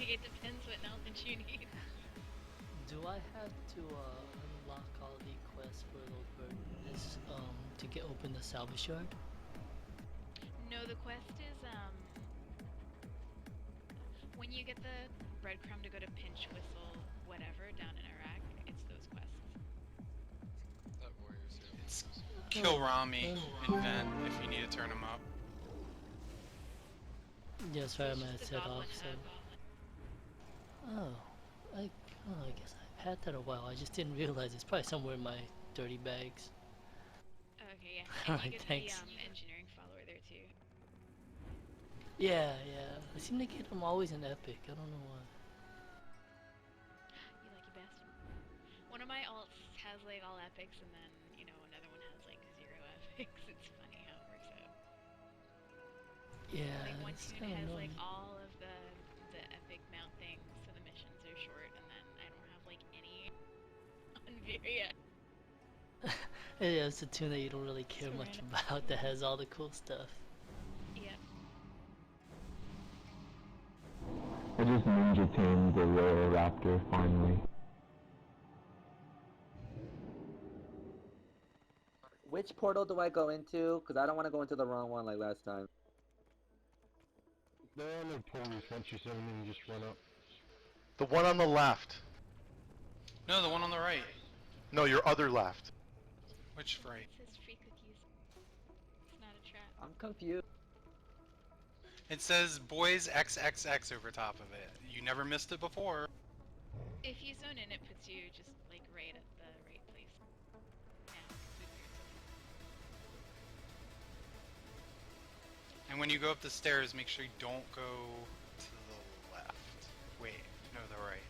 It depends what knowledge you need. Do I have to unlock all the quests for those birds to get open the salvage yard? No, the quest is when you get the breadcrumb to go to Pinch Whistle, whatever, down in Iraq, it's those quests. That warrior's here. It's kill Rami and Vent if you need to turn him up. Yeah, sorry, I'm gonna Just a set goblin off. So. hub. I guess I've had that a while. I just didn't realize it's probably somewhere in my dirty bags. Okay, yeah. And Alright, you get thanks. the engineering follower there too. Yeah. I seem to get them always in epic. I don't know why. You lucky bastard. One of my alts has like all epics, and then another one has like 0 epics. It's funny how it works out. Yeah, Like one it's tune kind of has annoying. like all of the epic mount things, so the missions are short, and then I don't have like any on Viria. Yeah, it's a tune that you don't really care much about that has all the cool stuff. Yep. I just ninja tamed the Royal Raptor finally. Which portal do I go into? Because I don't want to go into the wrong one like last time. There are no portals. Once you zone in, you just run up. The one on the left. No, the one on the right. No, your other left. Which right? It says free cookies. It's not a trap. I'm confused. It says boys XXX over top of it. You never missed it before. If you zone in, it puts you just like right at the right place. Yeah, completely And when you go up the stairs, make sure you don't go to the left. Wait, no, the right.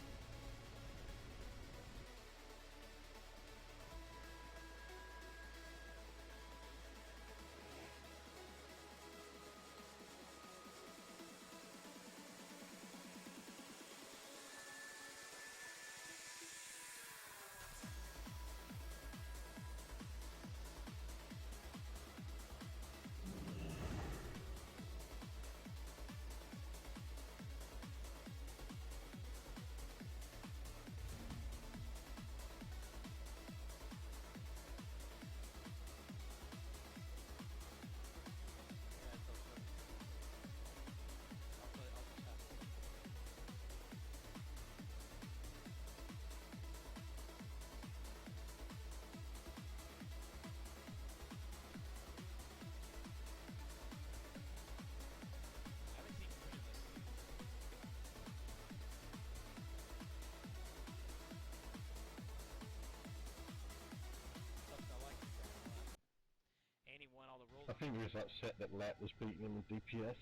And he won all the rolls. I think it was that set that Lat was beating him in DPS. It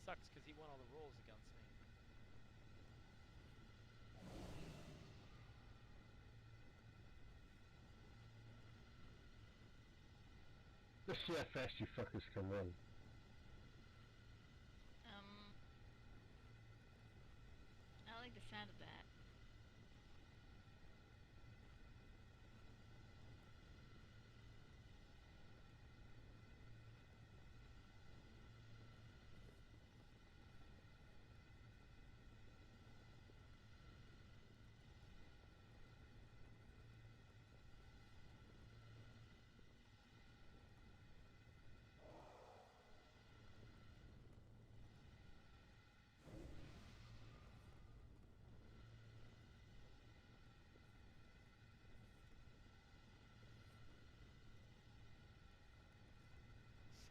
sucks because he won all the rolls against me. Let's see how fast you fuckers can run. I like the sound of that.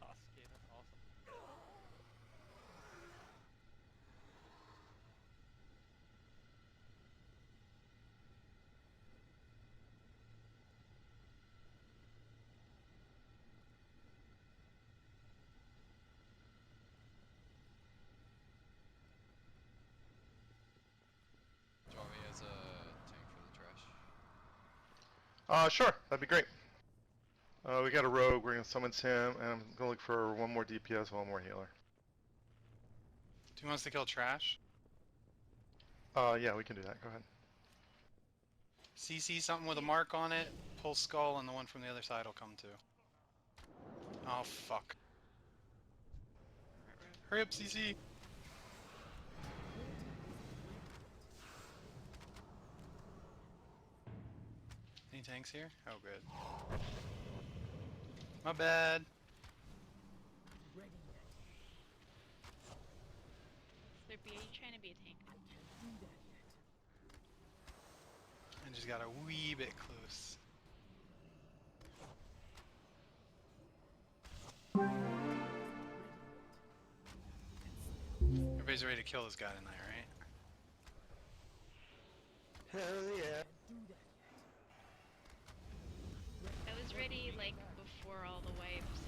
Sasuke, that's awesome. Do you want me as a tank for the trash? Sure, that'd be great. We got a rogue, we're gonna summons him, and I'm gonna look for one more DPS, one more healer. Do you want us to kill Trash? Yeah, we can do that, go ahead. CC something with a mark on it, pull skull, and the one from the other side will come too. Oh fuck. Hurry up, CC! tanks here? Oh, good. My bad. Slurpee, are you trying to be a tank? I just got a wee bit close. Everybody's ready to kill this guy tonight, right? Hell yeah. I was ready, like, before all the wipes.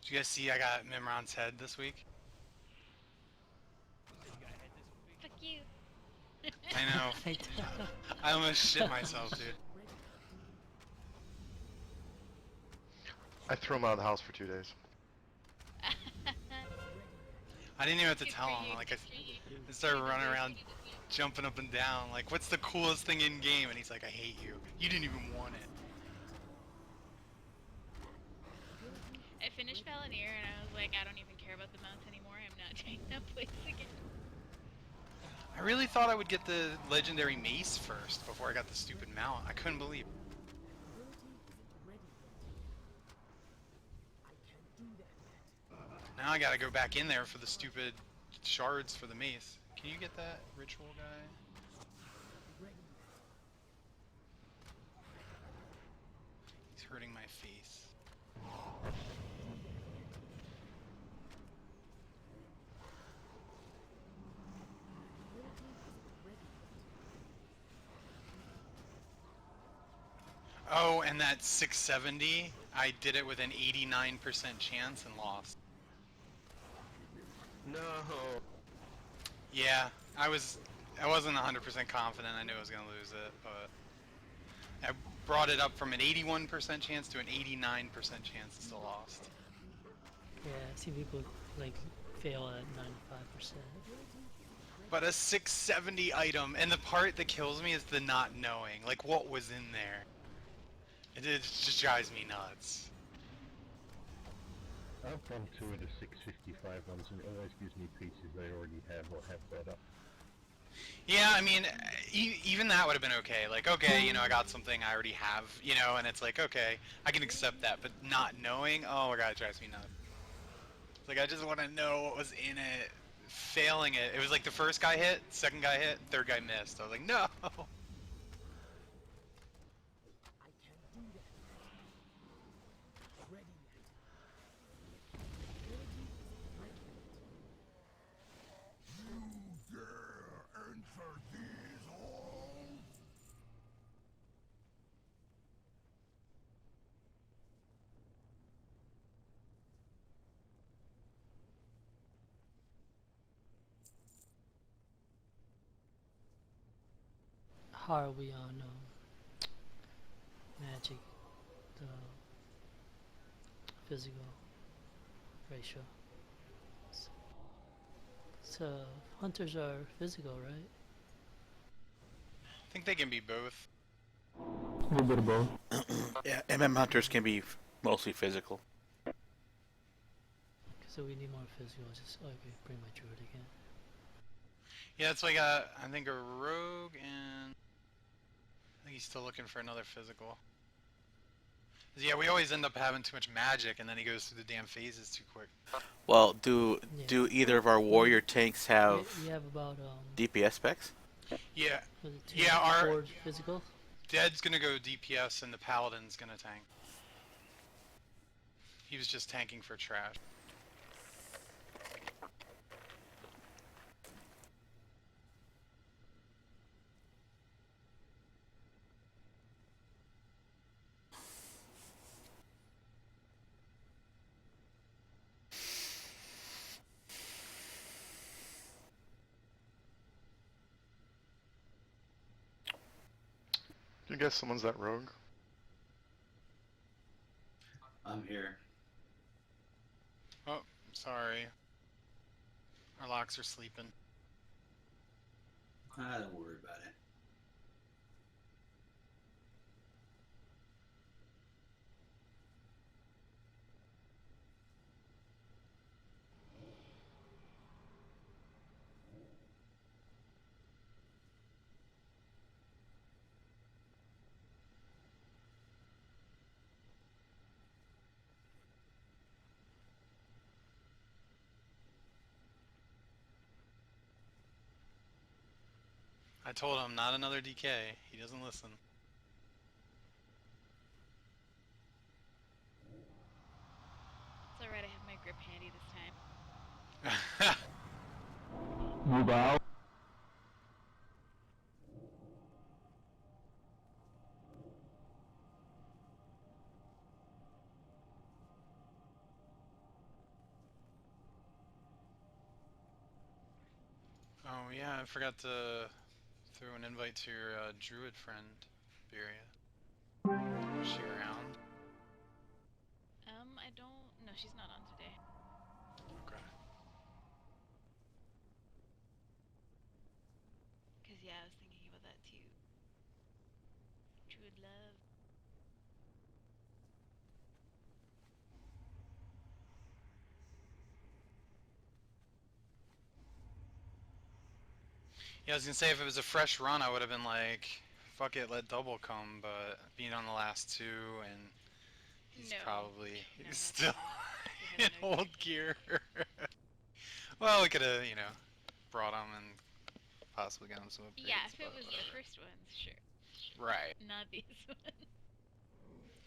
Did you guys see I got Mimron's head this week? Fuck you. I know. I almost shit myself, dude. I threw him out of the house for 2 days. I didn't even have to Good tell for him. you, Like, good for you. I started You running deserve around, it. jumping up and down. Like, what's the coolest thing in game? And he's like, I hate you. You didn't even want it. I finished Palanir and I was like, I don't even care about the mounts anymore. I'm not taking that place again. I really thought I would get the legendary mace first before I got the stupid mount. I couldn't believe it. Now I gotta go back in there for the stupid shards for the mace. Can you get that ritual guy? He's hurting my face. Oh, and that 670, I did it with an 89% chance and lost. No. Yeah, I wasn't 100% confident. I knew I was gonna lose it, but I brought it up from an 81% chance to an 89% chance and still lost. Yeah, I see people like fail at 95%. But a 670 item, and the part that kills me is the not knowing, like what was in there. It just drives me nuts. I've done 2 of the 655 ones and it always gives me pieces they already have or have better. Yeah, I mean, even that would have been okay. Like, okay, you know, I got something I already have, you know, and it's like, okay, I can accept that. But not knowing, oh my god, it drives me nuts. It's like, I just want to know what was in it. Failing it. It was like the first guy hit, second guy hit, third guy missed. I was like, no! How are we on magic, the physical ratio? So hunters are physical, right? I think they can be both. A little bit of both. Yeah, MM hunters can be mostly physical. So we need more physical. Just okay, bring my druid again. Yeah, it's like I think a rogue and I think he's still looking for another physical. Yeah, we always end up having too much magic, and then he goes through the damn phases too quick. Well, do either of our warrior tanks have We have about DPS specs? Yeah, was it two Yeah, our- forward physical. Dead's gonna go DPS, and the paladin's gonna tank. He was just tanking for trash. You guess someone's that rogue? I'm here. Oh, sorry. Our locks are sleeping. Don't worry about it. I told him not another DK. He doesn't listen. It's alright, I have my grip handy this time. Move out. Oh yeah, I forgot to throw an invite to your druid friend, Beria. Is she around? I don't... No, she's not on today. Okay. Cause yeah, I was thinking about that too. Druid love. Yeah, I was gonna say if it was a fresh run, I would have been like, fuck it, let double come. But being on the last two, and he's No. probably No, still we in have no old gear. Well, we could have, you know, brought him and possibly got him some upgrades. Yeah, if it but was the whatever. first ones, sure. Right. Not these ones.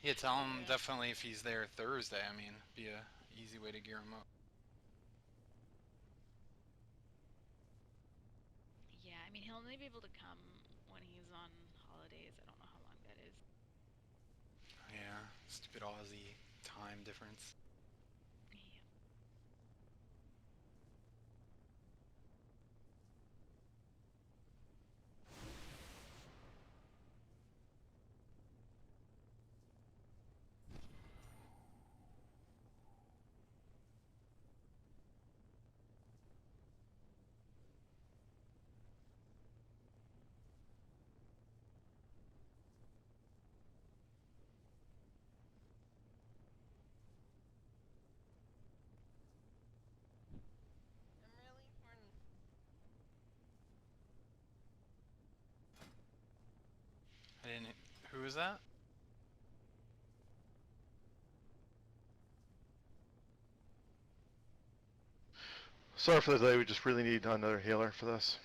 Yeah, tell him Yeah. definitely if he's there Thursday. I mean, be a easy way to gear him up. Yeah, I mean, he'll only be able to come when he's on holidays. I don't know how long that is. Yeah, stupid Aussie time difference. Yeah. I didn't. Who was that? Sorry for the delay, we just really need another healer for this.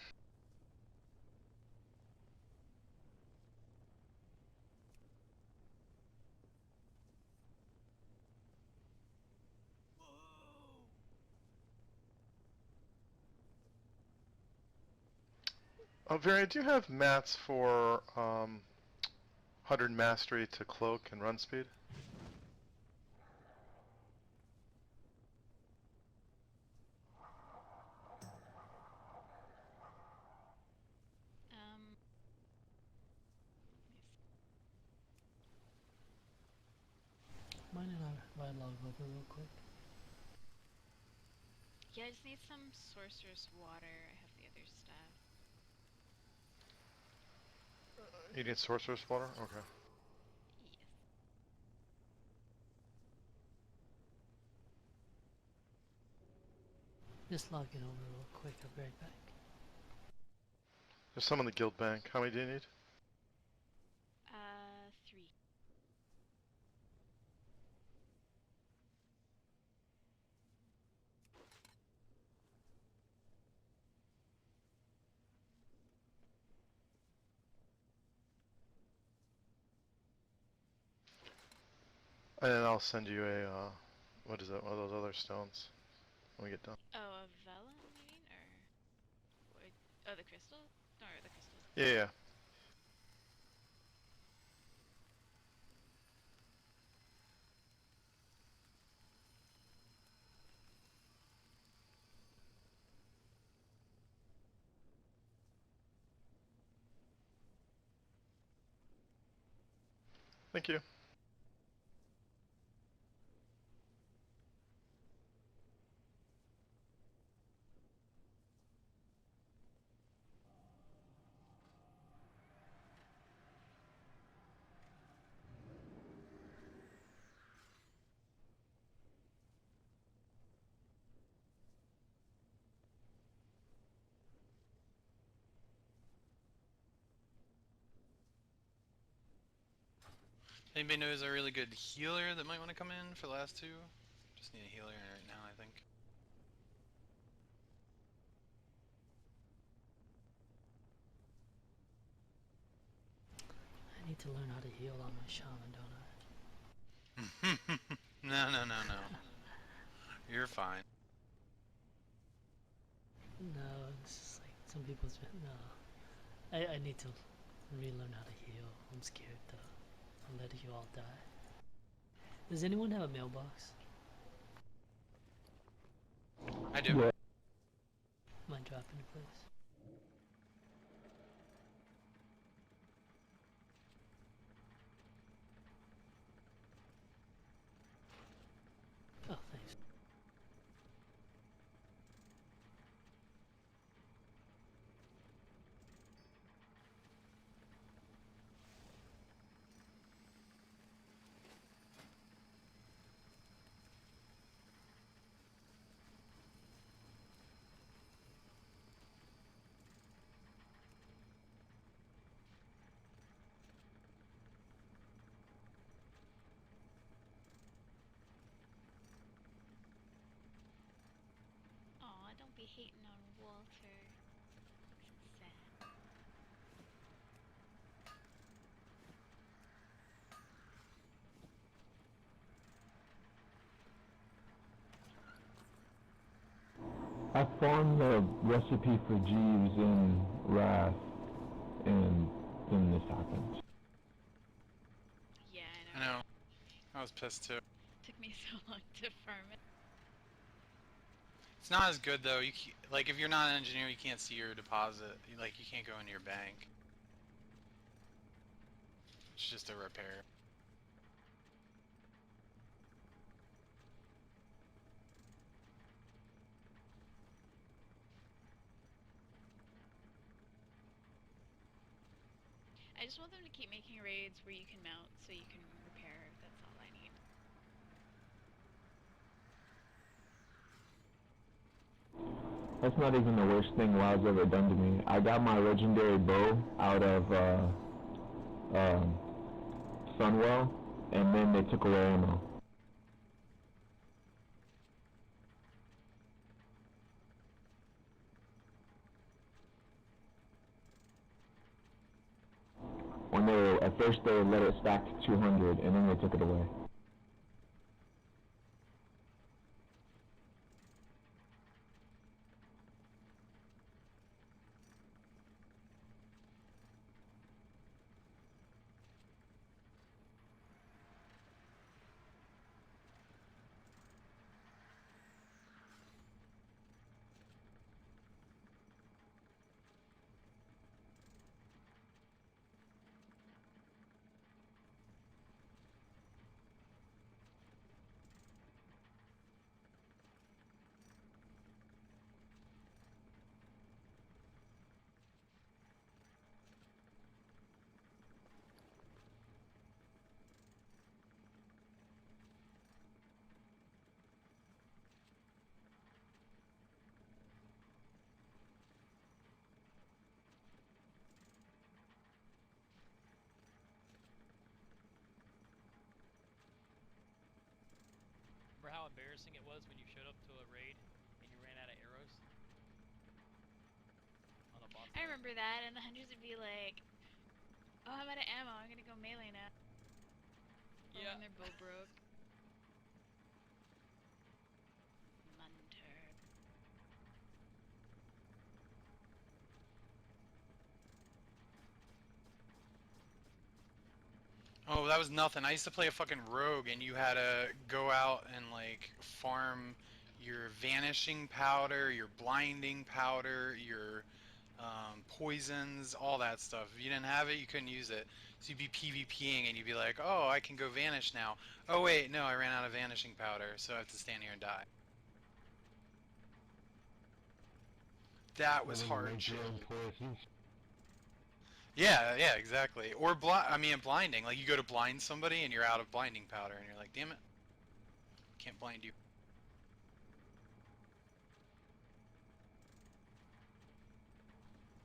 Varian, do you have mats for 100 mastery to cloak and run speed? Um. Mind if I log over real quick? Yeah, I just need some sorcerer's water. I have the other stuff. You need sorcerer's water? Okay. Yes. Just log it over real quick, I'll be right back. There's some in the guild bank. How many do you need? 3. And then I'll send you a, what is it, one of those other stones when we get done. Oh, a vellum, you mean? Or... Oh, the crystal? Or the crystals. Yeah, yeah. Thank you. Anybody knows a really good healer that might want to come in for the last two? Just need a healer right now, I think. I need to learn how to heal on my shaman, don't I? No. You're fine. No, it's just like some people's been. No, I need to relearn how to heal. I'm scared to let you all die. Does anyone have a mailbox? I do. Yeah. Mind dropping it, please? Oh, thanks. Aw, don't be hating on Walter. Makes it sad. I found the recipe for Jeeves in Wrath, and then this happens. Yeah, I I know. know. I was pissed too. Took me so long to farm it. It's not as good though. Like if you're not an engineer, you can't see your deposit. Like you can't go into your bank. It's just a repair. I just want them to keep making raids where you can mount so you can repair. That's all I need. That's not even the worst thing WoW's ever done to me. I got my legendary bow out of Sunwell, and then they took away ammo. When at first they let it stack to 200, and then they took it away. Remember how embarrassing it was when you showed up to a raid and you ran out of arrows? On the boss I fight? remember that, and the hunters would be like, "Oh, I'm out of ammo. I'm gonna go melee now." Or Yeah. when their bow broke. Munter. Oh, that was nothing. I used to play a fucking rogue, and you had to go out and like farm your vanishing powder, your blinding powder, your poisons, all that stuff. If you didn't have it, you couldn't use it. So you'd be PvPing and you'd be like, oh, I can go vanish now. Oh wait, no, I ran out of vanishing powder, so I have to stand here and die. That was hard shit. Yeah, yeah, exactly. Or blinding. Like you go to blind somebody and you're out of blinding powder, and you're like, damn it, can't blind you.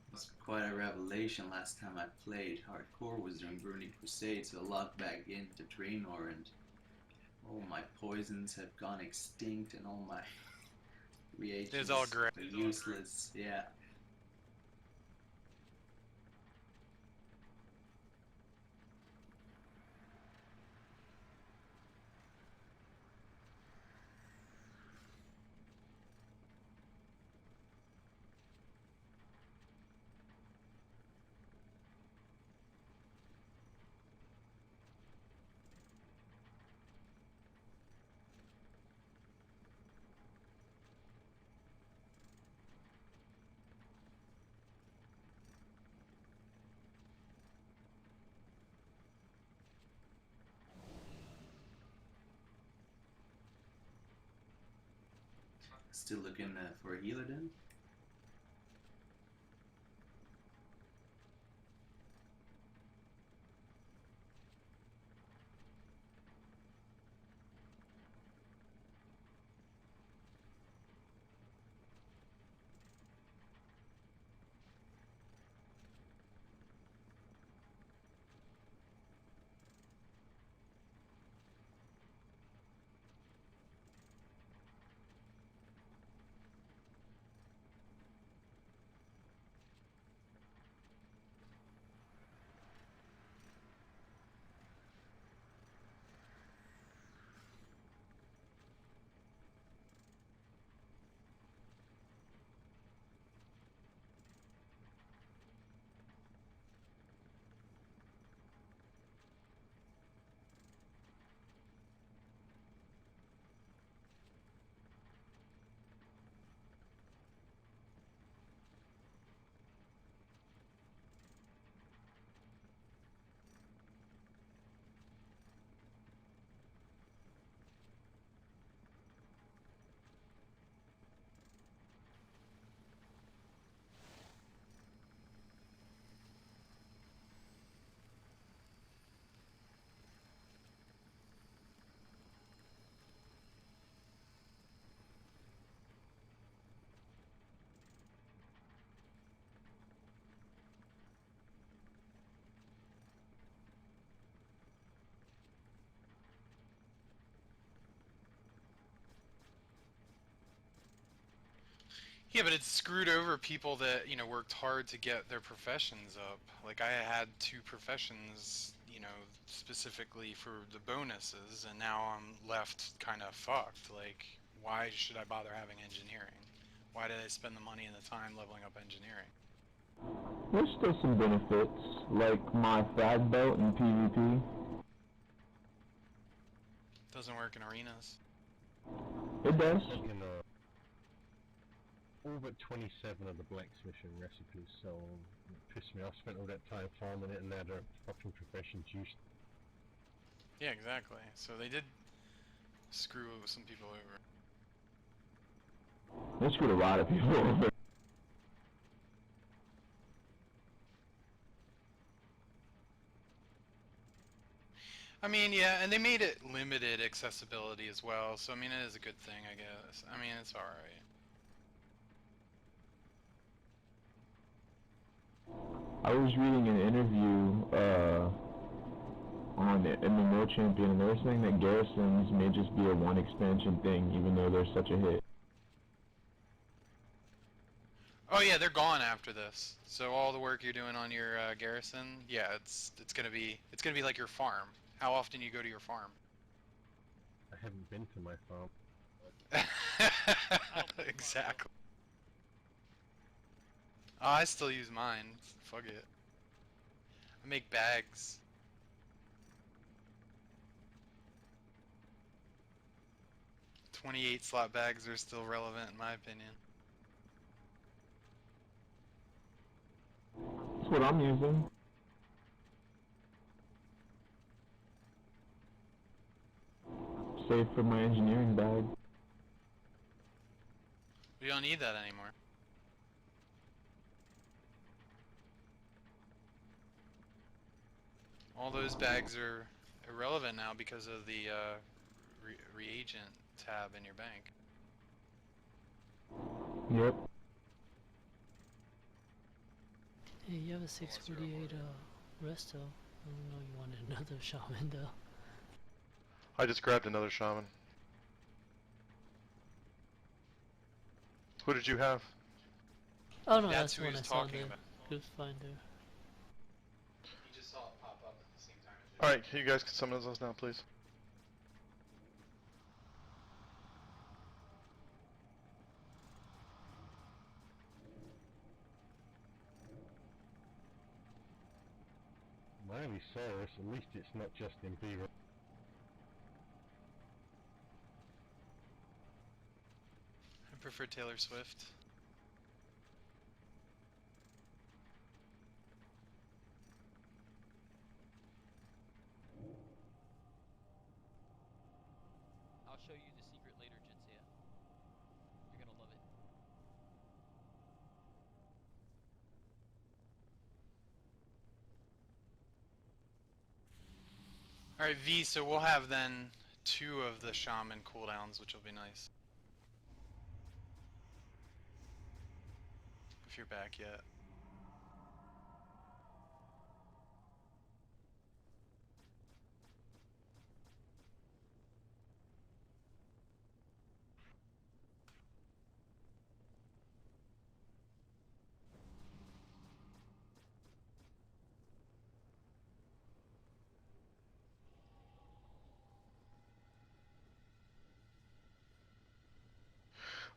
It was quite a revelation last time I played hardcore was during Burning Crusade, so I logged back into Draenor and all my poisons have gone extinct and all my reagents It's all great. are useless. Yeah. Still looking for a healer then? Yeah, but it's screwed over people that, you know, worked hard to get their professions up. Like, I had 2 professions, you know, specifically for the bonuses, and now I'm left kind of fucked. Like, why should I bother having engineering? Why did I spend the money and the time leveling up engineering? There's still some benefits, like my flag belt in PvP. Doesn't work in arenas. It does. All but 27 of the blacksmithing recipes, so it pissed me off. Spent all that time farming it and now their fucking profession's used. Yeah, exactly. So they did screw some people over. They screwed a lot of people over. I mean, yeah, and they made it limited accessibility as well, so I mean, it is a good thing, I guess. I mean, it's alright. I was reading an interview on MMO Champion, and they were saying that garrisons may just be a one expansion thing, even though they're such a hit. Oh yeah, they're gone after this. So all the work you're doing on your garrison, yeah, it's gonna be like your farm. How often you go to your farm? I haven't been to my farm. Exactly. Oh, I still use mine. Fuck it. I make bags. .28 slot bags are still relevant in my opinion. what I'm using. Save for my engineering bag. We don't need that anymore. All those bags are irrelevant now because of the reagent tab in your bank. Yep. Hey, you have a 648 resto. I don't know you wanted another shaman though. I just grabbed another shaman. Who did you have? Oh no, That's that's who the he one I was saw in talking the about. Ghost Finder. You just saw it pop up at the same time as Alright, you guys can summon us now, please. Miley Cyrus, at least it's not just Imperial. I prefer Taylor Swift. I'll show you the secret later, Jinsia. You're gonna love it. Alright, V, so we'll have then 2 of the shaman cooldowns, which will be nice. If you're back yet.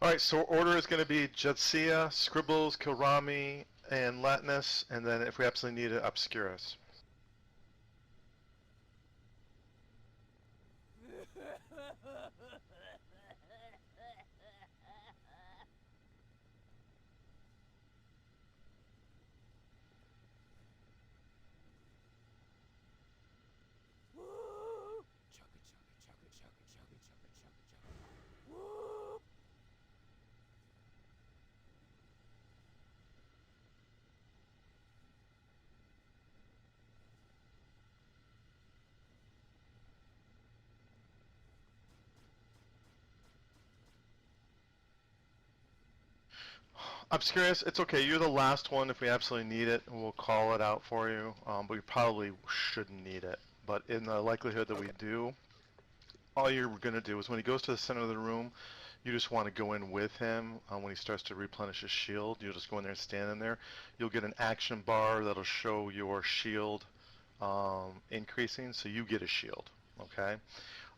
Alright, so order is going to be Jetsia, Scribbles, Kilrami, and Latinus, and then if we absolutely need it, Obscurus. Obscurus, it's okay. You're the last one if we absolutely need it. We'll call it out for you, but we probably shouldn't need it. But in the likelihood that we do, all you're going to do is when he goes to the center of the room, you just want to go in with him. When he starts to replenish his shield, you'll just go in there and stand in there. You'll get an action bar that'll show your shield increasing, so you get a shield, okay?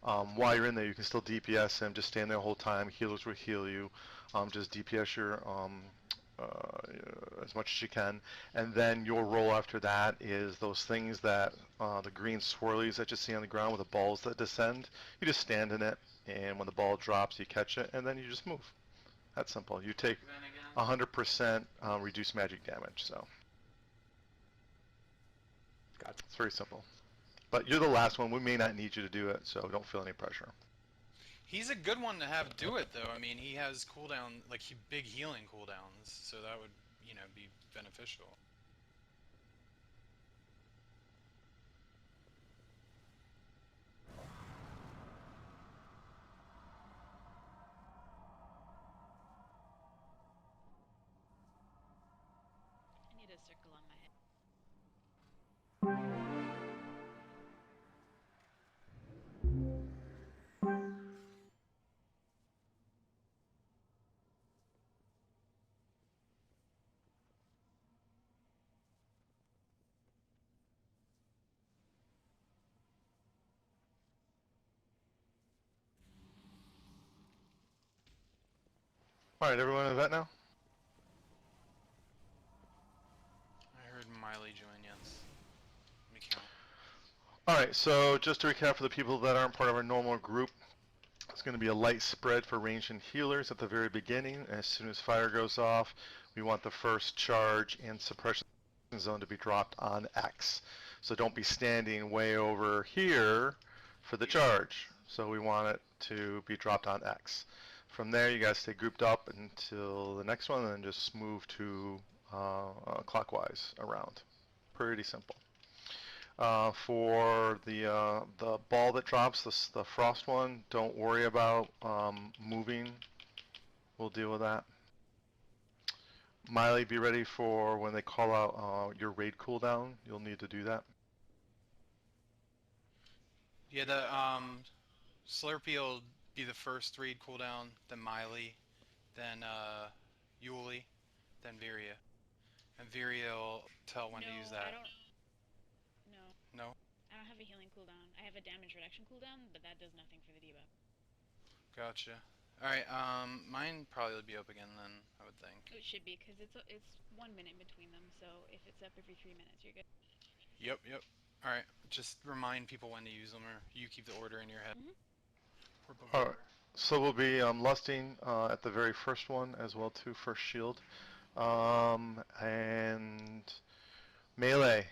While you're in there, you can still DPS him. Just stand there the whole time. Healers will heal you. Just DPS your as much as you can, and then your role after that is those things that the green swirlies that you see on the ground with the balls that descend. You just stand in it, and when the ball drops, you catch it, and then you just move. That's simple. You take 100% reduced magic damage, so it's very simple. But you're the last one. We may not need you to do it, so don't feel any pressure. He's a good one to have do it, though. I mean, he has cooldown, like big healing cooldowns, so that would, you know, be beneficial. I need a circle on my head. Alright, everyone is that now? I heard Miley join, yes. Let me count. Alright, so just to recap for the people that aren't part of our normal group, it's going to be a light spread for ranged and healers at the very beginning. As soon as fire goes off, we want the first charge and suppression zone to be dropped on X. So don't be standing way over here for the charge. So we want it to be dropped on X. From there, you guys stay grouped up until the next one, and then just move to clockwise around. Pretty simple. For the ball that drops, the frost one, don't worry about moving. We'll deal with that. Miley, be ready for when they call out your raid cooldown. You'll need to do that. Yeah, the Slurpee will be the first raid cooldown, then Miley, then Yuli, then Viria. And Viria will tell when to use that. No? I don't have a healing cooldown. I have a damage reduction cooldown, but that does nothing for the debuff. Gotcha. Alright, mine probably would be up again then, I would think. It should be, because it's 1 minute between them, so if it's up every 3 minutes, you're good. Yep. Alright, just remind people when to use them, or you keep the order in your head. Alright, so we'll be lusting at the very first one as well too, first shield. And melee,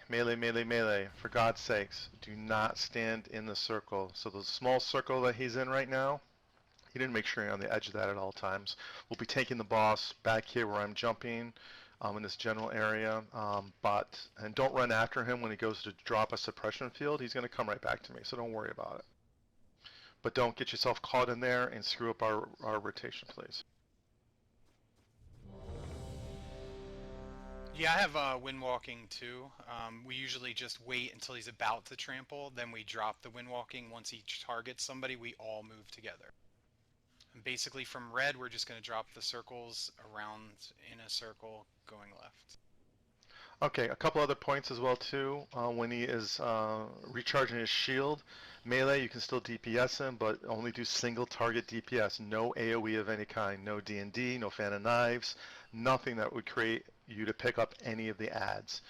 for God's sakes, do not stand in the circle. So the small circle that he's in right now, he didn't make sure you're on the edge of that at all times. We'll be taking the boss back here where I'm jumping in this general area, and don't run after him when he goes to drop a suppression field. He's going to come right back to me, so don't worry about it. But don't get yourself caught in there and screw up our rotation, please. Yeah, I have wind walking too. We usually just wait until he's about to trample, then we drop the wind walking. Once he targets somebody, we all move together. And basically from red, we're just going to drop the circles around in a circle going left. Okay, a couple other points as well too. When he is recharging his shield, melee, you can still DPS him, but only do single target DPS. No AoE of any kind. No D&D, no fan of knives, nothing that would create you to pick up any of the adds.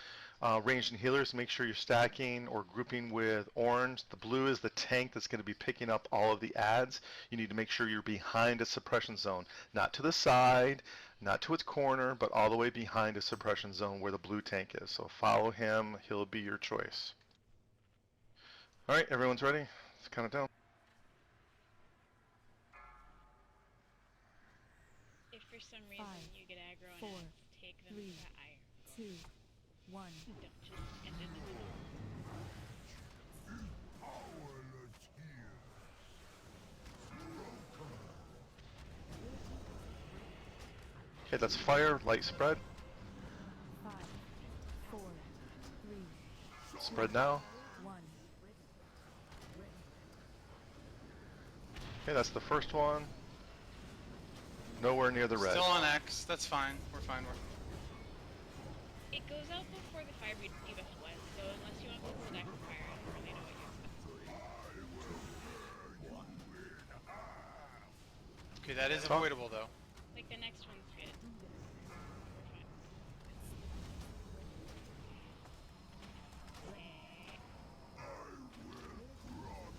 Ranged and healers, make sure you're stacking or grouping with orange. The blue is the tank that's going to be picking up all of the adds. You need to make sure you're behind a suppression zone. Not to the side, not to its corner, but all the way behind a suppression zone where the blue tank is. So follow him, he'll be your choice. Alright, everyone's ready? Let's count it down. If for some reason you get aggro on it, take them to iron. 2, 1. Don't just end it in the middle. Okay, that's fire, light spread. 5, 4, 3. Spread now. 1. Okay, that's the first one. Nowhere near the red. Still on X, that's fine. We're fine. It goes out before the fire debuff was, so unless you want to pull back from fire, I don't really know what you expect. Okay, that is avoidable though. Like the next one's good.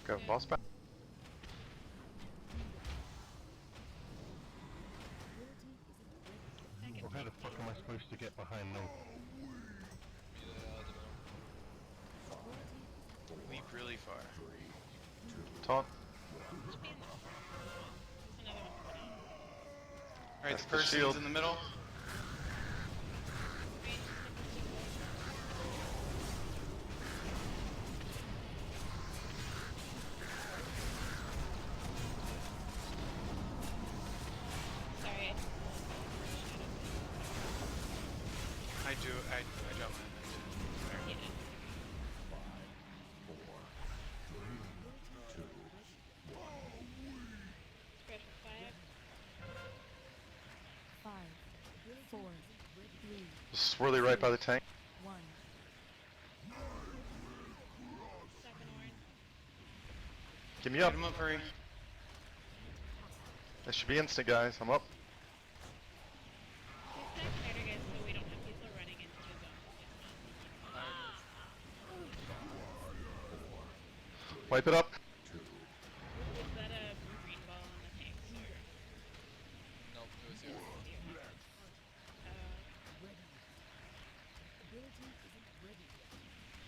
Go, boss back. Well, how the fuck am I supposed to get behind them? Leap really far. Taunt. Alright, That's the the person's shield. in the middle. Sorry. I jump in. Yeah. Spread for fire. 5, 4, 3, Swirly right by the tank. 1. Second orange. Give me up. Get him up, hurry. That should be instant, guys. I'm up. Please stack tighter, guys, so we don't have people running into the zone. Wipe it up. Was that a green ball on the tank? Nope, it was zero.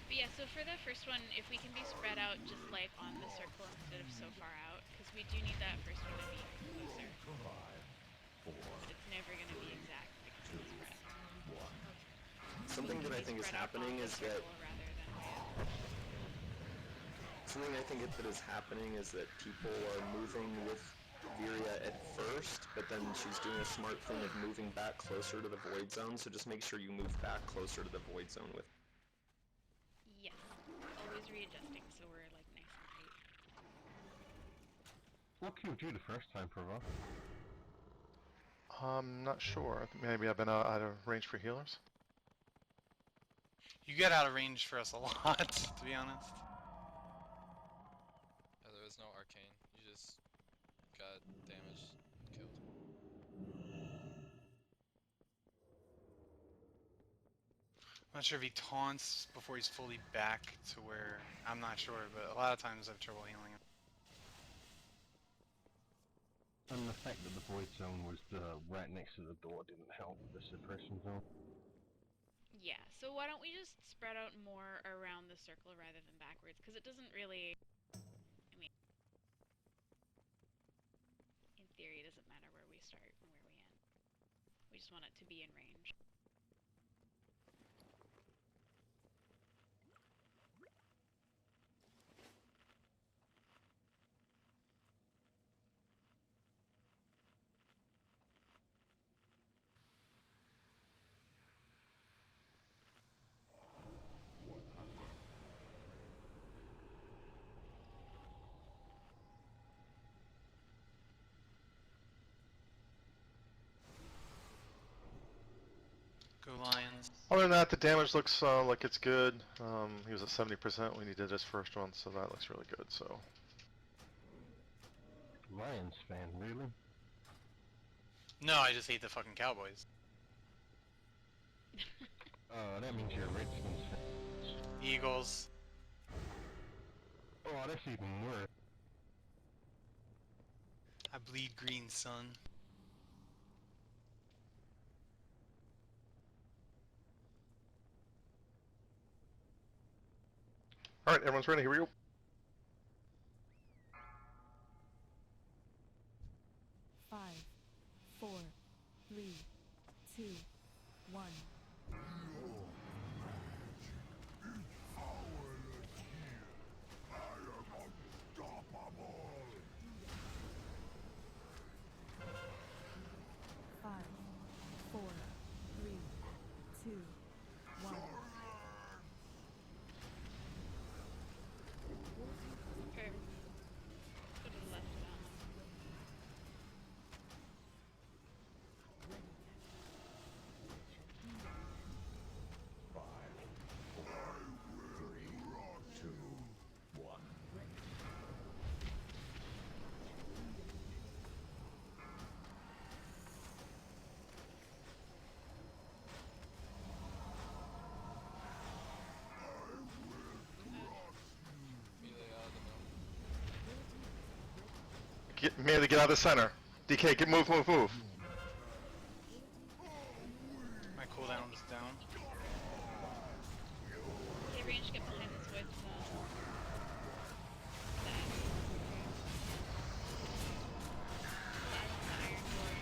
But yeah, so for the first one, if we can be spread out just like on the circle instead of so far out, because we do need that first one to be closer. But it's never going to be exact because it's spread out. Something that I think is happening is that people are moving with Viria at first, but then she's doing a smart thing of moving back closer to the void zone. So just make sure you move back closer to the void zone with. Yes, always readjusting so we're like nice and tight. What killed you the first time, Provo? Not sure. I think maybe I've been out of range for healers. You get out of range for us a lot, to be honest. Yeah, there was no arcane. You just got damaged, killed. I'm not sure if he taunts before he's fully back to where... I'm not sure, but a lot of times I have trouble healing him. And the fact that the void zone was right next to the door didn't help the suppression zone. Yeah, so why don't we just spread out more around the circle rather than backwards? Because it doesn't really... I mean... In theory, it doesn't matter where we start and where we end. We just want it to be in range. Go Lions. Other than that, the damage looks like it's good. He was at 70% when he did his first one, so that looks really good. So. Lions fan, really? No, I just hate the fucking Cowboys. That means you're a Redskins fan. Eagles. Oh, that's even worse. I bleed green, son. Alright, everyone's ready, here we go. Five, 4, 3, 2, 1. Five, 4, 3, 2, 1. Okay. Should have left it on. Immediately out of the middle. Merely get out of the center. DK, move. My cooldown is down. Okay, range, get behind this void zone. That. Well, I want the iron sword.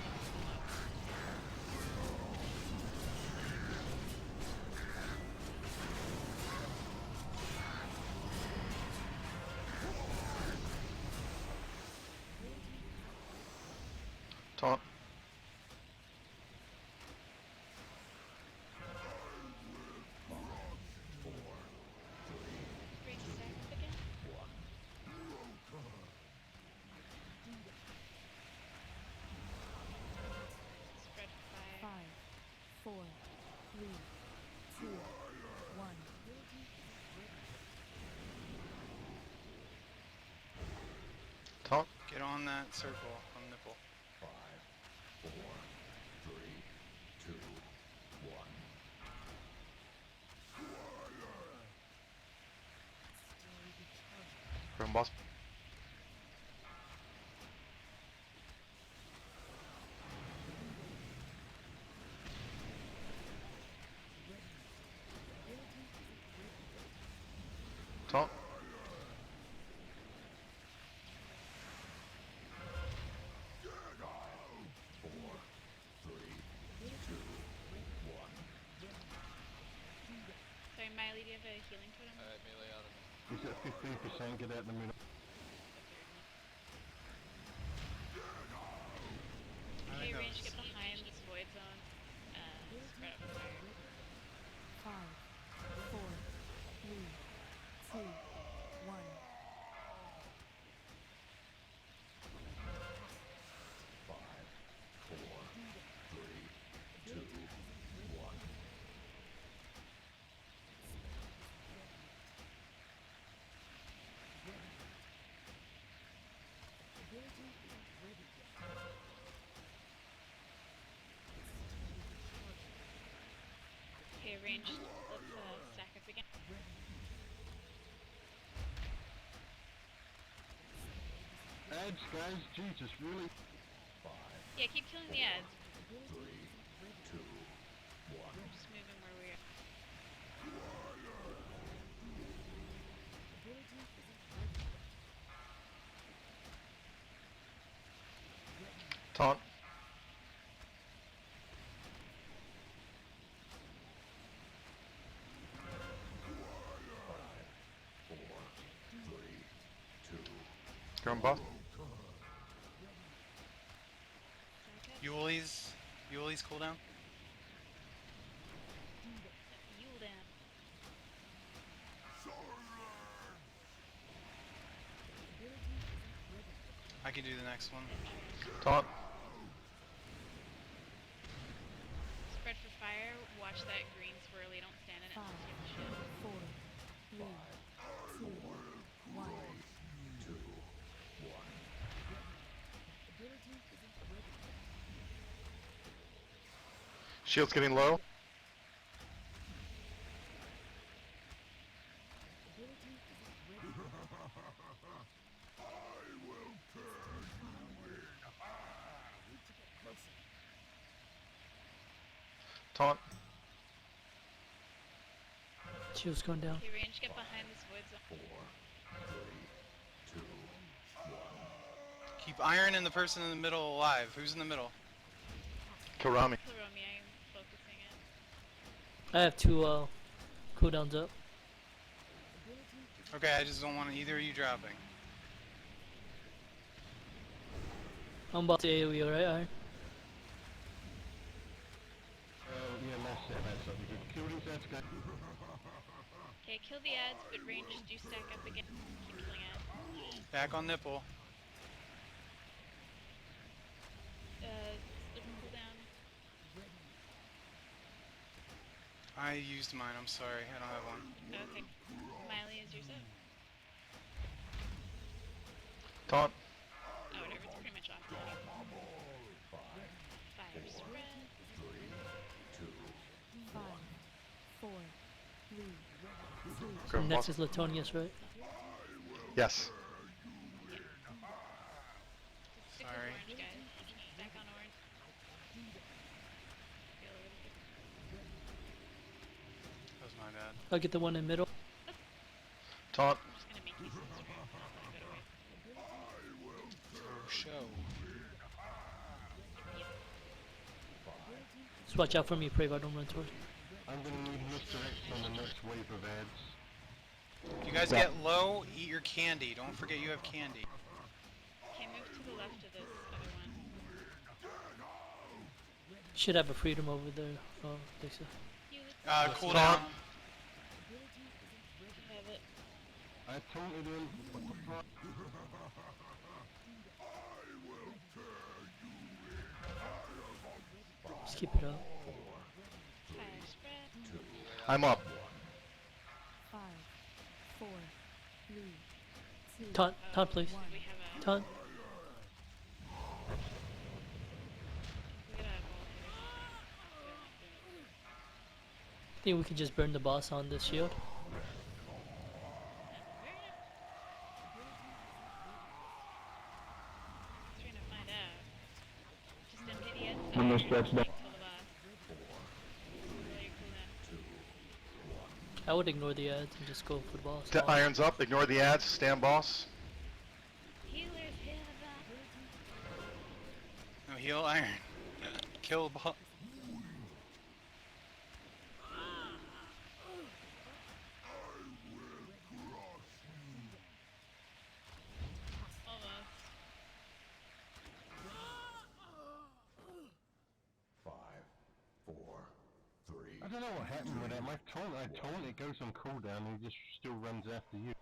Taunt. Range stack up again. Spread 5. 5, 4, 3, 2, 1. Taunt. Get on that circle on nipple. From boss. Taunt. Sorry, Miley, do you have a healing totem? Alright, melee out of me. He's at 15%, get out in the middle. Okay, range, get behind this void zone. Spread out the fire. 5, 4, 3, 2, 1. Okay, range, let's stack up again. Ads, guys, Jesus, really? Yeah, keep killing the ads. We're just moving where we are. Taunt. You're on buff. Yuli's cooldown. Yule down. I can do the next one. Taunt. Spread for fire. Watch that green swirly. Don't stand in it. 5, Just get the shit. 4, 3, 2, 1. Shield's getting low. Taunt. Shield's going down. Okay, range, get behind this void zone. Keep Iron and the person in the middle alive. Who's in the middle? Karami. Hiromi, I'm focusing it. I have 2 cooldowns up. Okay, I just don't want either of you dropping. I'm about to AoE, alright, Iron? Yeah, last set, that's something good. Kill these ads, guys. Okay, kill the ads, but range, do stack up again. Keep killing ads. Back on nipple. Let's cool down. I used mine, I'm sorry. I don't have one. Okay. Miley is yours up. Taunt. Oh, whatever, it's pretty much off now. Fire spread. 5, 4, 3, 2, Go on Next buff. is Latonius, right? Yes. Stick with Sorry. orange, guys. Back on orange. Feel a little bit. That was my bad. I'll get the one in middle. Taunt. I'm just gonna make you some strength. I'll go away. Oh, show. Just watch out for me, Prave, I don't run towards. I'm gonna need misdirect on the next wave of ads. If you guys get low, eat your candy. Don't forget you have candy. Okay, move to the left of this other one. Should have a freedom over there. Oh, Dixie. Cooldown. Have it. I taunted him. What the fuck? Just keep it up. Fire spread. I'm up. 5, 4, 3, 2, Taunt, please. We have a. Taunt. We gotta have all I think we can just burn the boss on this shield. Trying to find out. Just empty the ads. When they're stretched out. Kill the boss. Roll your cooldown. I would ignore the ads and just go for the boss. The irons up. Ignore the ads. Stand boss. Healers, heal the No heal iron. Kill boss. almost. I don't know what happened with that. My taunt, it goes on cooldown and it just still runs after you.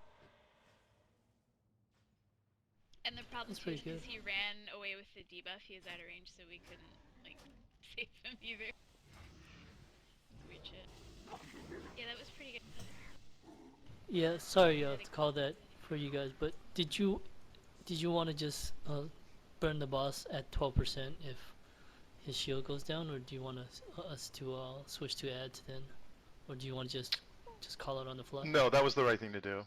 And the problem That's too is pretty because he ran away with the debuff, he was out of range, so we couldn't like save him either. Reach it. Yeah, that was pretty good. Yeah, sorry to call that for you guys, but did you want to just burn the boss at 12% if his shield goes down, or do you want us to switch to ads then, or do you want to just call it on the fly? No, that was the right thing to do.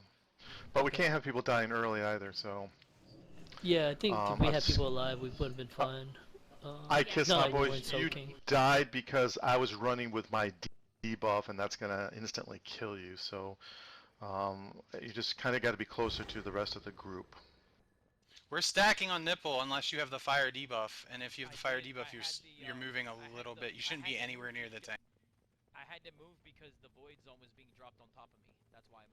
But we can't have people dying early either, so... Yeah, I think if we I've had people alive, we would have been fine. I kissed not my like we boys. weren't You soaking. died because I was running with my debuff, and that's gonna instantly kill you. So you just kind of got to be closer to the rest of the group. We're stacking on nipple unless you have the fire debuff, and if you have the fire debuff, you're moving a little bit. You shouldn't be anywhere near the tank. I had to move because the void zone was being dropped on top of me. That's why I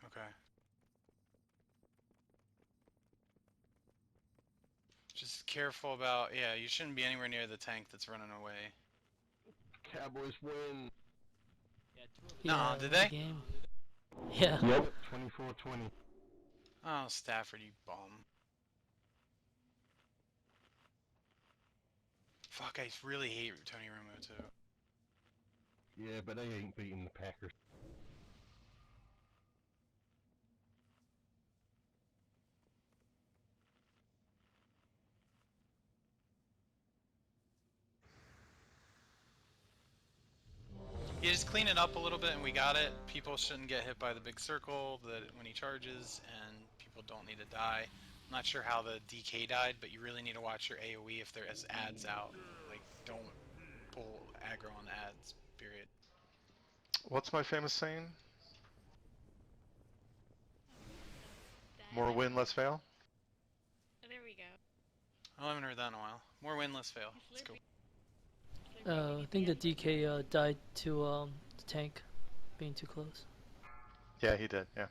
moved. Okay. Just careful about, yeah, you shouldn't be anywhere near the tank that's running away. Cowboys win. Yeah, 2 of Yeah, Nah, did what a they? game. Yeah. Yep. 24-20. Oh, Stafford, you bum. Fuck, I really hate Tony Romo too. Yeah, but they ain't beating the Packers. You just clean it up a little bit and we got it. People shouldn't get hit by the big circle when he charges, and people don't need to die. I'm not sure how the DK died, but you really need to watch your AoE if there's ads out. Like, don't pull aggro on ads, period. What's my famous saying? More win, less fail? Oh, there we go. I haven't heard that in a while. More win, less fail. Let's go. I think the DK died to the tank being too close. Yeah, he did, yeah.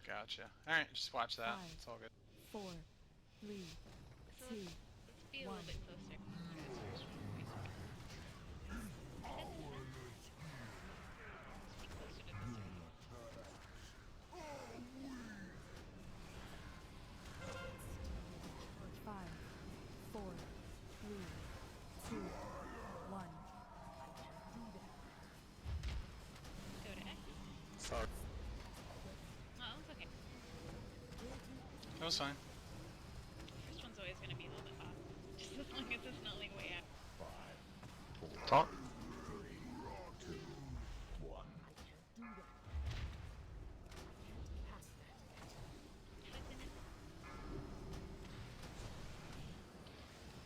Gotcha. Alright, just watch that. 5, It's all good. 4, 3, So 2, let's be a little bit closer. Five, 4, 3, 2, 1. Go to X. Sorry. Oh, it's okay. That was fine. First one's always gonna be a little bit off. Just as long as it's not like way out. Taunt.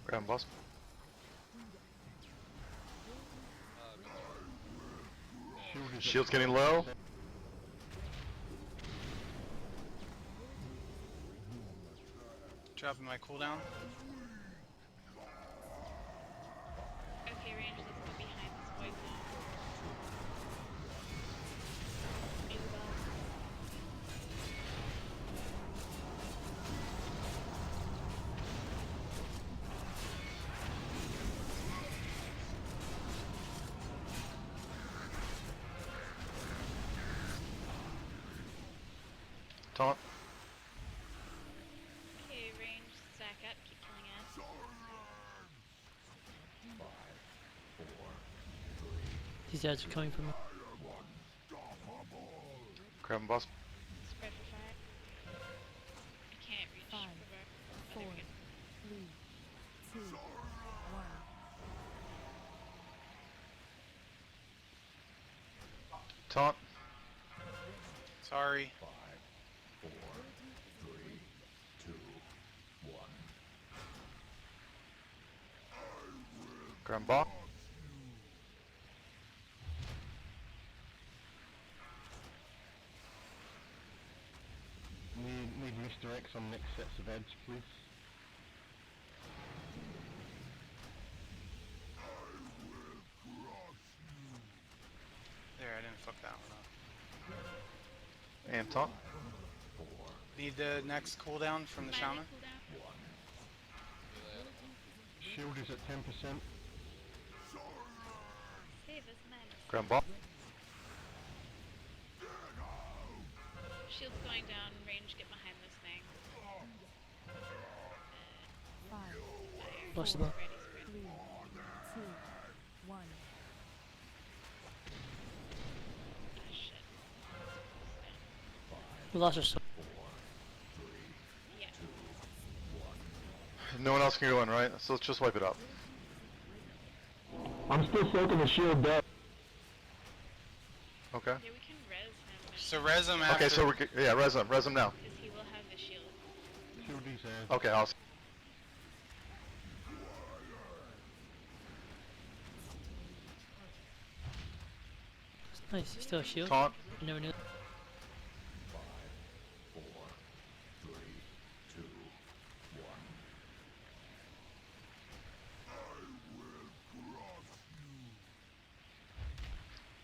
Grab him, boss. Shield's getting low. Dropping my cooldown. Okay, range, let's go behind this void zone. Taunt. Okay, range, stack up, keep killing us. These ads are coming from me. Grab him, boss. Spread for fire. I can't reach 5, for 4, 3, 2, 1. Taunt. Sorry. Grab him, boss. on next sets of edge, please. There, I didn't fuck that one up. And taunt. Need the next cooldown from the shaman? Shield is at 10%. Save us, man. Grab ball. Shield's going down, range, get behind this thing. Flash the ball. Ready, sprint. 3, 2, 1. Ah, shit. We lost our soul. Yeah. No one else can go in, right? So let's just wipe it up. I'm still soaking the shield dead. Okay. Yeah, we can res him. So res him after. Okay, so yeah, res him now. Because he will have the shield. Shield is Okay, awesome. Nice, you still have shield? Taunt. I never knew.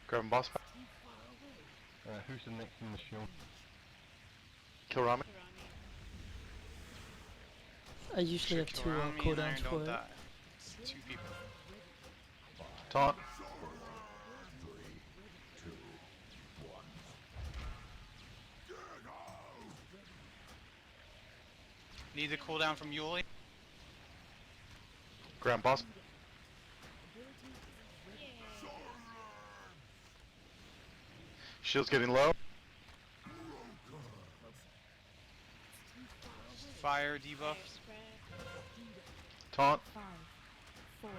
Grab him boss back. who's the next in the shield? Kill Rami. I usually have two Rami and cooldowns Iron for don't it. die. It's 2 people. Taunt. Need the cooldown from Yuli? Grab boss. Shield's getting low. Fire debuff. Taunt. 5, 4,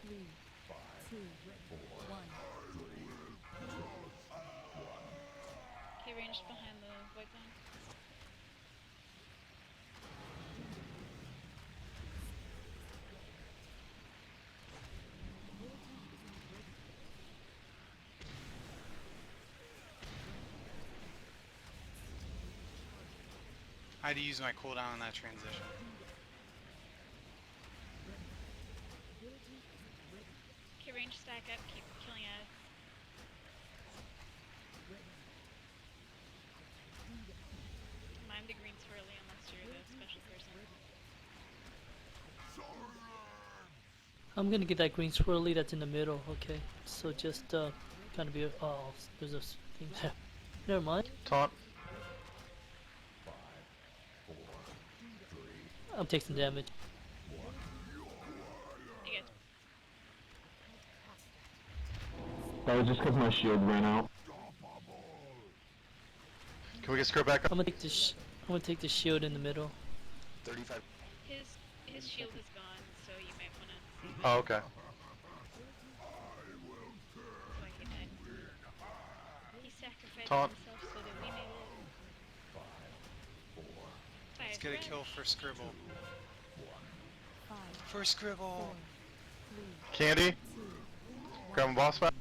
3, 2, 1. Okay, ranged behind the void zone. I had to use my cooldown on that transition. Okay, range stack up, keep killing us. Mind the green swirly unless you're the special person. I'm gonna get that green swirly that's in the middle, okay? So just kind of be oh, there's a thing there. Never mind. Taunt. I'm taking some damage. You good? That was just because my shield ran out. Can we get Scrub back up? I'm gonna take this. I'm gonna take the shield in the middle. 35. His shield is gone, so you might wanna save it. Oh, okay. That's why he died. He sacrificed Taunt. himself so that we made it. Let's get a kill for Scribble. 5, For Scribble! 3, Candy. Grab him boss back.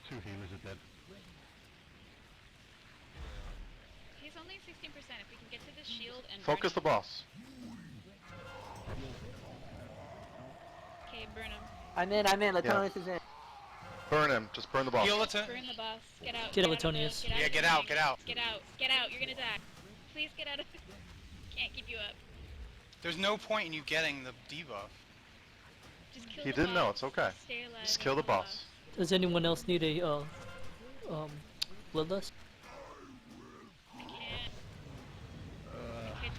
Two healers are dead. He's only 16%. If we can get to the shield and Focus the burn him. boss. Okay, burn him. I'm in. Latonius is in. Burn him. Just burn the boss. Heal it to. Burn the boss. Get out. Get out, of the- Latonius. Get out. Yeah, of get the out, thing. get out. Get out. Get out. You're gonna die. Please get out of it. Can't keep you up. There's no point in you getting the debuff. Just kill He the didn't know. boss. It's okay. Stay alive. Just and kill the boss. Does anyone else need a bloodlust? I can't.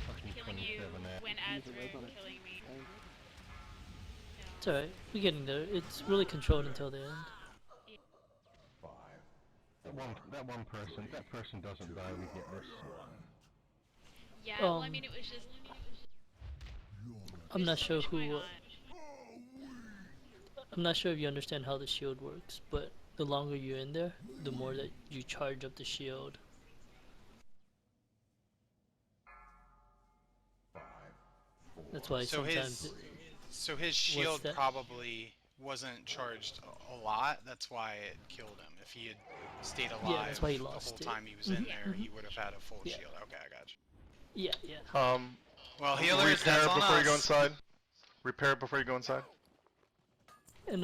Fucking Killing you 27 there. when ads were killing me. It's alright. We're getting there. It's really controlled until the end. That one person doesn't die, we get this. Yeah, well, I Um, mean, it was just. I'm not sure much going who. on. I'm not sure if you understand how the shield works, but the longer you're in there, the more that you charge up the shield. That's why So sometimes. his shield that? probably wasn't charged a lot. That's why it killed him. If he had stayed alive Yeah, that's why he the lost whole it. time he was in there, he Mhm. would have had a full Yeah. shield. Okay, I got you. Yeah, yeah. Well, healers, repair that's it on before you go us. inside. Repair it before you go inside. And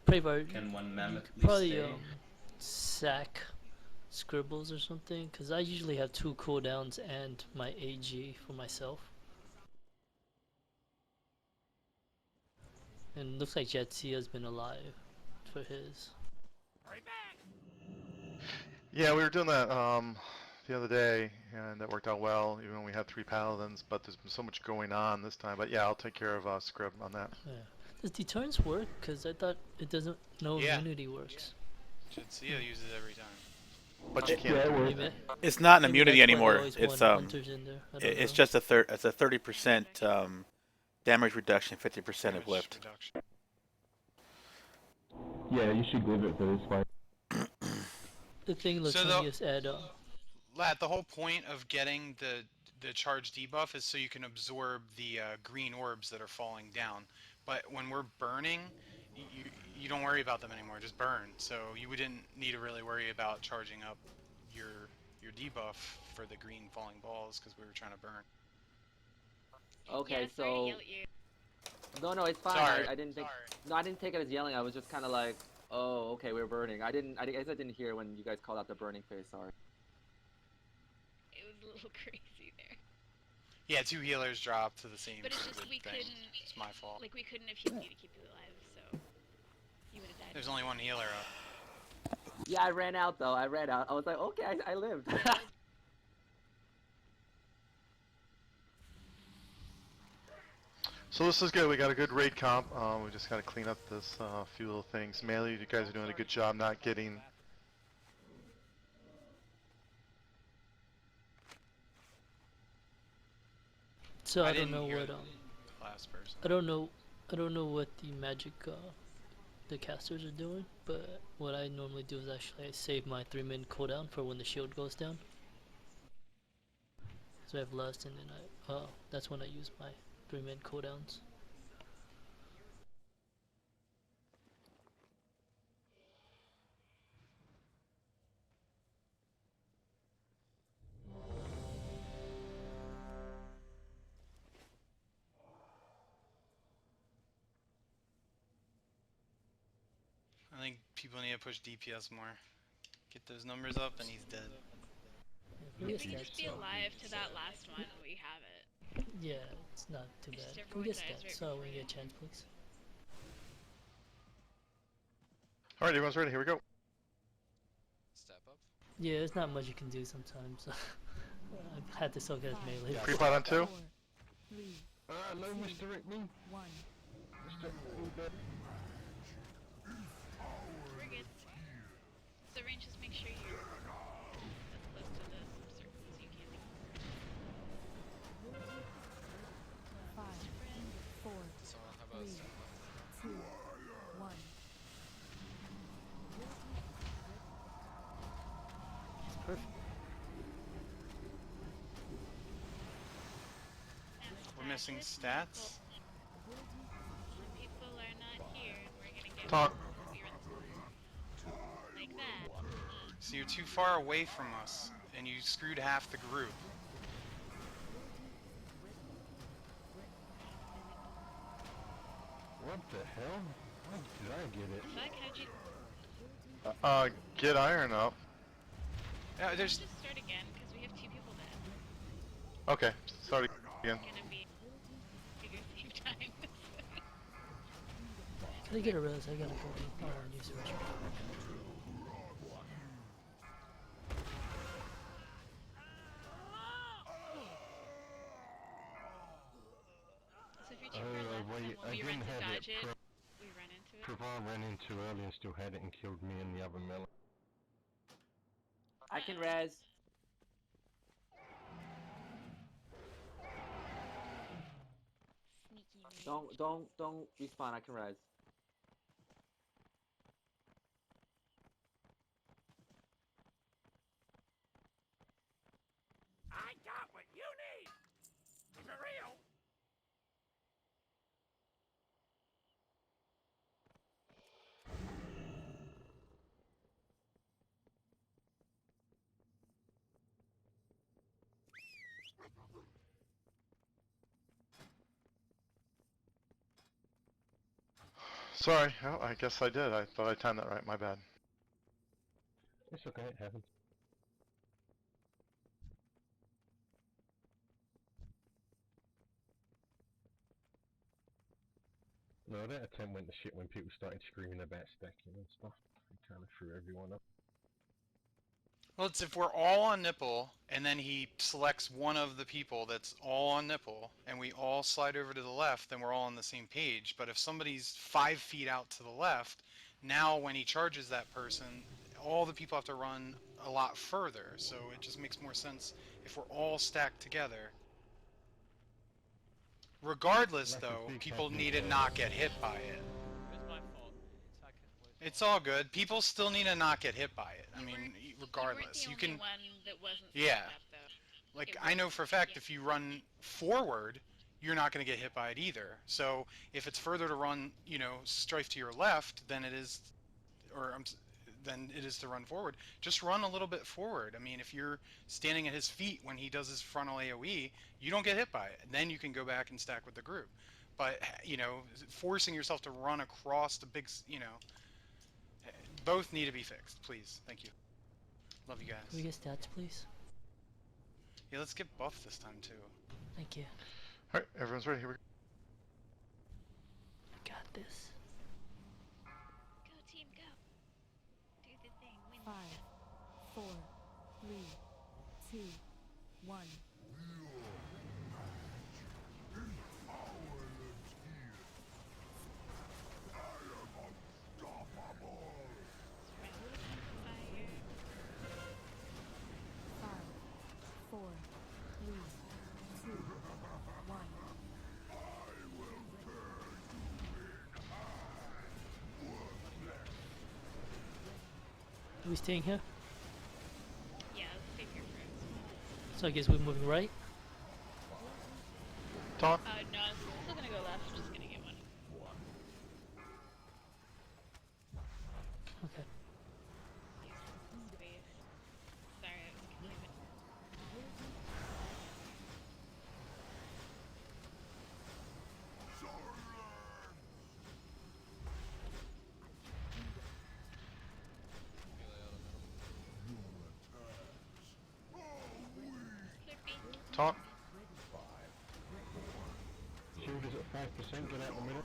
Pravard, Can one you mammoth could please probably stay? sack scribbles or something, because I usually have 2 cooldowns and my AG for myself. And looks like Jetsia has been alive for his. Yeah, we were doing that the other day, and that worked out well, even when we had 3 paladins, but there's been so much going on this time. But yeah, I'll take care of Scrib on that. Yeah. Does deterrence work? Because I thought it doesn't. No Yeah. immunity works. Jetsia uses it every time. But you can't. Yeah, it works. Maybe- It's not an maybe immunity that's why they anymore. always It's want hunters in there. I don't it's know. just it's a 30% damage reduction, 50% of lift. Reduction. Yeah, you should give it for this fight. The thing So Latonius add Lat, the whole point of getting the charge debuff is so you can absorb the green orbs that are falling down. But when we're burning, you don't worry about them anymore. Just burn. So you wouldn't need to really worry about charging up your debuff for the green falling balls because we were trying to burn. Okay, Yeah, sorry to so yell at you. no, it's fine. Sorry. I didn't think. No, I didn't take it as yelling. I was just kind of like, oh, okay, we're burning. I guess I didn't hear when you guys called out the burning phase. Sorry. It was a little crazy there. Yeah, 2 healers dropped to the same But it's just stupid we thing. couldn't. It's my fault. Like we couldn't have healed you to keep you alive, so you would have died. There's only 1 healer up. Yeah, I ran out though. I ran out. I was like, okay, I lived. So this is good. We got a good raid comp. We just got to clean up this few little things. Melee, you guys are doing a good job not getting. So I don't didn't know hear what the last person. I don't know what the magic the casters are doing, but what I normally do is actually I save my 3-minute cooldown for when the shield goes down. So I have lust, and then that's when I use my 3-minute cooldowns. I think people need to push DPS more. Get those numbers up and he's dead. If we If get we stats, just be so- alive to that last one, we have it. Yeah, it's not too It's just bad. Can we everyone get dies stats? right So before we you. get a chance, please. Alright, everyone's ready. Here we go. Step up. Yeah, there's not much you can do sometimes. I've had to soak as melee. Pre-pot on 2. 4, 3, No, misdirect me. 1. We're good. So range, just make sure you're as close to the circle as you can. 5, 4, Someone, how about 3, step up? 2, 1. It's perfect. We're missing stats. The people are not here, and we're gonna get Taunt. like that. So you're too far away from us, and you screwed half the group. What the hell? How did I get it? Fuck, how'd you Get iron up. Yeah, there's. just start again? Because we have 2 people dead. Okay, start again. It's gonna be bigger same time. Can I get a res? I gotta go use the restroom. So if you're too far left, then when we run to dodge it, we run into it. Travar ran in too early and still had it and killed me and the other melee. I can res. Sneaky me. Don't respawn. I can res. I got what you need! For real! Sorry, oh, I guess I did. I thought I timed that right. My bad. It's okay, it happens. No, that attempt went to shit when people started screaming about stacking and stuff. It kind of threw everyone up. Well, it's if we're all on nipple, and then he selects one of the people that's all on nipple, and we all slide over to the left, then we're all on the same page. But if somebody's 5 feet out to the left, now when he charges that person, all the people have to run a lot further. So it just makes more sense if we're all stacked together. Regardless, though, people need to not get hit by it. It's my fault. It's It's all good. People still need to not get hit by it. I mean, regardless, you can. One that wasn't Yeah. up, though. Like, I know for a fact if you run forward, you're not going to get hit by it either. So if it's further to run, you know, strife to your left than it is, than it is to run forward, just run a little bit forward. I mean, if you're standing at his feet when he does his frontal AoE, you don't get hit by it. Then you can go back and stack with the group. But, you know, forcing yourself to run across the big, you know, both need to be fixed, please. Thank you. Love you guys. Can we get stats, please? Yeah, let's get buffed this time, too. Thank you. Alright, everyone's ready. Here we go. I got this. Go team, go. Do the thing. Win. 5, 4, 3, 2, 1. Five, 4, 3, 2, 1. Are we staying here? Yeah, let's stay here first. So I guess we're moving right? Taunt. No, I'm still gonna go left. Just gonna get one. Okay. Space. Sorry, I was confused. Taunt. Shield is at 5%, get out in a minute.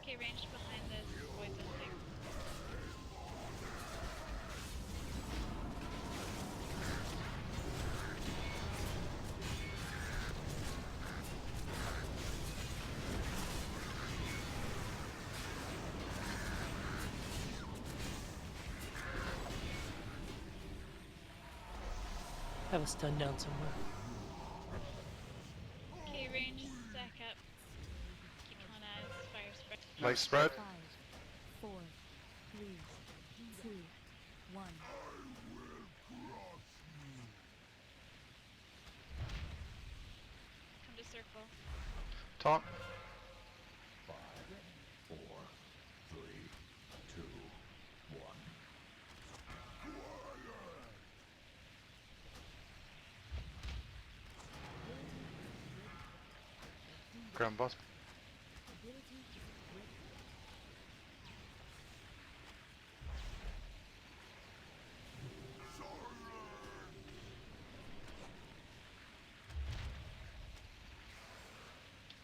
Okay, ranged behind this void zone thing. I have a stun down somewhere. Okay, range, stack up. Keep on eyes, fire spread. Light spread. 5, 4, 3, 2, 1. Come to circle. Taunt. Ground boss.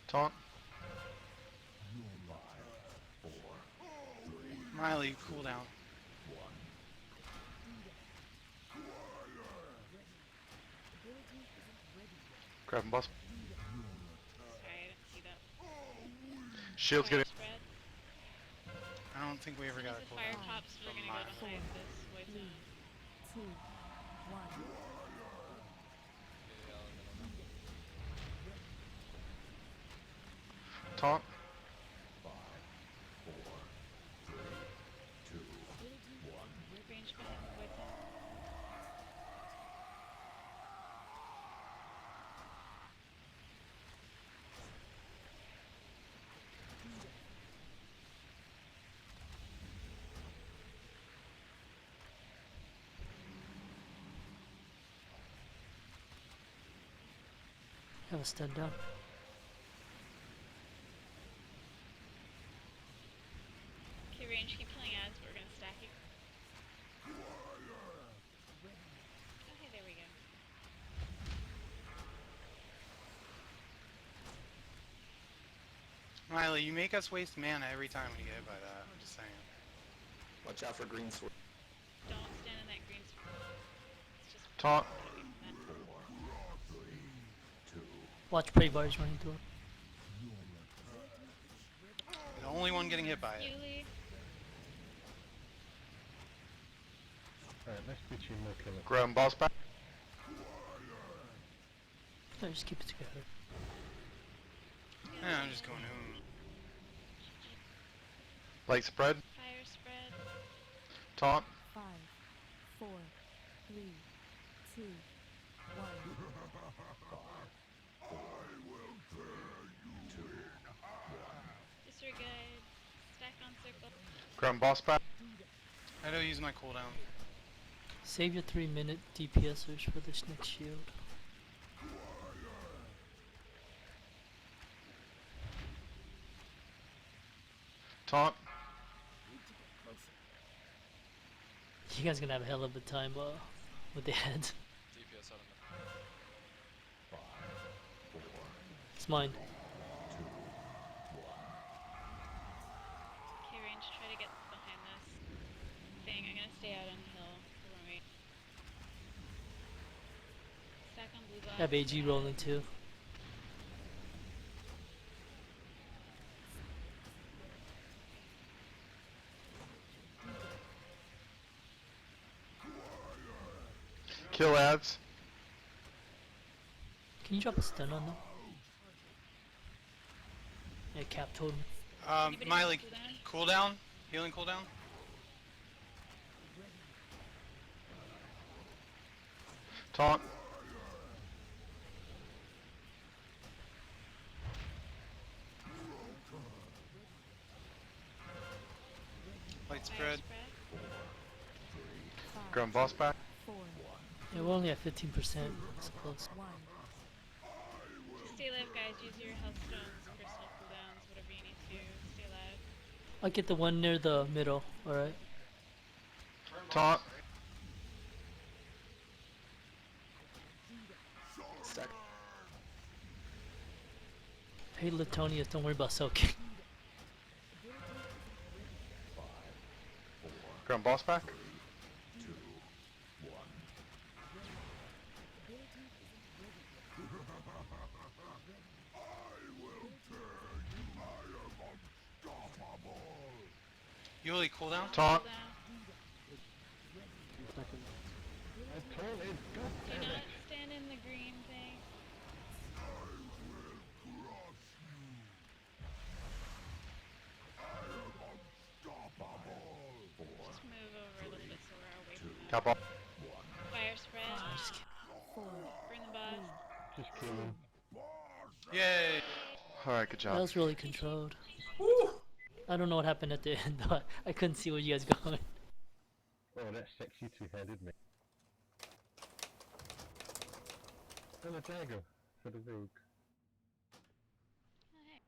Taunt. Miley, cool down. Grab and boss. Sorry, I didn't see that. Shield's Fire getting. spread. I don't think we ever got a As the cool fire down pops, we're from gonna go Miley. behind this void zone. 2, 1. Taunt. Range behind the void zone. Have a stun down. Okay, range, keep killing ads, but we're gonna stack you. Oh, hey, there we go. Miley, you make us waste mana every time we get hit by that. I'm just saying. Watch out for green sword. Don't stand in that green spot. It's just Taunt. get away from that. Watch Prey Bars running through. The only one getting hit by it. Yuli. Alright, let's pitch in more killer. Grab boss back. No, just keep it together. Yeah, I'm just going home. Light spread. Fire spread. Taunt. 5, 4, 3, 2, 1. Disregard. Stack on circle. Grab boss back. I don't use my cooldown. Save your 3-minute DPSers for this next shield. Taunt. You guys gonna have a hell of a time with the heads. DPS out of It's mine. Okay, range, try to get behind this thing. I'm gonna stay out on the hill for when we stack on blue box. Have AG rolling too. Kill ads. Can you drop a stun on them? Yeah, Cap told me. Anybody Miley, have cooldown? cooldown? Healing cooldown? Taunt. Light Fire spread. spread. 5, Grab boss back. 4, Yeah, we're only at 15%. It's close. 1. Stay alive, guys. Use your health stones, personal cooldowns, whatever you need to. Stay alive. I'll get the one near the middle, alright? Taunt. Stack. Hey Latonius, don't worry about soaking. Grab boss back. Yuli, cooldown? Taunt. Cooldown. I taunted. God Do damn not it. stand in the green thing. Just move over a little bit so we're away from that. Cap off. Fire spread. Just kidding. 4, Burn the boss. Just kill him. Yay! Alright, good That job. was really controlled. I don't know what happened at the end, but I couldn't see where you guys going. Oh, that sexy two-headed me. And a dagger for the rogue. Oh, hey.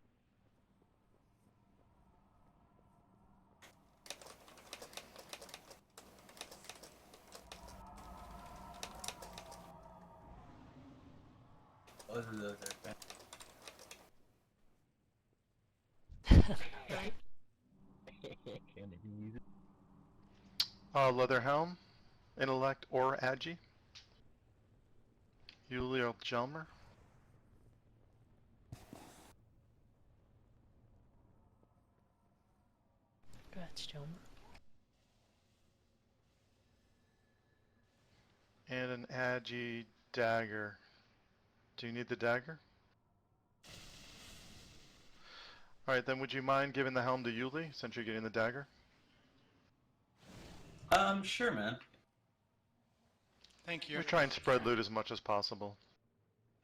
Both of those are bad. Can't even use it. Leather helm. Intellect or Agi. Yuli or Jelmer. Congrats, Jelmer. And an Agi dagger. Do you need the dagger? Alright, then would you mind giving the helm to Yuli since you're getting the dagger? Sure, man. Thank you. We try and spread loot as much as possible.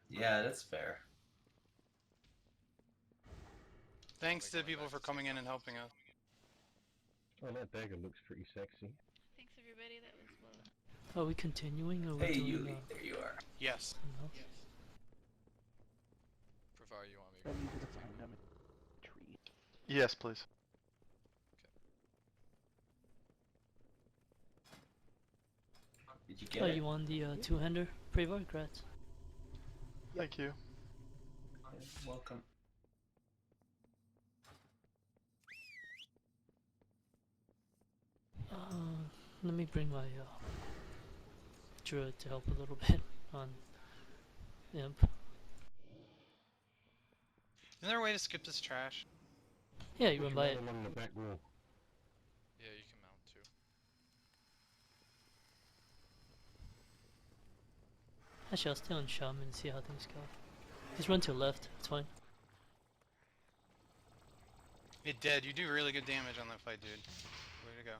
Yeah, that's fair. Thanks to people for coming in and helping us. Oh, that dagger looks pretty sexy. Thanks, everybody. That was well. Are we continuing or are we Hey, doing Yuli, there you are. Yes. something else? Rivar, you want me to That means it's a dynamic tree. Yes, please. Did you get Oh, it? you won the two-hander? Prevar, congrats. Thank you. Welcome. Let me bring my druid to help a little bit on imp. Isn't there a way to skip this trash? Yeah, you run by it. Along the back wall. Yeah, you can mount too. Actually, I'll stay on Shaman and see how things go. Just run to the left, it's fine. Hey, Dead, you do really good damage on that fight, dude. Way to go.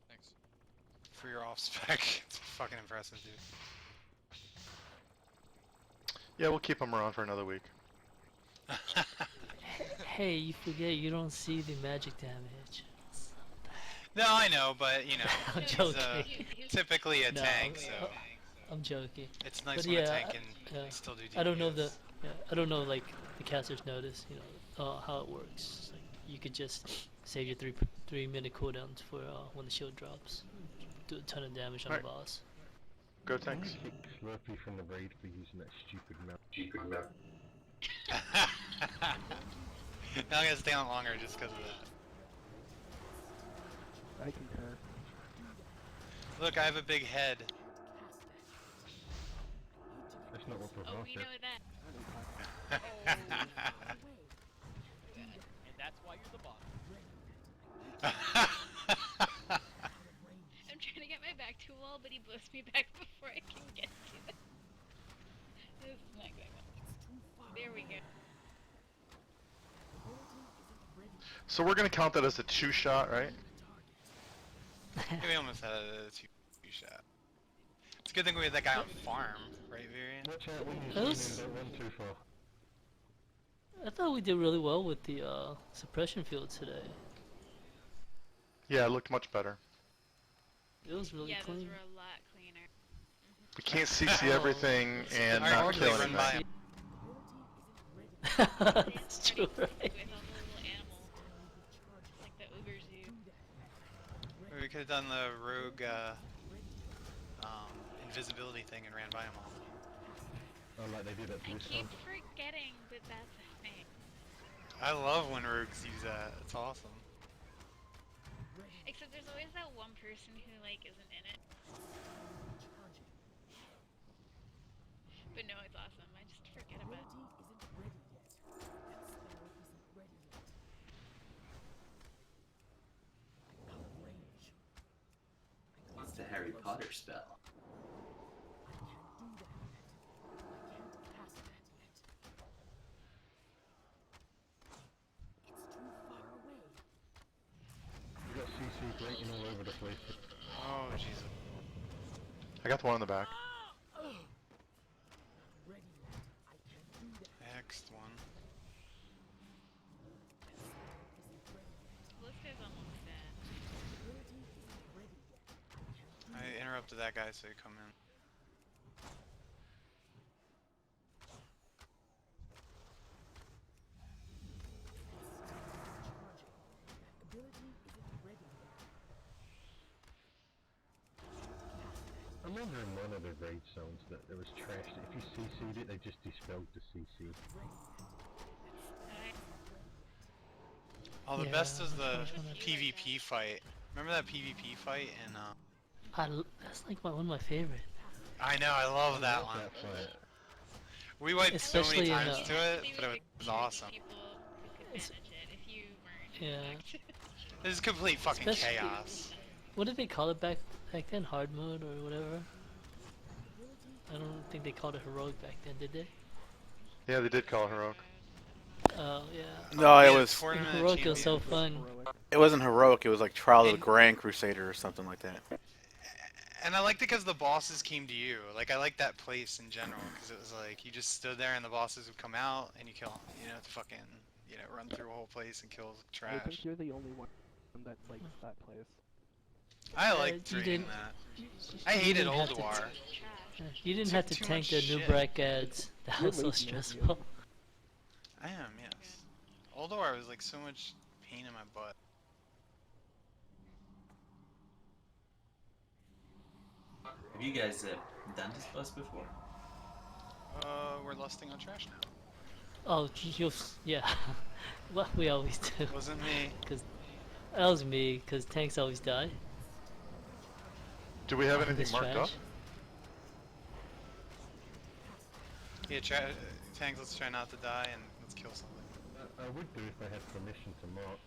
Thanks. For your off spec, it's fucking impressive, dude. Yeah, we'll keep him around for another week. Hey, you forget you don't see the magic damage. No, I know, but you know, I'm he's joking. typically a No, tank, so I'm joking. it's nice But when yeah, a tank can still do DPS. I don't know I don't know like the casters notice, you know, how it works. Like you could just save your 3 minute cooldowns for when the shield drops. Do a ton of damage on the boss. Go tanks. Slurpee from the raid for using that stupid map. Now I'm gonna stay on longer just because of that. I concur. Look, I have a big head. That's not what Oh, Rivar we said. know that. And that's why you're the boss. I'm trying to get my back to a wall, but he blows me back before I can get to it. This is not going well. There we go. So we're gonna count that as a 2-shot, right? We almost had a 2-shot. It's a good thing we had that guy on farm, right, Varian? Watch out when you That zoom was- in, don't run too far. I thought we did really well with the suppression field today. Yeah, it looked much better. It was really Yeah, those clean. were a lot cleaner. We can't CC everything and Alright, not quickly kill run by anything. him. That's true, right? With all the little animals, like the ogre zoo. Or we could have done the rogue invisibility thing and ran by him all. Oh, like they did at I this keep time. forgetting that that's a thing. I love when rogues use that. It's awesome. Except there's always that one person who like isn't in it. But no, it's awesome. I just forget about it. It's the Harry Potter spell. You got CC breaking all over the place. Oh, Jesus. I got the one in the back. Next one. Well, this guy's almost dead. I interrupted that guy so he come in. I remember in one of the raid zones that there was trash that if you CC'd it, they just dispelled the CC. Oh, the Yeah, best is the which one is- PvP fight. Remember that PvP fight in That's like one of my favorite. I know, I love that one. That fight. We wiped so many Especially in, times to it, but it was awesome. People who could manage it if you weren't. Yeah. This is complete fucking Especially- chaos. What did they call it back then? Hard mode or whatever? I don't think they called it heroic back then, did they? Yeah, they did call it heroic. Oh yeah. No, it Yeah, was. tournament Heroic was so champion. fun. It wasn't heroic. It was like Trial of the And- Grand Crusader or something like that. And I liked it because the bosses came to you. Like, I liked that place in general, because it was like, you just stood there and the bosses would come out, and you kill them. You know, to fucking, run through a whole place and kill I trash. think you're the only one that likes that place. I liked you reading didn't- that. you I hated didn't have to Ulduar. You didn't Took have to too tank much the shit. Nubrak ads. That You're was so lazy, aren't you? stressful. I am, yes. Oldor was like so much pain in my butt. Have you guys done this boss before? We're lusting on trash now. Oh, yeah. What we always do. Wasn't me. Cause that was me. Cause tanks always die. Do we have on anything this marked trash. up? Yeah, tanks, let's try not to die and let's kill something. I would do if I had permission to mark.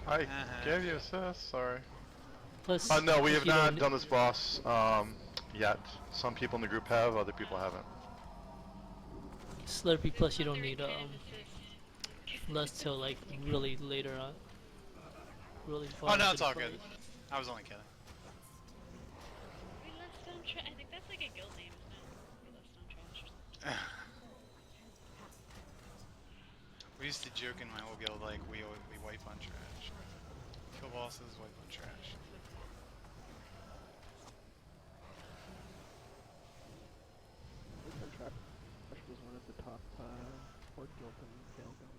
I Uh-huh. gave you assist, sorry. Plus, No, we if have you not don't- done this boss yet. Some people in the group have, other people haven't. Slurpee. Plus, you don't need lust till like really later on. Really far. Oh no, into it's the all fight. good. I was only kidding. We left on trash. I think that's like a guild name, isn't it? We left on trash or something. We used to joke in my old guild like we wipe on trash. Kill bosses, wipe on trash. Trash was one of the top horde guilds in Galgun.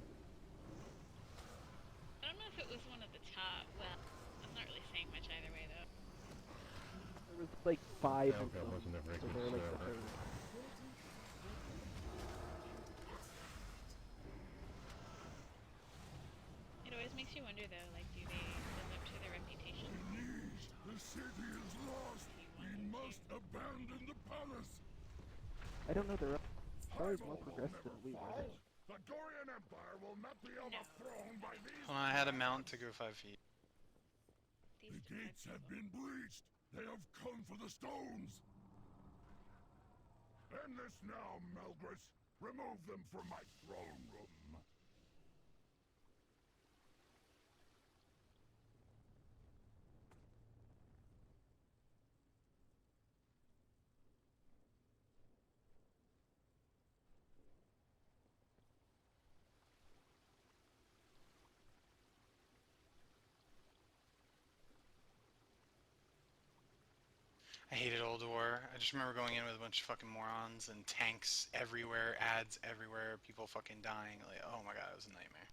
I don't know if it was one of the top. Well, I'm not really saying much either way though. There was like 5 of Galgun them, wasn't a very so good they're like the server. third. It always makes you wonder though, like, do they live up to their reputation? The city is lost. We must abandon the palace. I don't know, they're always more progressive than we were. The Dorian Empire will not be overthrown by these. Hold on, I had a mount to go 5 feet. The gates have been breached. They have come for the stones. End this now, Melgris. Remove them from my throne room. I hated Oldor. I just remember going in with a bunch of fucking morons and tanks everywhere, ads everywhere, people fucking dying. Like, oh my god, it was a nightmare.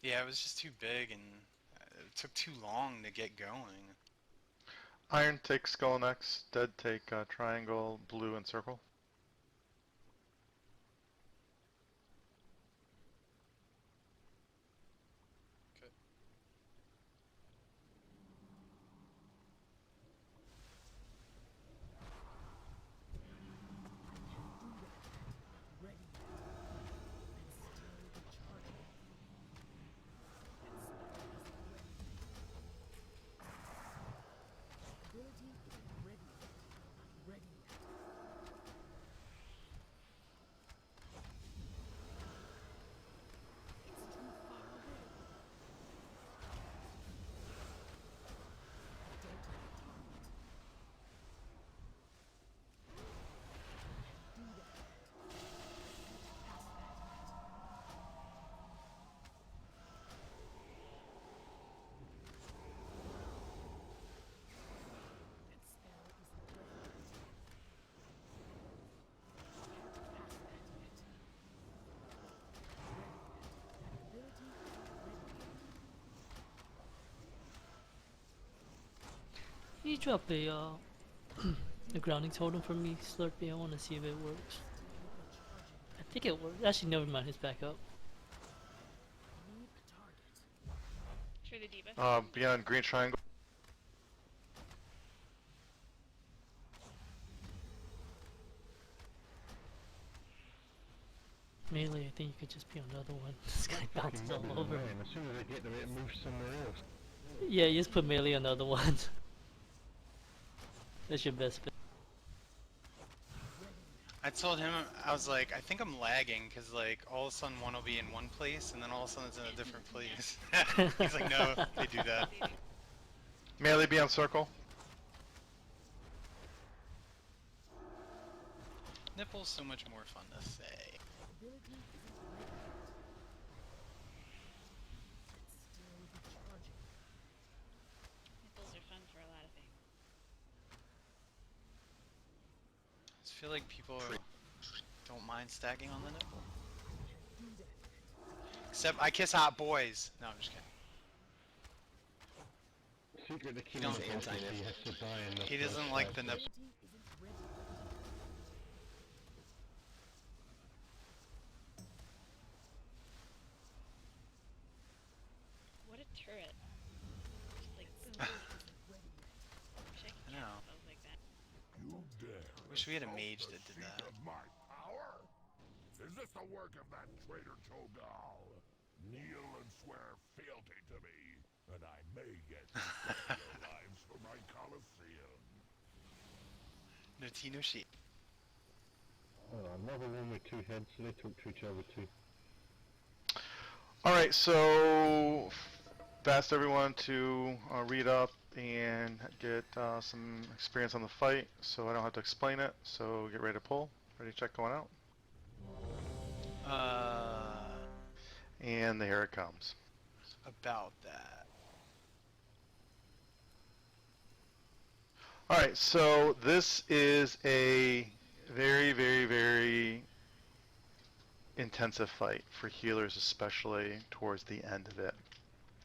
Yeah, it was just too big and it took too long to get going. Iron take Skull next, Dead take Triangle, Blue, and Circle. Can you drop a a grounding totem for me, Slurpee? I want to see if it works. I think it works. Actually, never mind. It's back up. For the debuff? Beyond Green Triangle. Melee, I think you could just be on the other one. This guy bounces Fucking all over. man, as soon as I get there, it moves somewhere else. Yeah, you just put melee on the other one. That's your best bet. I told him, I was like, I think I'm lagging because like all of a sudden one will be in one place and then all of a sudden it's in a different place. He's like, no, they do that. Melee Beyond Circle. Nipple's so much more fun to say. feel like people don't mind stacking on the nipple. Except I kiss hot boys. No, I'm just kidding. Secret the He King's don't- anti-nip. He has to die in the He first doesn't like the 5 nipple. What a turret. Just like boom. Wish I could I kill know. myself like that. You dare Wish we had a assault mage the that did seat that. of my power? Is this the work of that traitor Cho'Gall? Kneel and swear fealty to me, and I may get to spare your lives for my Colosseum. No tea, no shit. Oh, another one with 2 heads, so they talk to each other too. Alright, so fast everyone to read up and get some experience on the fight, so I don't have to explain it. So get ready to pull. Ready to check going out. And here it comes. About that. Alright, so this is a very, very, very intensive fight for healers, especially towards the end of it.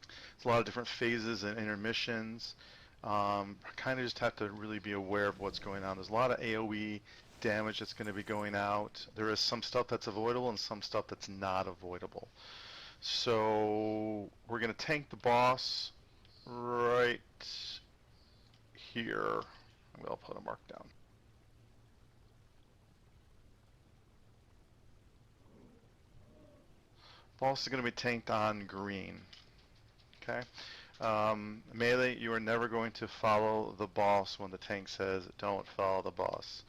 There's a lot of different phases and intermissions. Kind of just have to really be aware of what's going on. There's a lot of AoE damage that's going to be going out. There is some stuff that's avoidable and some stuff that's not avoidable. So we're going to tank the boss right here. I'll put a mark down. Boss is going to be tanked on green. Okay. Melee, you are never going to follow the boss when the tank says don't follow the boss.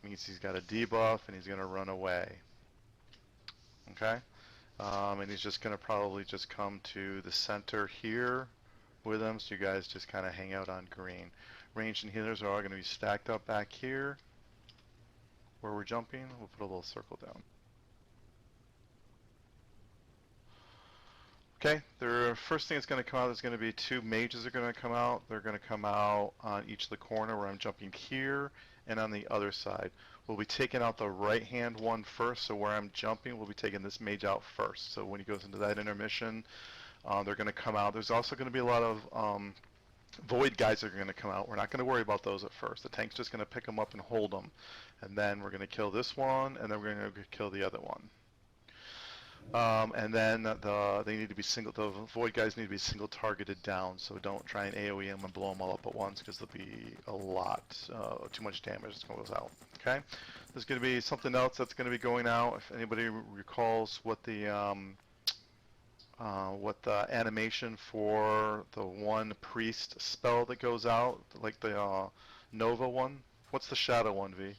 It means he's got a debuff and he's going to run away. Okay. And he's just going to probably just come to the center here with him, so you guys just kind of hang out on green. Ranged and healers are all going to be stacked up back here where we're jumping. We'll put a little circle down. Okay, the first thing that's going to come out is going to be 2 mages are going to come out. They're going to come out on each of the corner where I'm jumping here and on the other side. We'll be taking out the right hand one first, so where I'm jumping, we'll be taking this mage out first. So when he goes into that intermission, they're going to come out. There's also going to be a lot of void guys that are going to come out. We're not going to worry about those at first. The tank's just going to pick them up and hold them. And then we're going to kill this one, and then we're going to kill the other one. And then they need to be the void guys need to be single targeted down, so don't try and AoE them and blow them all up at once, because there'll be a lot, too much damage that goes out. Okay? There's going to be something else that's going to be going out. If anybody recalls what the animation for the one priest spell that goes out, like the Nova one. What's the shadow one, V?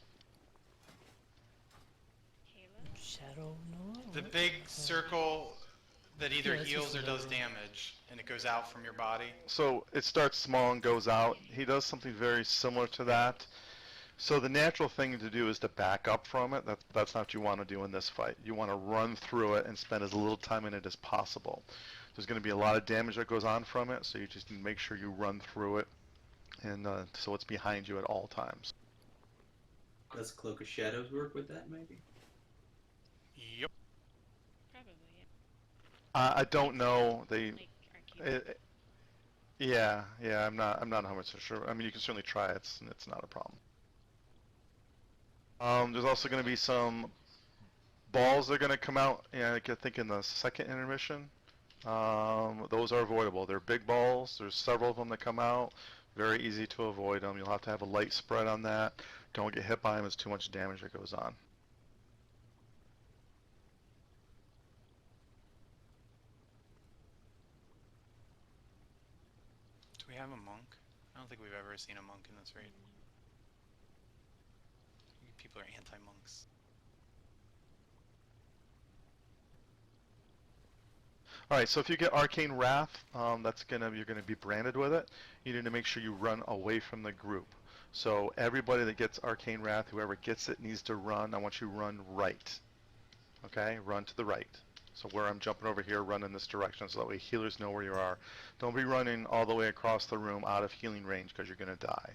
Shadow Nova? The big circle that either Yeah, it's heals just or does Nova. damage, and it goes out from your body. So it starts small and goes out. He does something very similar to that. So the natural thing to do is to back up from it. That's not what you want to do in this fight. You want to run through it and spend as little time in it as possible. There's going to be a lot of damage that goes on from it, so you just need to make sure you run through it, and so it's behind you at all times. Does Cloak of Shadows work with that, maybe? Yep. Probably, yeah. I don't know. They. Like Arcane. Yeah. I'm not 100% sure. I mean, you can certainly try it. It's not a problem. There's also going to be some balls that are going to come out, I think in the second intermission. Those are avoidable. They're big balls. There's several of them that come out. Very easy to avoid them. You'll have to have a light spread on that. Don't get hit by them. It's too much damage that goes on. Do we have a monk? I don't think we've ever seen a monk in this raid. People are anti-monks. Alright, so if you get Arcane Wrath, you're gonna be branded with it. You need to make sure you run away from the group. So everybody that gets Arcane Wrath, whoever gets it, needs to run. I want you to run right. Okay? Run to the right. So where I'm jumping over here, run in this direction, so that way healers know where you are. Don't be running all the way across the room out of healing range, because you're gonna die.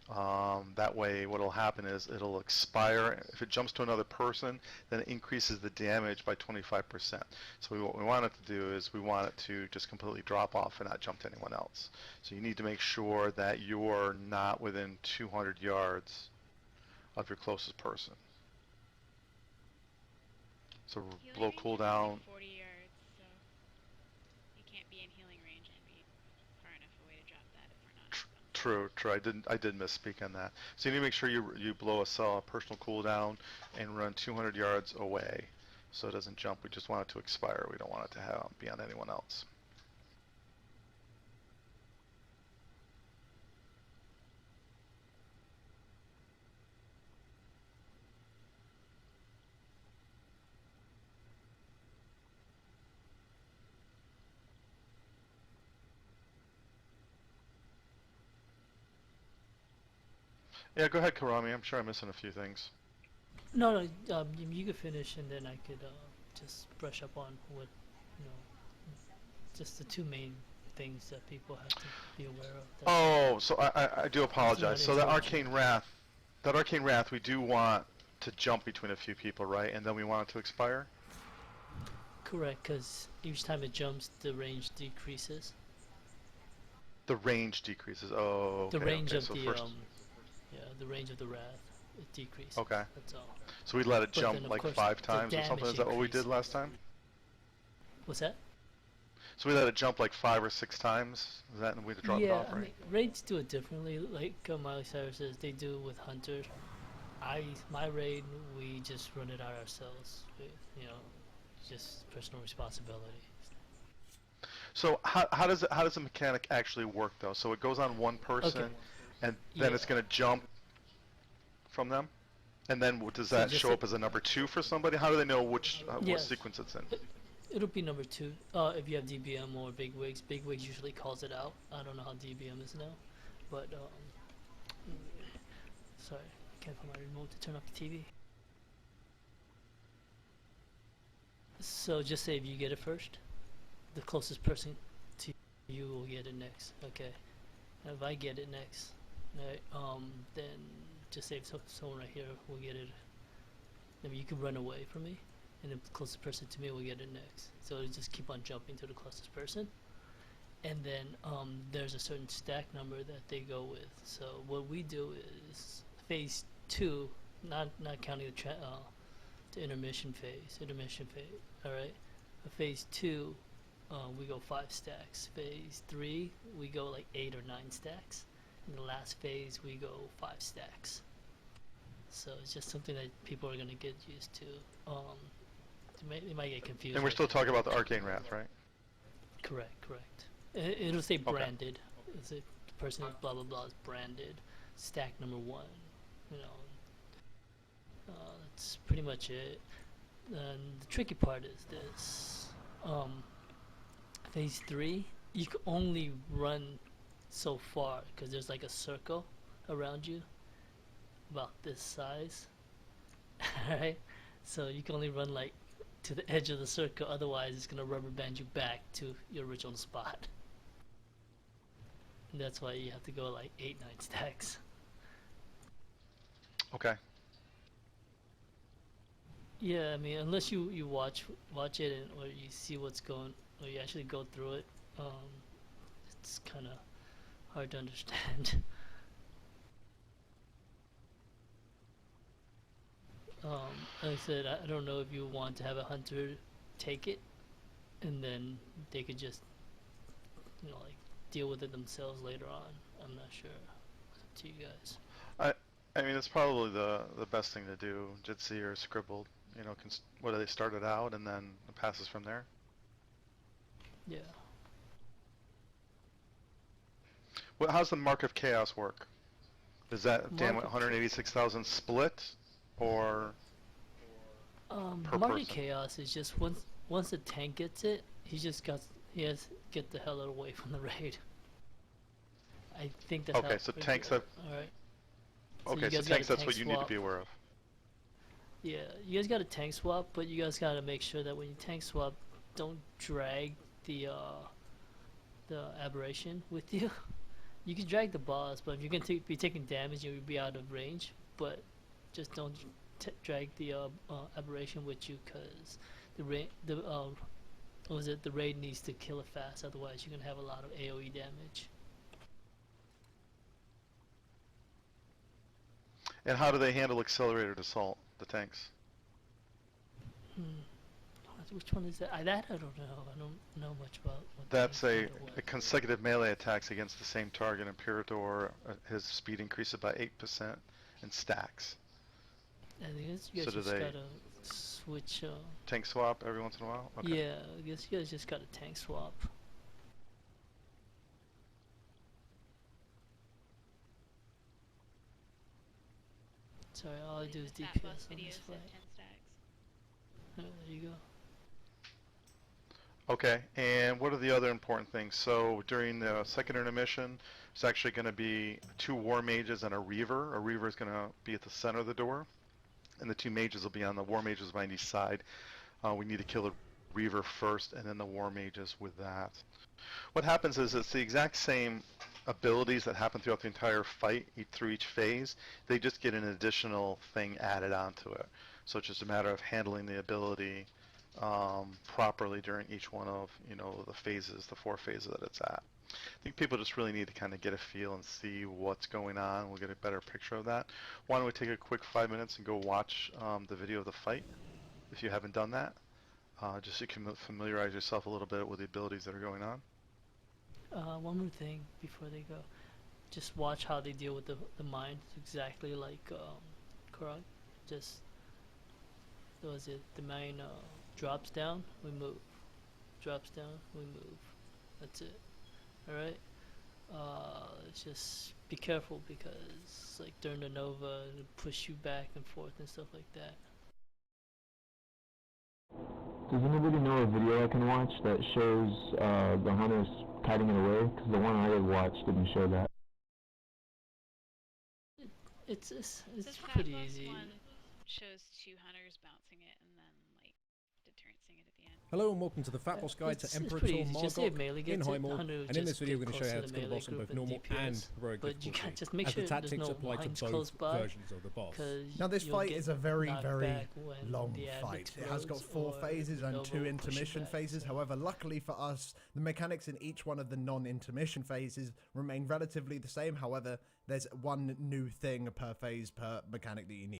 That way, what'll happen is it'll expire. If it jumps to another person, then it increases the damage by 25%. So what we want it to do is we want it to just completely drop off and not jump to anyone else. So you need to make sure that you're not within 200 yards of your closest person. So blow cooldown. 40 yards, so you can't be in healing range and be far enough away to drop that if we're not. True. I did misspeak on that. So you need to make sure you blow a personal cooldown and run 200 yards away, so it doesn't jump. We just want it to expire. We don't want it to be on anyone else. Yeah, go ahead, Karami. I'm sure I'm missing a few things. No, you could finish, and then I could just brush up on what, just the two main things that people have to be aware of. Oh, so I do apologize. So that Arcane Wrath, we do want to jump between a few people, right? And then we want it to expire? Correct, because each time it jumps, the range decreases. The range decreases. Oh, okay. The range okay. of So the first... the range of the wrath, it decreases. Okay. That's all. So we let it But jump then, like course, 5 the times or something? Is that what we did last time? What's that? So we let it jump like 5 or 6 times? Is that the way to drop it off, right? I mean, raids do it differently. Like Miley Cyrus says, they do it with hunters. My raid, we just run it out ourselves. Just personal responsibility. So how does the mechanic actually work though? So it goes on one person, and then it's going to jump from them, and then does that show up as a number 2 for somebody? How do they know which what sequence it's in? It'll be number 2 if you have DBM or Bigwigs. Bigwigs usually calls it out. I don't know how DBM is now, but sorry, I can't find my remote to turn off the TV. So just say if you get it first, the closest person to you will get it next. Okay. And if I get it next, right, then just say if someone right here will get it. I mean, you can run away from me, and the closest person to me will get it next. So it'll just keep on jumping to the closest person. And then there's a certain stack number that they go with. So what we do is phase 2, not counting the intermission phase. All right. Phase 2, we go 5 stacks. Phase 3, we go like 8 or 9 stacks. In the last phase, we go 5 stacks. So it's just something that people are gonna get used to. They might get confused. And we're still talking about the Arcane Wrath, right? Correct. It'll say branded. It's the person who's blah blah blah is branded. Stack number 1. That's pretty much it. And the tricky part is this. Phase 3, you can only run so far because there's like a circle around you about this size. Alright? So you can only run like to the edge of the circle, otherwise it's gonna rubber band you back to your original spot. And that's why you have to go like 8-9 stacks. Okay. Yeah, I mean, unless you watch it or you see what's going, or you actually go through it, it's kind of hard to understand. Like I said, I don't know if you want to have a hunter take it, and then they could just, like deal with it themselves later on. I'm not sure. It's up to you guys. I mean, it's probably the best thing to do. Jitsi or Scribbled, whether they start it out and then it passes from there. Yeah. Well, how's the Mark of Chaos work? Is that 186,000 split, or per Mark of person? Chaos is just once the tank gets it, he has to get the hell away from the raid. I think that's okay. So tanks have. All right. Okay, so tanks, that's what you need to be aware of. Yeah, you guys got a tank swap, but you guys gotta make sure that when you tank swap, don't drag the aberration with you, You can drag the boss, but if you're gonna be taking damage, you'll be out of range. But just don't drag the aberration with you, cause the raid needs to kill it fast. Otherwise, you're gonna have a lot of AOE damage. And how do they handle accelerated assault, the tanks? Which one is that? That I don't know. I don't know much about. What That's a consecutive melee attacks against the same target. Imperador, his speed increases by 8% and stacks. I guess you guys So do just they gotta switch. tank swap every once in a while? Okay. Yeah, I guess you guys just gotta tank swap. Sorry, all I do is That DPS boss on video this said fight. 10 stacks. Oh, there you go. Okay, and what are the other important things? So during the second intermission, it's actually going to be 2 war mages and a reaver. A reaver is going to be at the center of the door, and the 2 mages will be on the war mages behind each side. We need to kill the reaver first, and then the war mages with that. What happens is it's the exact same abilities that happen throughout the entire fight through each phase. They just get an additional thing added onto it. So it's just a matter of handling the ability properly during each one of, you know, the phases, the 4 phases that it's at. I think people just really need to kind of get a feel and see what's going on. We'll get a better picture of that. Why don't we take a quick 5 minutes and go watch the video of the fight, if you haven't done that, just so you can familiarize yourself a little bit with the abilities that are going on. One more thing before they go. Just watch how they deal with the mine, exactly like Korok. Just, what was it? The mine drops down, we move. Drops down, we move. That's it. Alright? Just be careful because like during the Nova, it'll push you back and forth and stuff like that. Does anybody know a video I can watch that shows the hunters kiting it away? Because the one I had watched didn't show that. It's The fat pretty boss easy. one shows 2 hunters bouncing it and then like deterrencing it at the end. Hello and welcome to the Fat Boss Guide to It's Emperor pretty Tor easy. Just say Margok melee in gets it, Highmore, hunter and in this just video get we're going to show you how close to kill the melee boss on group both normal DPS, and heroic but you difficulty, can't just make as sure the there's tactics no apply to mines both close by, versions of the boss. 'cause Now this you'll fight get is a very, knocked very back when long the advent fight. It has got explodes 4 or phases the and Nova 2 will push you intermission back, phases. so- However, luckily for us, the mechanics in each one of the non-intermission phases remain relatively the same. However, there's one new thing per phase per mechanic that you need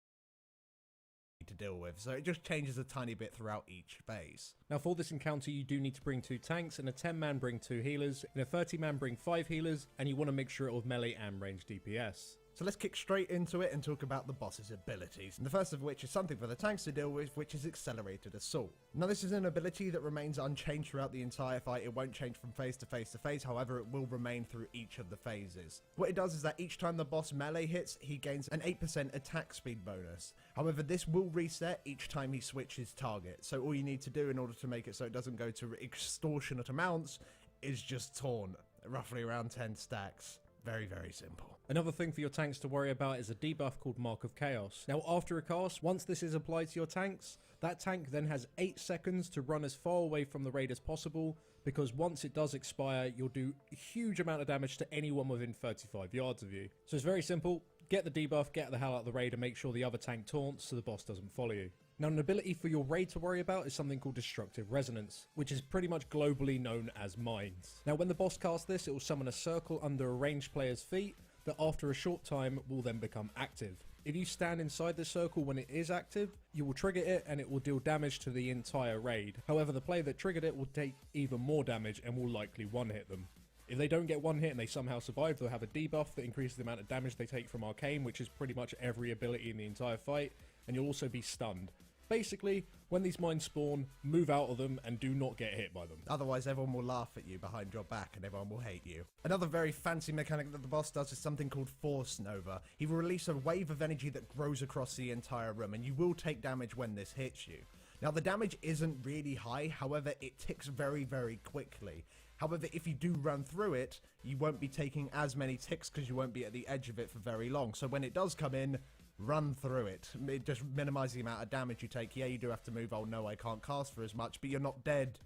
to deal with, so it just changes a tiny bit throughout each phase. Now for this encounter you do need to bring 2 tanks, in a 10-man bring 2 healers, in a 30-man bring 5 healers, and you want to make sure it will melee and range DPS. So let's kick straight into it and talk about the boss's abilities. And the first of which is something for the tanks to deal with, which is Accelerated Assault. Now this is an ability that remains unchanged throughout the entire fight. It won't change from phase to phase to phase, however it will remain through each of the phases. What it does is that each time the boss melee hits, he gains an 8% attack speed bonus. However, this will reset each time he switches target. So all you need to do in order to make it so it doesn't go to extortionate amounts is just taunt, roughly around 10 stacks. Very, very simple. Another thing for your tanks to worry about is a debuff called Mark of Chaos. Now after a cast, once this is applied to your tanks, that tank then has 8 seconds to run as far away from the raid as possible, because once it does expire, you'll do a huge amount of damage to anyone within 35 yards of you. So it's very simple, get the debuff, get the hell out of the raid, and make sure the other tank taunts so the boss doesn't follow you. Now an ability for your raid to worry about is something called Destructive Resonance, which is pretty much globally known as Mines. Now when the boss casts this, it will summon a circle under a ranged player's feet that after a short time will then become active. If you stand inside the circle when it is active, you will trigger it and it will deal damage to the entire raid. However, the player that triggered it will take even more damage and will likely one-hit them. If they don't get one hit and they somehow survive, they'll have a debuff that increases the amount of damage they take from Arcane, which is pretty much every ability in the entire fight, and you'll also be stunned. Basically, when these mines spawn, move out of them and do not get hit by them. Otherwise, everyone will laugh at you behind your back and everyone will hate you. Another very fancy mechanic that the boss does is something called Force Nova. He will release a wave of energy that grows across the entire room, and you will take damage when this hits you. Now, the damage isn't really high, however, it ticks very, very quickly. However, if you do run through it, you won't be taking as many ticks because you won't be at the edge of it for very long. So when it does come in, run through it. It just minimises the amount of damage you take. Yeah, you do have to move. Oh no, I can't cast for as much, but you're not dead.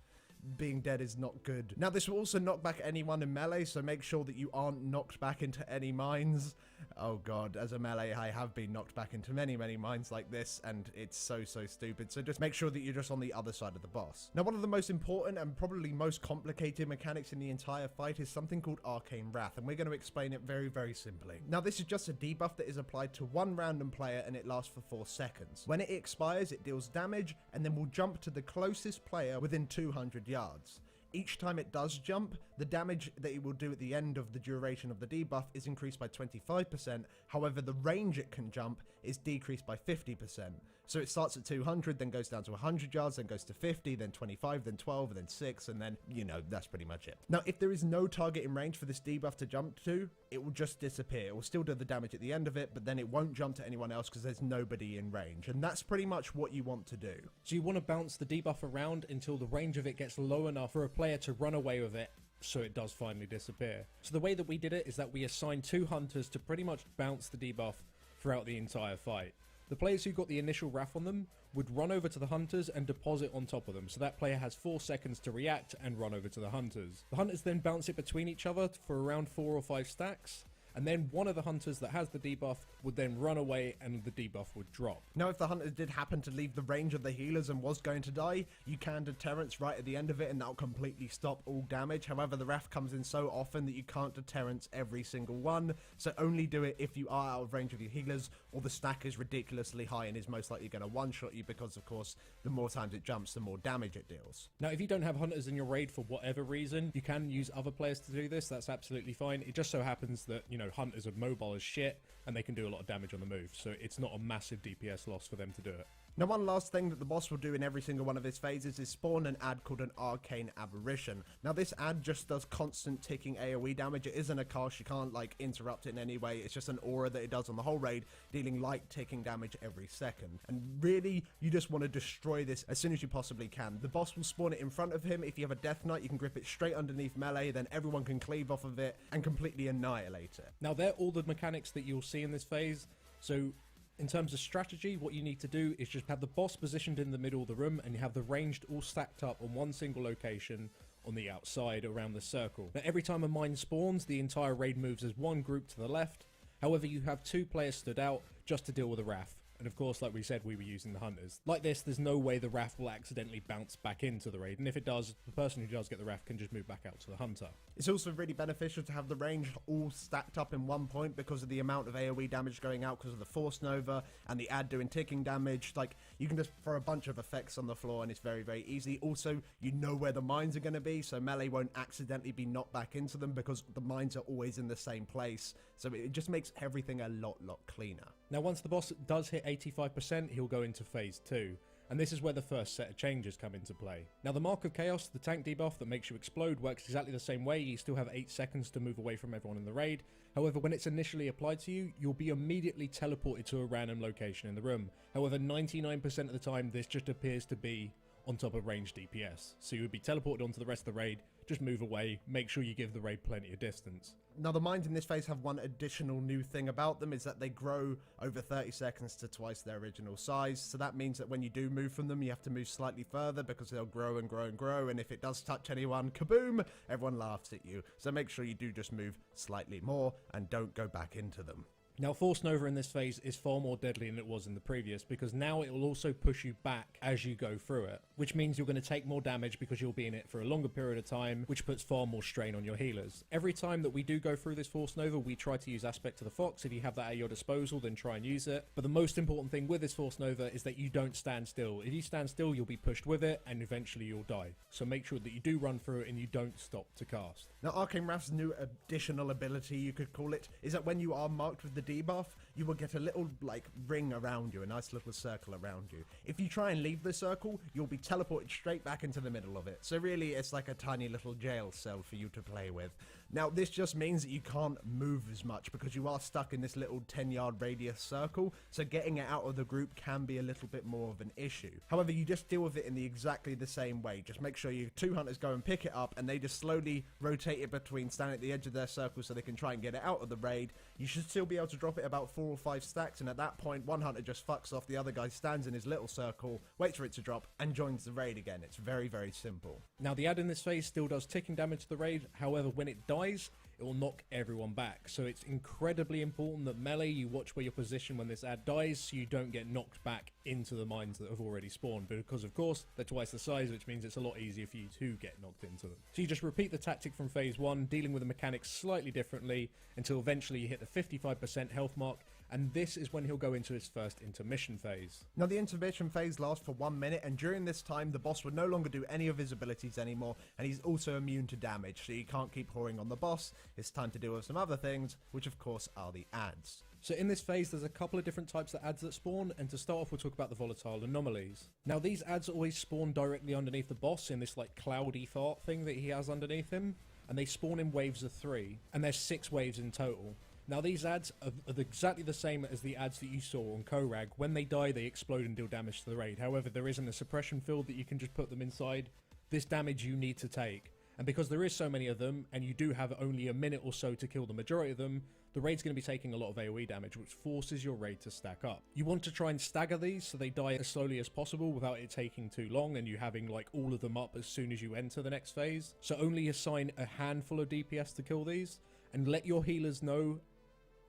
being dead is not good. Now, this will also knock back anyone in melee, so make sure that you aren't knocked back into any mines. Oh god, as a melee, I have been knocked back into many mines like this, and it's so stupid. So just make sure that you're just on the other side of the boss. Now, one of the most important and probably most complicated mechanics in the entire fight is something called Arcane Wrath, and we're going to explain it very simply. Now, this is just a debuff that is applied to one random player, and it lasts for 4 seconds. When it expires, it deals damage, and then will jump to the closest player within 200 yards. Each time it does jump, the damage that it will do at the end of the duration of the debuff is increased by 25%, however the range it can jump is decreased by 50%. So it starts at 200, then goes down to 100 yards, then goes to 50, then 25, then 12, then 6, and then, you know, that's pretty much it. Now, if there is no target in range for this debuff to jump to, it will just disappear. It will still do the damage at the end of it, but then it won't jump to anyone else because there's nobody in range, and that's pretty much what you want to do. So you want to bounce the debuff around until the range of it gets low enough for a player to run away with it, so it does finally disappear. So the way that we did it is that we assigned 2 hunters to pretty much bounce the debuff throughout the entire fight. The players who got the initial wrath on them would run over to the hunters and deposit on top of them, so that player has 4 seconds to react and run over to the hunters. The hunters then bounce it between each other for around 4 or 5 stacks, and then one of the hunters that has the debuff would then run away and the debuff would drop. Now, if the hunter did happen to leave the range of the healers and was going to die, you can deterrence right at the end of it and that'll completely stop all damage. However, the wrath comes in so often that you can't deterrence every single one, so only do it if you are out of range of your healers or the stack is ridiculously high and is most likely going to one-shot you because, of course, the more times it jumps, the more damage it deals. Now, if you don't have hunters in your raid for whatever reason, you can use other players to do this. That's absolutely fine. It just so happens that, you know, hunters are mobile as shit and they can do a lot of damage on the move, so it's not a massive DPS loss for them to do it. Now, one last thing that the boss will do in every single one of his phases is spawn an ad called an Arcane Aberration. Now, this ad just does constant ticking AoE damage. It isn't a cast, you can't, like, interrupt it in any way. It's just an aura that it does on the whole raid, dealing light ticking damage every second. And really, you just want to destroy this as soon as you possibly can. The boss will spawn it in front of him. If you have a Death Knight, you can grip it straight underneath melee, then everyone can cleave off of it and completely annihilate it. Now, they're all the mechanics that you'll see in this phase, so in terms of strategy, what you need to do is just have the boss positioned in the middle of the room and you have the ranged all stacked up on one single location on the outside around the circle. Now, every time a mine spawns, the entire raid moves as one group to the left. However, you have 2 players stood out just to deal with the wrath. And of course, like we said, we were using the hunters. Like this, there's no way the wrath will accidentally bounce back into the raid, and if it does, the person who does get the wrath can just move back out to the hunter. It's also really beneficial to have the range all stacked up in one point because of the amount of AoE damage going out because of the Force Nova and the ad doing ticking damage. Like, you can just throw a bunch of effects on the floor and it's very easy. Also, you know where the mines are going to be, so melee won't accidentally be knocked back into them because the mines are always in the same place. So it just makes everything a lot cleaner. Now, once the boss does hit 85%, he'll go into phase 2. And this is where the first set of changes come into play. Now, the Mark of Chaos, the tank debuff that makes you explode, works exactly the same way. You still have 8 seconds to move away from everyone in the raid. However, when it's initially applied to you, you'll be immediately teleported to a random location in the room. However, 99% of the time, this just appears to be on top of ranged DPS. So you would be teleported onto the rest of the raid, just move away, make sure you give the raid plenty of distance. Now, the mines in this phase have one additional new thing about them, is that they grow over 30 seconds to twice their original size. So that means that when you do move from them, you have to move slightly further because they'll grow and grow and grow. And if it does touch anyone, kaboom, everyone laughs at you. So make sure you do just move slightly more and don't go back into them. Now, Force Nova in this phase is far more deadly than it was in the previous, because now it will also push you back as you go through it, which means you're going to take more damage because you'll be in it for a longer period of time, which puts far more strain on your healers. Every time that we do go through this Force Nova, we try to use Aspect of the Fox. If you have that at your disposal, then try and use it. But the most important thing with this Force Nova is that you don't stand still. If you stand still, you'll be pushed with it, and eventually you'll die. So make sure that you do run through it and you don't stop to cast. Now, Arcane Wrath's new additional ability, you could call it, is that when you are marked with the debuff, you will get a little, like, ring around you, a nice little circle around you. If you try and leave the circle, you'll be teleported straight back into the middle of it. So really, it's like a tiny little jail cell for you to play with. Now, this just means that you can't move as much because you are stuck in this little 10-yard radius circle, so getting it out of the group can be a little bit more of an issue. However, you just deal with it in exactly the same way. Just make sure your 2 hunters go and pick it up, and they just slowly rotate it between standing at the edge of their circle so they can try and get it out of the raid. You should still be able to drop it about 4 or 5 stacks, and at that point, one hunter just fucks off, the other guy stands in his little circle, waits for it to drop, and joins the raid again. It's very, very simple. Now the ad in this phase still does ticking damage to the raid, however when it dies, it will knock everyone back. So it's incredibly important that melee, you watch where you're positioned when this ad dies so you don't get knocked back into the mines that have already spawned, because of course they're twice the size, which means it's a lot easier for you to get knocked into them. So you just repeat the tactic from phase 1, dealing with the mechanics slightly differently until eventually you hit the 55% health mark, and this is when he'll go into his first intermission phase. Now the intermission phase lasts for 1 minute, and during this time the boss would no longer do any of his abilities anymore, and he's also immune to damage, so you can't keep whoring on the boss. It's time to deal with some other things, which of course are the ads. So in this phase there's a couple of different types of ads that spawn, and to start off we'll talk about the volatile anomalies. Now these ads always spawn directly underneath the boss in this like cloudy fart thing that he has underneath him, and they spawn in waves of 3, and there's 6 waves in total. Now these ads are exactly the same as the ads that you saw on Korag. When they die they explode and deal damage to the raid, however there isn't a suppression field that you can just put them inside. This damage you need to take, and because there is so many of them and you do have only a minute or so to kill the majority of them, the raid's going to be taking a lot of AoE damage, which forces your raid to stack up. You want to try and stagger these so they die as slowly as possible without it taking too long and you having like all of them up as soon as you enter the next phase. So only assign a handful of DPS to kill these, and let your healers know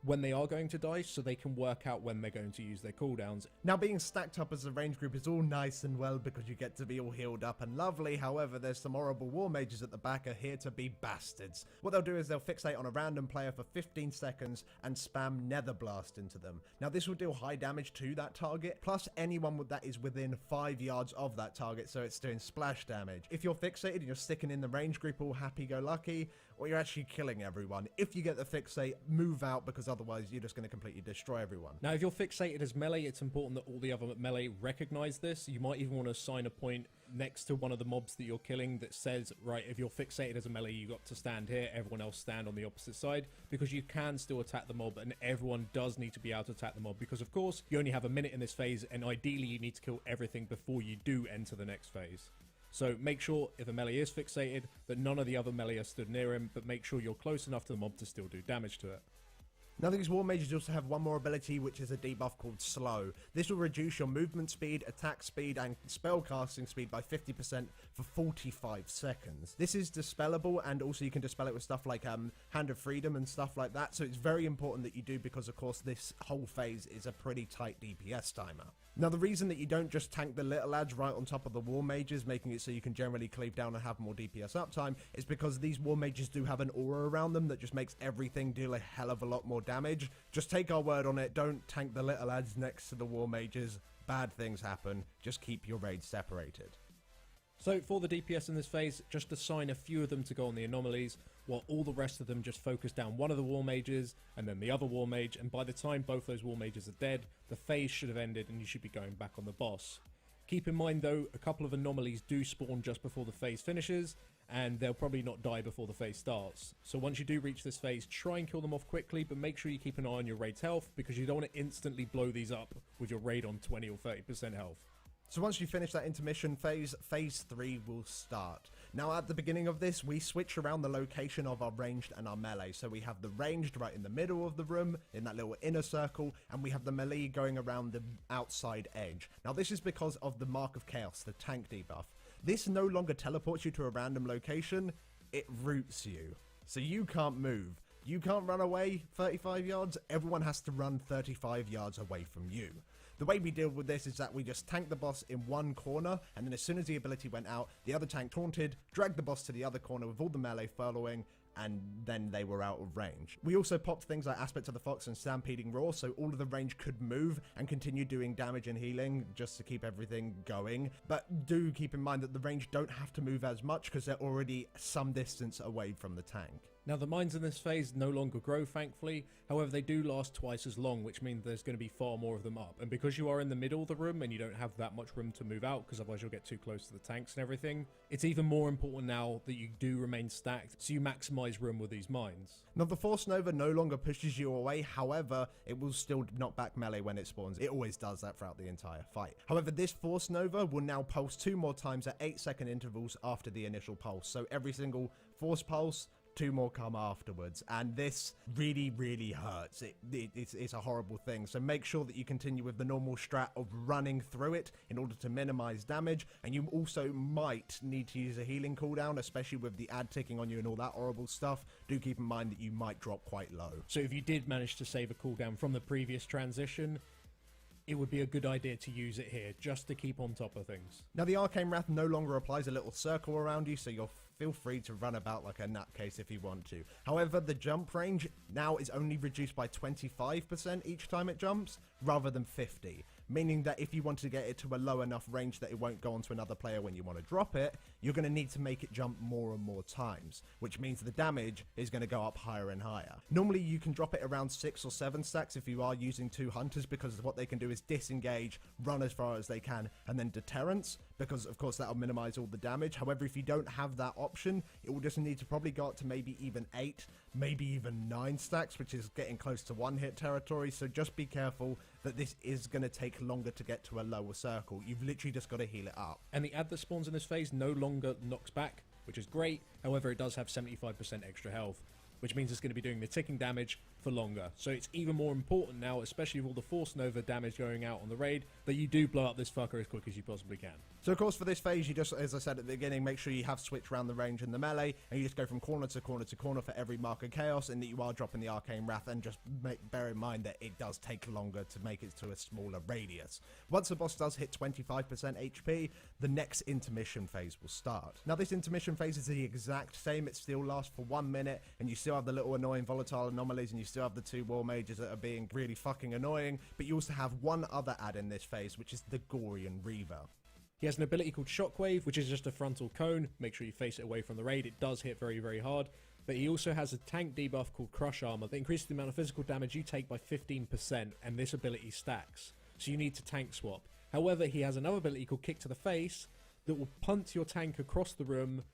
when they are going to die so they can work out when they're going to use their cooldowns. Now being stacked up as a range group is all nice and well because you get to be all healed up and lovely, however there's some horrible war mages at the back are here to be bastards. What they'll do is they'll fixate on a random player for 15 seconds and spam Nether Blast into them. Now this will deal high damage to that target, plus anyone that is within 5 yards of that target, so it's doing splash damage. If you're fixated and you're sticking in the range group all happy-go-lucky, or you're actually killing everyone. If you get the fixate, move out because otherwise you're just going to completely destroy everyone. Now if you're fixated as melee, it's important that all the other melee recognize this. You might even want to assign a point next to one of the mobs that you're killing that says, right, if you're fixated as a melee, you got to stand here, everyone else stand on the opposite side, because you can still attack the mob and everyone does need to be able to attack the mob, because of course you only have a minute in this phase and ideally you need to kill everything before you do enter the next phase. So make sure if a melee is fixated that none of the other melee are stood near him, but make sure you're close enough to the mob to still do damage to it. Now these war mages also have one more ability, which is a debuff called Slow. This will reduce your movement speed, attack speed and spell casting speed by 50% for 45 seconds. This is dispellable, and also you can dispel it with stuff like Hand of Freedom and stuff like that, so it's very important that you do, because of course this whole phase is a pretty tight DPS timer. Now the reason that you don't just tank the little ads right on top of the war mages, making it so you can generally cleave down and have more DPS uptime, is because these war mages do have an aura around them that just makes everything deal a hell of a lot more damage. Just take our word on it, don't tank the little ads next to the war mages. Bad things happen, just keep your raids separated. So for the DPS in this phase, just assign a few of them to go on the anomalies, while all the rest of them just focus down one of the war mages and then the other war mage, and by the time both those war mages are dead, the phase should have ended and you should be going back on the boss. Keep in mind though, a couple of anomalies do spawn just before the phase finishes, and they'll probably not die before the phase starts. So once you do reach this phase, try and kill them off quickly, but make sure you keep an eye on your raid's health, because you don't want to instantly blow these up with your raid on 20 or 30% health. So once you finish that intermission phase, phase 3 will start. Now at the beginning of this, we switch around the location of our ranged and our melee. So we have the ranged right in the middle of the room, in that little inner circle, and we have the melee going around the outside edge. Now this is because of the Mark of Chaos, the tank debuff. This no longer teleports you to a random location, it roots you. So you can't move. You can't run away 35 yards, everyone has to run 35 yards away from you. The way we deal with this is that we just tank the boss in one corner, and then as soon as the ability went out, the other tank taunted, dragged the boss to the other corner with all the melee following, and then they were out of range. We also popped things like Aspect of the Fox and Stampeding Roar, so all of the range could move and continue doing damage and healing just to keep everything going. But do keep in mind that the range don't have to move as much because they're already some distance away from the tank. Now the mines in this phase no longer grow, thankfully, however they do last twice as long, which means there's going to be far more of them up, and because you are in the middle of the room and you don't have that much room to move out, because otherwise you'll get too close to the tanks and everything, it's even more important now that you do remain stacked, so you maximize room with these mines. Now the Force Nova no longer pushes you away, however, it will still knock back melee when it spawns. It always does that throughout the entire fight. However, this Force Nova will now pulse 2 more times at 8-second intervals after the initial pulse, so every single Force Pulse 2 more come afterwards, and this really hurts. It's a horrible thing, so make sure that you continue with the normal strat of running through it in order to minimize damage, and you also might need to use a healing cooldown, especially with the ad ticking on you and all that horrible stuff. Do keep in mind that you might drop quite low. So if you did manage to save a cooldown from the previous transition, it would be a good idea to use it here, just to keep on top of things. Now, the Arcane Wrath no longer applies a little circle around you, so you'll feel free to run about like a nutcase if you want to. However, the jump range now is only reduced by 25% each time it jumps, rather than 50. Meaning that if you want to get it to a low enough range that it won't go onto another player when you want to drop it, you're going to need to make it jump more and more times, which means the damage is going to go up higher and higher. Normally you can drop it around 6 or 7 stacks if you are using 2 hunters, because what they can do is disengage, run as far as they can, and then deterrence, because of course that'll minimize all the damage. However, if you don't have that option, it will just need to probably go up to maybe even 8, maybe even 9 stacks, which is getting close to 1-hit territory, so just be careful that this is going to take longer to get to a lower circle. You've literally just got to heal it up. And the ad that spawns in this phase no longer knocks back, which is great. However, it does have 75% extra health, which means it's going to be doing the ticking damage for longer. So it's even more important now, especially with all the Force Nova damage going out on the raid, that you do blow up this fucker as quick as you possibly can. So of course for this phase, you just, as I said at the beginning, make sure you have switch around the range and the melee, and you just go from corner to corner to corner for every Mark of Chaos, and that you are dropping the Arcane Wrath, and just bear in mind that it does take longer to make it to a smaller radius. Once the boss does hit 25% HP, the next intermission phase will start. Now this intermission phase is the exact same, it still lasts for 1 minute, and you still have the little annoying volatile anomalies, and you still have the 2 war mages that are being really fucking annoying, but you also have one other ad in this phase, which is the Gorian Reaver. He has an ability called Shockwave, which is just a frontal cone. Make sure you face it away from the raid. It does hit very hard. But he also has a tank debuff called Crush Armor that increases the amount of physical damage you take by 15%, and this ability stacks. So you need to tank swap. However, he has another ability called Kick to the Face that will punt your tank across the room,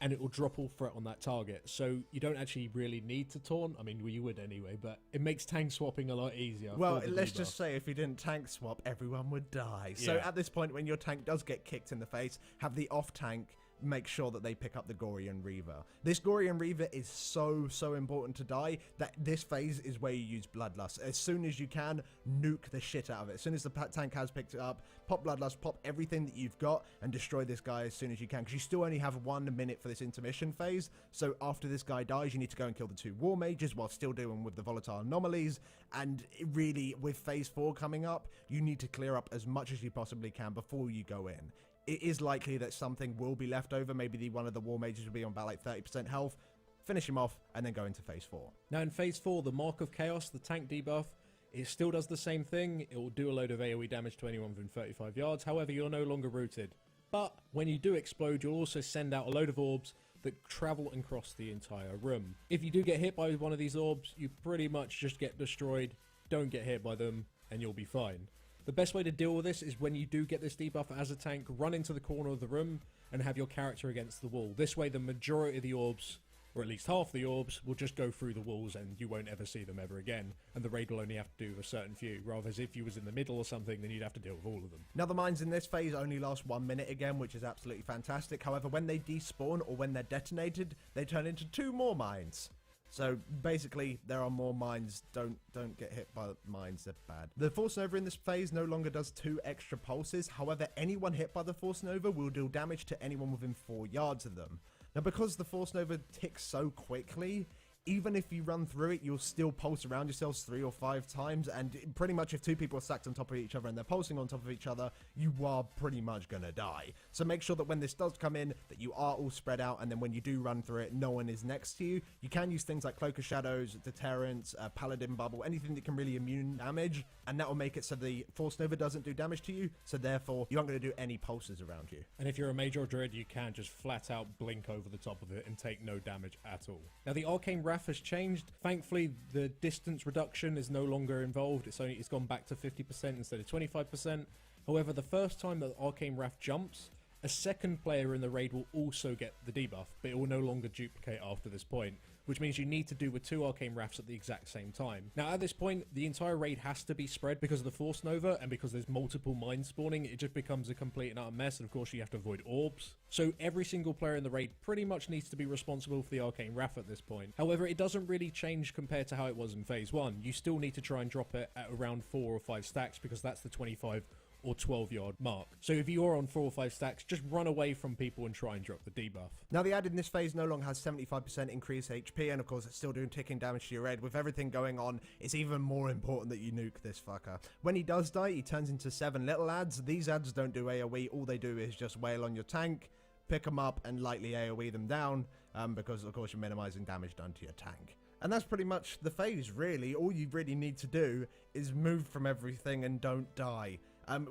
and it will drop all threat on that target. So you don't actually really need to taunt. I mean, well, you would anyway, but it makes tank swapping a lot easier. Well, let's just say if you didn't tank swap, everyone would die. So at this point, when your tank does get kicked in the face, have the off tank make sure that they pick up the Gorian Reaver. This Gorian Reaver is so important to die that this phase is where you use Bloodlust. As soon as you can, nuke the shit out of it. As soon as the tank has picked it up, pop Bloodlust, pop everything that you've got, and destroy this guy as soon as you can, because you still only have 1 minute for this intermission phase. So after this guy dies, you need to go and kill the 2 war mages while still dealing with the volatile anomalies, and really, with phase 4 coming up, you need to clear up as much as you possibly can before you go in. It is likely that something will be left over. Maybe one of the war mages will be on about like 30% health. Finish him off and then go into phase 4. Now in phase 4, the Mark of Chaos, the tank debuff, it still does the same thing. It will do a load of AoE damage to anyone within 35 yards. However, you're no longer rooted. But when you do explode, you'll also send out a load of orbs that travel and cross the entire room. If you do get hit by one of these orbs, you pretty much just get destroyed. Don't get hit by them and you'll be fine. The best way to deal with this is when you do get this debuff as a tank, run into the corner of the room and have your character against the wall. This way the majority of the orbs, or at least half the orbs, will just go through the walls and you won't ever see them ever again, and the raid will only have to do a certain few, rather as if you was in the middle or something, then you'd have to deal with all of them. Now the mines in this phase only last 1 minute again, which is absolutely fantastic. However, when they despawn or when they're detonated, they turn into 2 more mines. So basically, there are more mines. Don't get hit by mines, they're bad. The Force Nova in this phase no longer does 2 extra pulses. However, anyone hit by the Force Nova will deal damage to anyone within 4 yards of them. Now, because the Force Nova ticks so quickly, even if you run through it, you'll still pulse around yourselves 3 or 5 times, and pretty much if 2 people are stacked on top of each other and they're pulsing on top of each other, you are pretty much gonna die. So make sure that when this does come in, that you are all spread out, and then when you do run through it, no one is next to you. You can use things like Cloak of Shadows, Deterrence, Paladin Bubble, anything that can really immune damage, and that will make it so the Force Nova doesn't do damage to you, so therefore you aren't going to do any pulses around you. And if you're a Mage or Druid, you can just flat out blink over the top of it and take no damage at all. Now the Arcane Wrath has changed. Thankfully, the distance reduction is no longer involved. It's gone back to 50% instead of 25%. However, the first time that Arcane Wrath jumps, a second player in the raid will also get the debuff, but it will no longer duplicate after this point, which means you need to do with 2 Arcane Wraths at the exact same time. Now at this point, the entire raid has to be spread because of the Force Nova, and because there's multiple mines spawning, it just becomes a complete and utter mess, and of course you have to avoid orbs. So every single player in the raid pretty much needs to be responsible for the Arcane Wrath at this point. However, it doesn't really change compared to how it was in Phase 1. You still need to try and drop it at around 4 or 5 stacks, because that's the 25 or 12 yard mark. So if you are on 4 or 5 stacks, just run away from people and try and drop the debuff. Now the ad in this phase no longer has 75% increased HP, and of course it's still doing ticking damage to your raid. With everything going on, it's even more important that you nuke this fucker. When he does die, he turns into 7 little ads. These ads don't do AoE, all they do is just wail on your tank, pick them up and lightly AoE them down, because of course you're minimizing damage done to your tank. And that's pretty much the phase, really. All you really need to do is move from everything and don't die.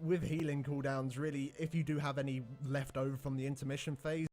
With healing cooldowns, really, if you do have any left over from the intermission phase,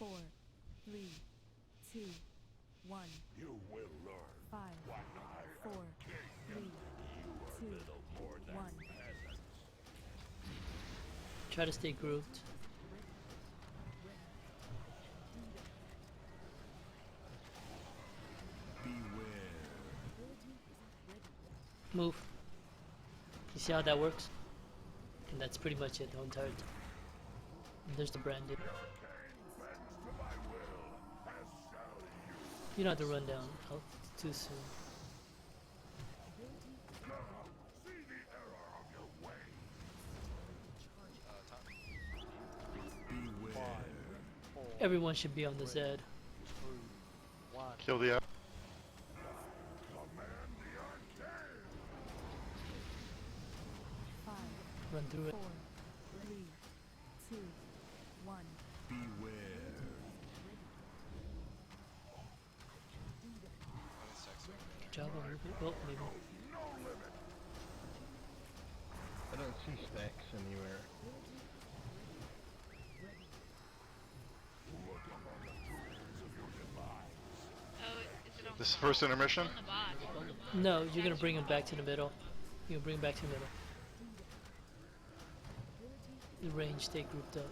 4, 3, 2, 1. You will learn 5, what I 4, am king. 3, You are 2, little more than 1. peasants. Try to stay grouped. Move. You see how that works? And that's pretty much it the whole entire time. And there's the branded. You don't have to run down too soon. Everyone should be on the Zed. Kill the app. Run through it. 4, 3, 2, 1. Good job on moving. Oh, maybe. I don't see stacks anywhere. Oh, is it on This is first intermission? the bot? No, you're gonna bring him back to the middle. You're gonna bring him back to the middle. The range, stay grouped up.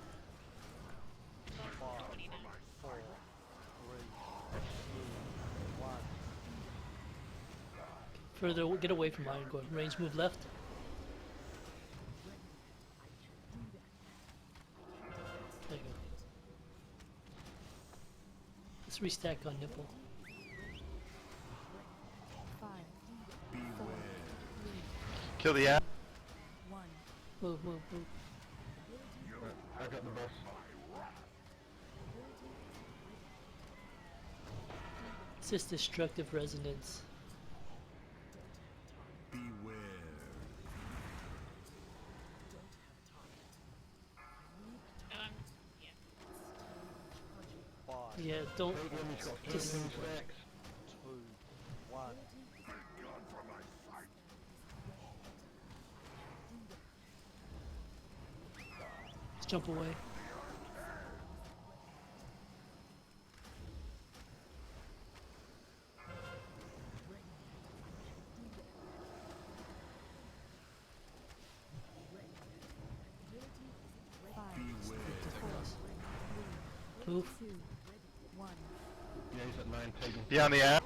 Further, get away from Iron Gorm. Range, move left. There you go. Let's restack on nipple. 5, 4, 3, Kill the app. 1. Move, move, move. I got the boss. It's just destructive resonance. Yeah, don't just jump away. Move. 2, 1. Yeah, he's at 9 taking. Be on the app.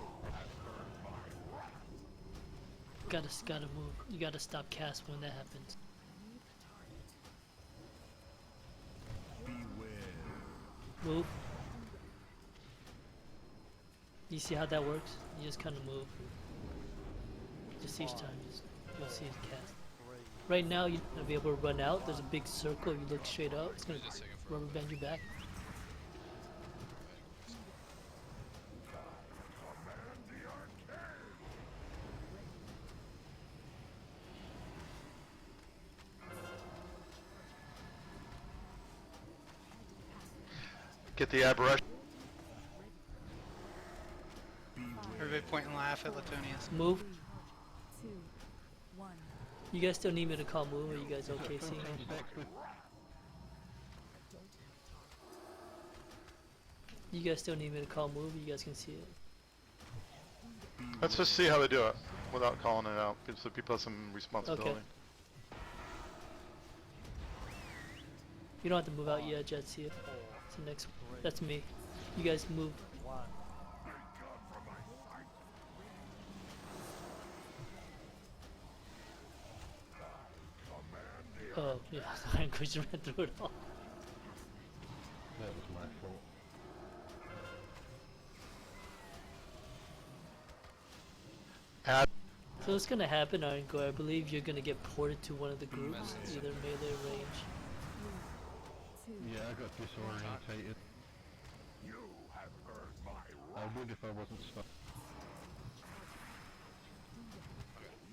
Gotta move. You gotta stop cast when that happens. Move. You see how that works? You just kind of move. Just each time, you'll see it cast. Right now, you're gonna be able to run out. There's a big circle. You look straight up. It's gonna rubber band you back. Get the aberration. Everybody point and laugh at Latonius. Move. 2, 1. You guys still need me to call move? Are you guys okay seeing it? You guys still need me to call move? You guys can see it. Let's just see how they do it without calling it out. Gives the people some responsibility. Okay. You don't have to move out yet, Jet. See it. It's the next. That's me. You guys move. Oh yeah, Iron Cruiser ran through it all. That was my fault. So what's gonna happen, Iron Gore? I believe you're gonna get ported to one of the groups, either melee or range. Yeah, I got disorientated. You have earned my I would if I wasn't stuck.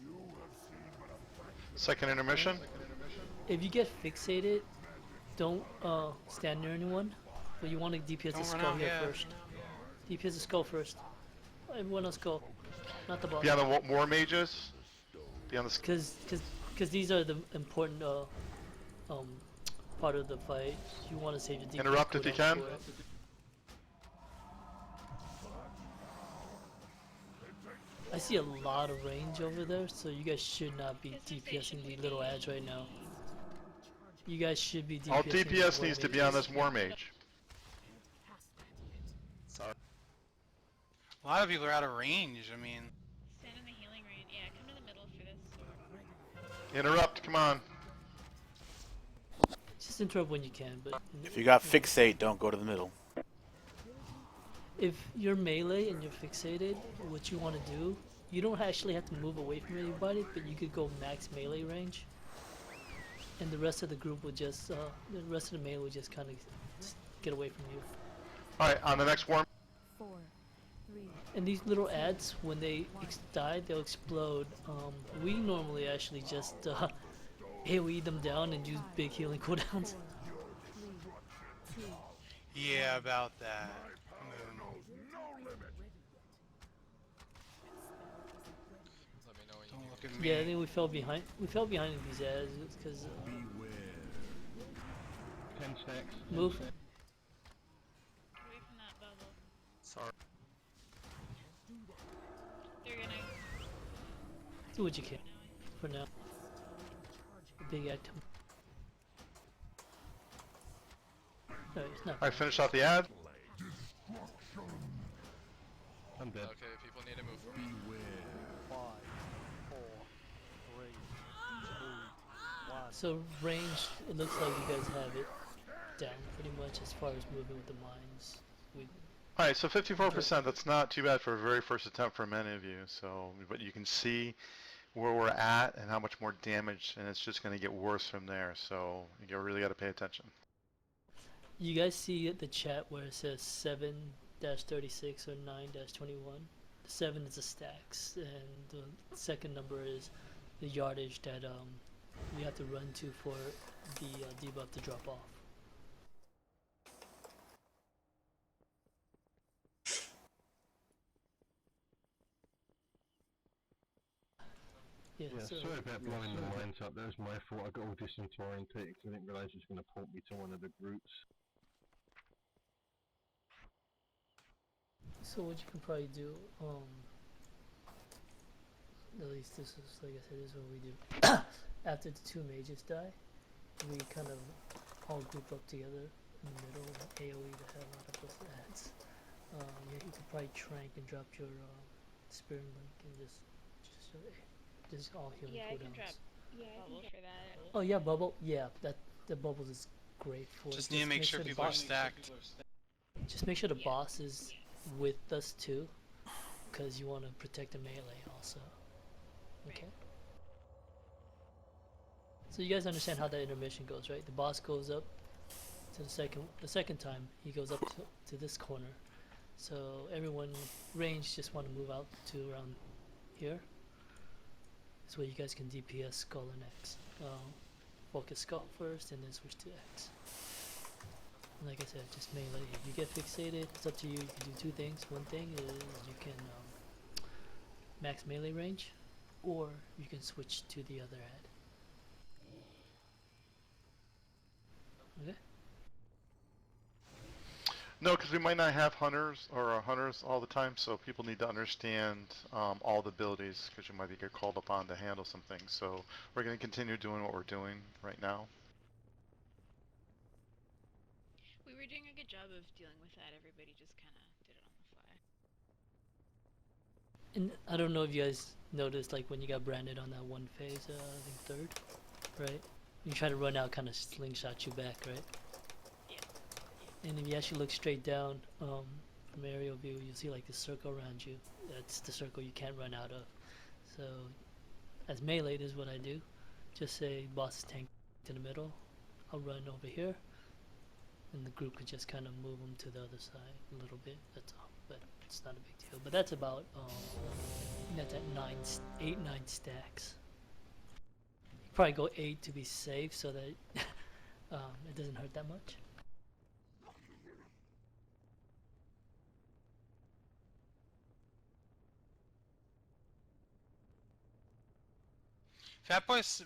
You have seen but a fraction. Second intermission. If you get fixated, don't stand near anyone. But you want to DPS the Don't run skull out, here yeah. first. DPS the skull first. Everyone else go, not the boss. Be on the war mages. Be on the. Because these are the important part of the fight. You want to save your DPS. Interrupt if you cooldown can. for it. I see a lot of range over there, so you guys should not be DPSing the little ads right now. You guys should be DPSing. All the DPS war needs to be on mages. this War Mage. Sorry. A lot of people are out of range. I mean, Stand in the healing range. Yeah, come to the middle for this. Interrupt, come on. Just interrupt when you can, but If you got fixate, don't go to the middle. if you're melee and you're fixated, what you want to do, you don't actually have to move away from anybody, but you could go max melee range, and the rest of the group will just, the rest of the melee will just kind of get away from you. Alright, on the next War 4, 3, And these little ads, when they die, they'll explode. We normally actually just AoE them down and use big healing cooldowns. 3, 2, yeah, about that. Let me know when you Don't do. look at me. Yeah, I think we fell behind. We fell behind in these ads because 10 stacks. move. Away from that bubble. Sorry. They're gonna. Do what you can for now. The big item. No, it's not. Alright, finish off the ad. I'm dead. Okay, people need to move for me. 5, 4, 3, 2, 1. So range, it looks like you guys have it down pretty much as far as moving with the mines. We, Alright, so 54%, that's not too bad for a very first attempt for many of you, so, but you can see where we're at and how much more damage, and it's just going to get worse from there, so you really got to pay attention. you guys see the chat where it says 7-36 or 9-21? The 7 is the stacks, and the second number is the yardage that we have to run to for the debuff to drop off. Yeah, Yeah, so sorry about blowing the lines up. That was my fault. I got all disorientated because I didn't realise it was going to port me to one of the groups. So what you can probably do, at least this is, like I said, this is what we do. After the 2 mages die, we kind of all group up together in the middle and AoE the hell out of those ads. You can probably trank and drop your Spirit Link and just all healing Yeah, I can cooldowns. drop. Yeah, bubble for that. Oh yeah, bubble. Yeah, the bubbles is great for. Just need to make sure the people are boss- stacked. Just make sure the boss is with us too, because you want to protect the melee also. Okay. So you guys understand how that intermission goes, right? The boss goes up to the second time he goes up to this corner. So everyone range just want to move out to around here. This way you guys can DPS Skull and X. Focus Skull first and then switch to X. And like I said, just melee. If you get fixated, it's up to you. You can do 2 things. One thing is you can max melee range, or you can switch to the other ad. Okay? No, because we might not have hunters or hunters all the time, so people need to understand all the abilities, because you might get called upon to handle some things. So we're going to continue doing what we're doing right now. We were doing a good job of dealing with that. Everybody just kind of did it on the fly. And I don't know if you guys noticed, like when you got branded on that one phase, I think 3rd, right? You try to run out, kind of slingshot you back, right? And if you actually look straight down from aerial view, you'll see like the circle around you. That's the circle you can't run out of. So, as melee, this is what I do. Just say boss is tanked to the middle. I'll run over here, and the group could just kind of move them to the other side a little bit. That's all. But it's not a big deal. But that's about that's at 8, 9 stacks. You probably go 8 to be safe, so that it doesn't hurt that much. Fat Boss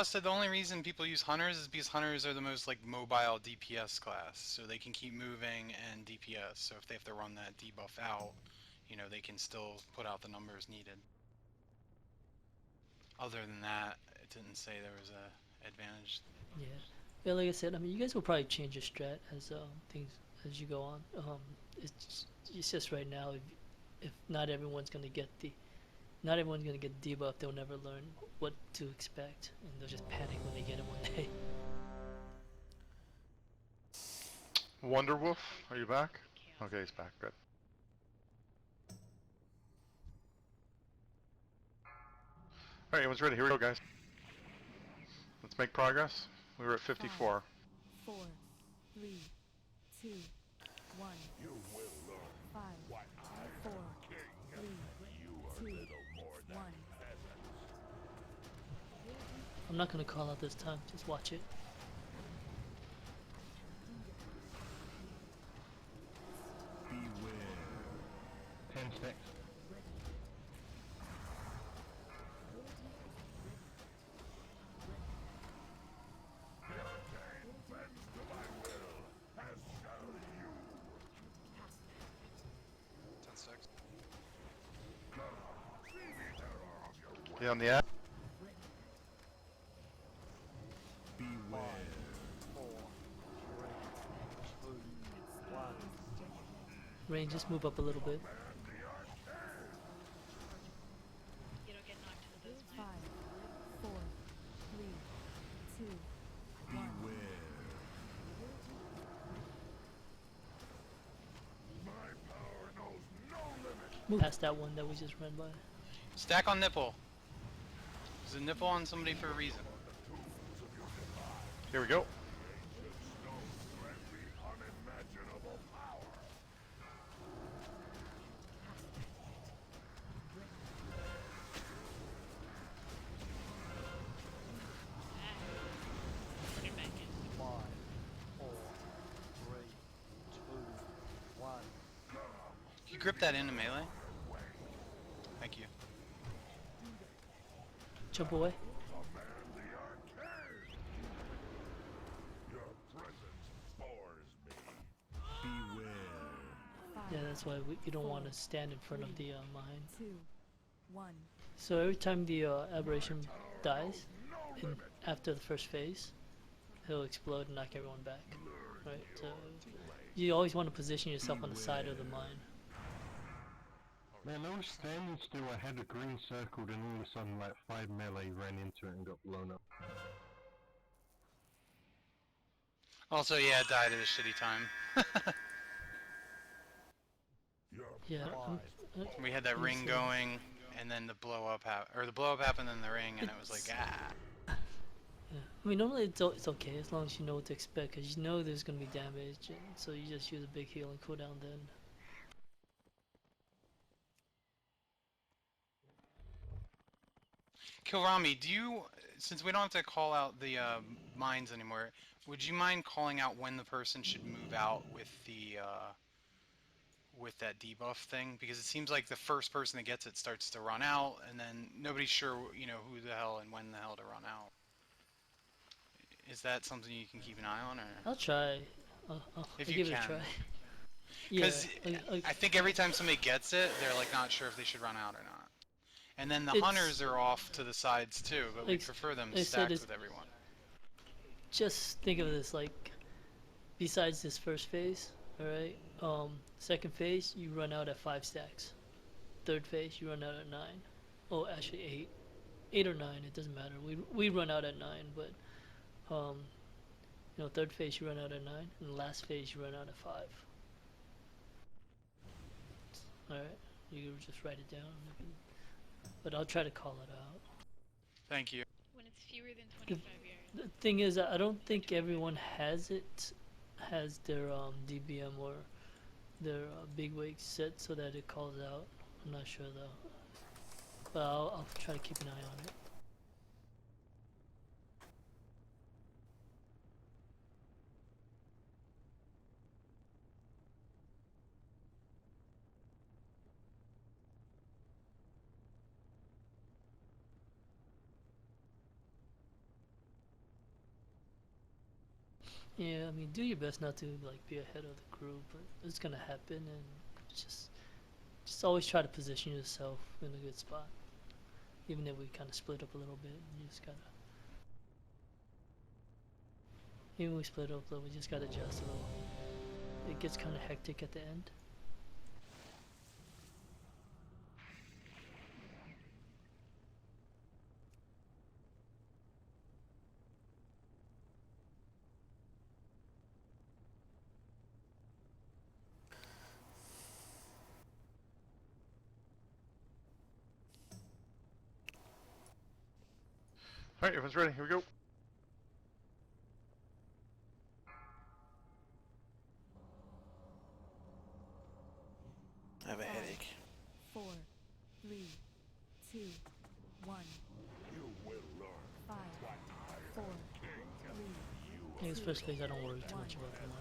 said the only reason people use hunters is because hunters are the most like mobile DPS class, so they can keep moving and DPS. So if they have to run that debuff out, you know, they can still put out the numbers needed. other than that, it didn't say there was a advantage. Yeah. Yeah, like I said, I mean, you guys will probably change your strat as things as you go on. It's just right now, if not everyone's gonna get not everyone's gonna get debuff, they'll never learn what to expect, and they'll just panic when they get it one day. Wonderwolf, are you back? Okay, he's back. Good. Alright, everyone's ready. Here we go, guys. Let's make progress. We were at 54. 4, 3, 2, 1. You will learn 5, what I 4, am king. 3, You are 2, little more than 1. peasants. I'm not gonna call out this time. Just watch it. Beware. 10 stacks. Yeah, on the app. Beware. Rain, just move up a little bit. You don't get knocked into those 5, mines. 4, 3, 2, 1. Move past that one that we just ran by. Stack on nipple. There's a nipple on somebody for a reason. Here we go. Put it back in. 5, 4, 3, 2, 1. Can you grip that into melee? Thank you. Jump away. Your presence bores me. Beware. Yeah, that's why you don't want to stand in front of the mine. 2, 1. So every time the aberration dies, after the first phase, he'll explode and knock everyone back. Right? So you always want to position yourself on the side of the mine. Man, I was standing still, I had a green circle, then all of a sudden like 5 melee ran into it and got blown up. Also, yeah, it died at a shitty time. Yeah. We had that ring going, and then the blow up happened, and then the ring, and it was like, ah. Yeah. I mean, normally it's okay as long as you know what to expect, because you know there's going to be damage, and so you just use a big healing cooldown then. Kilrami, do you, since we don't have to call out the mines anymore, would you mind calling out when the person should move out with the with that debuff thing? Because it seems like the first person that gets it starts to run out, and then nobody's sure, you know, who the hell and when the hell to run out. Is that something you can keep an eye on, or? I'll try. I'll If you give it a can. try. Because Yeah, I think every time somebody gets it, they're like not sure if they should run out or not. And then the It's- hunters are off to the sides too, but we Like, prefer them I said stacked it's- with everyone. just think of this like, besides this first phase, alright, second phase you run out at 5 stacks, third phase you run out at 9, oh actually 8 or 9, it doesn't matter, we run out at 9, but you know, third phase you run out at 9, and the last phase you run out at 5. Alright, you can just write it down, but I'll try to call it out. Thank you. When it's fewer than 25 yards. The thing is, I don't think everyone has their DBM or their big wig set so that it calls out. I'm not sure though, but I'll try to keep an eye on it. Yeah, I mean, do your best not to like be ahead of the group, but it's gonna happen, and just always try to position yourself in a good spot. Even if we kind of split up a little bit, you just gotta. Even if we split up a little, we just gotta adjust a little. It gets kind of hectic at the end. Alright, everyone's ready. Here we go. I have a headache. 4, 3, 2, 1. You will learn 5, what I 4, am 3. I think especially I don't worry too much about the mark.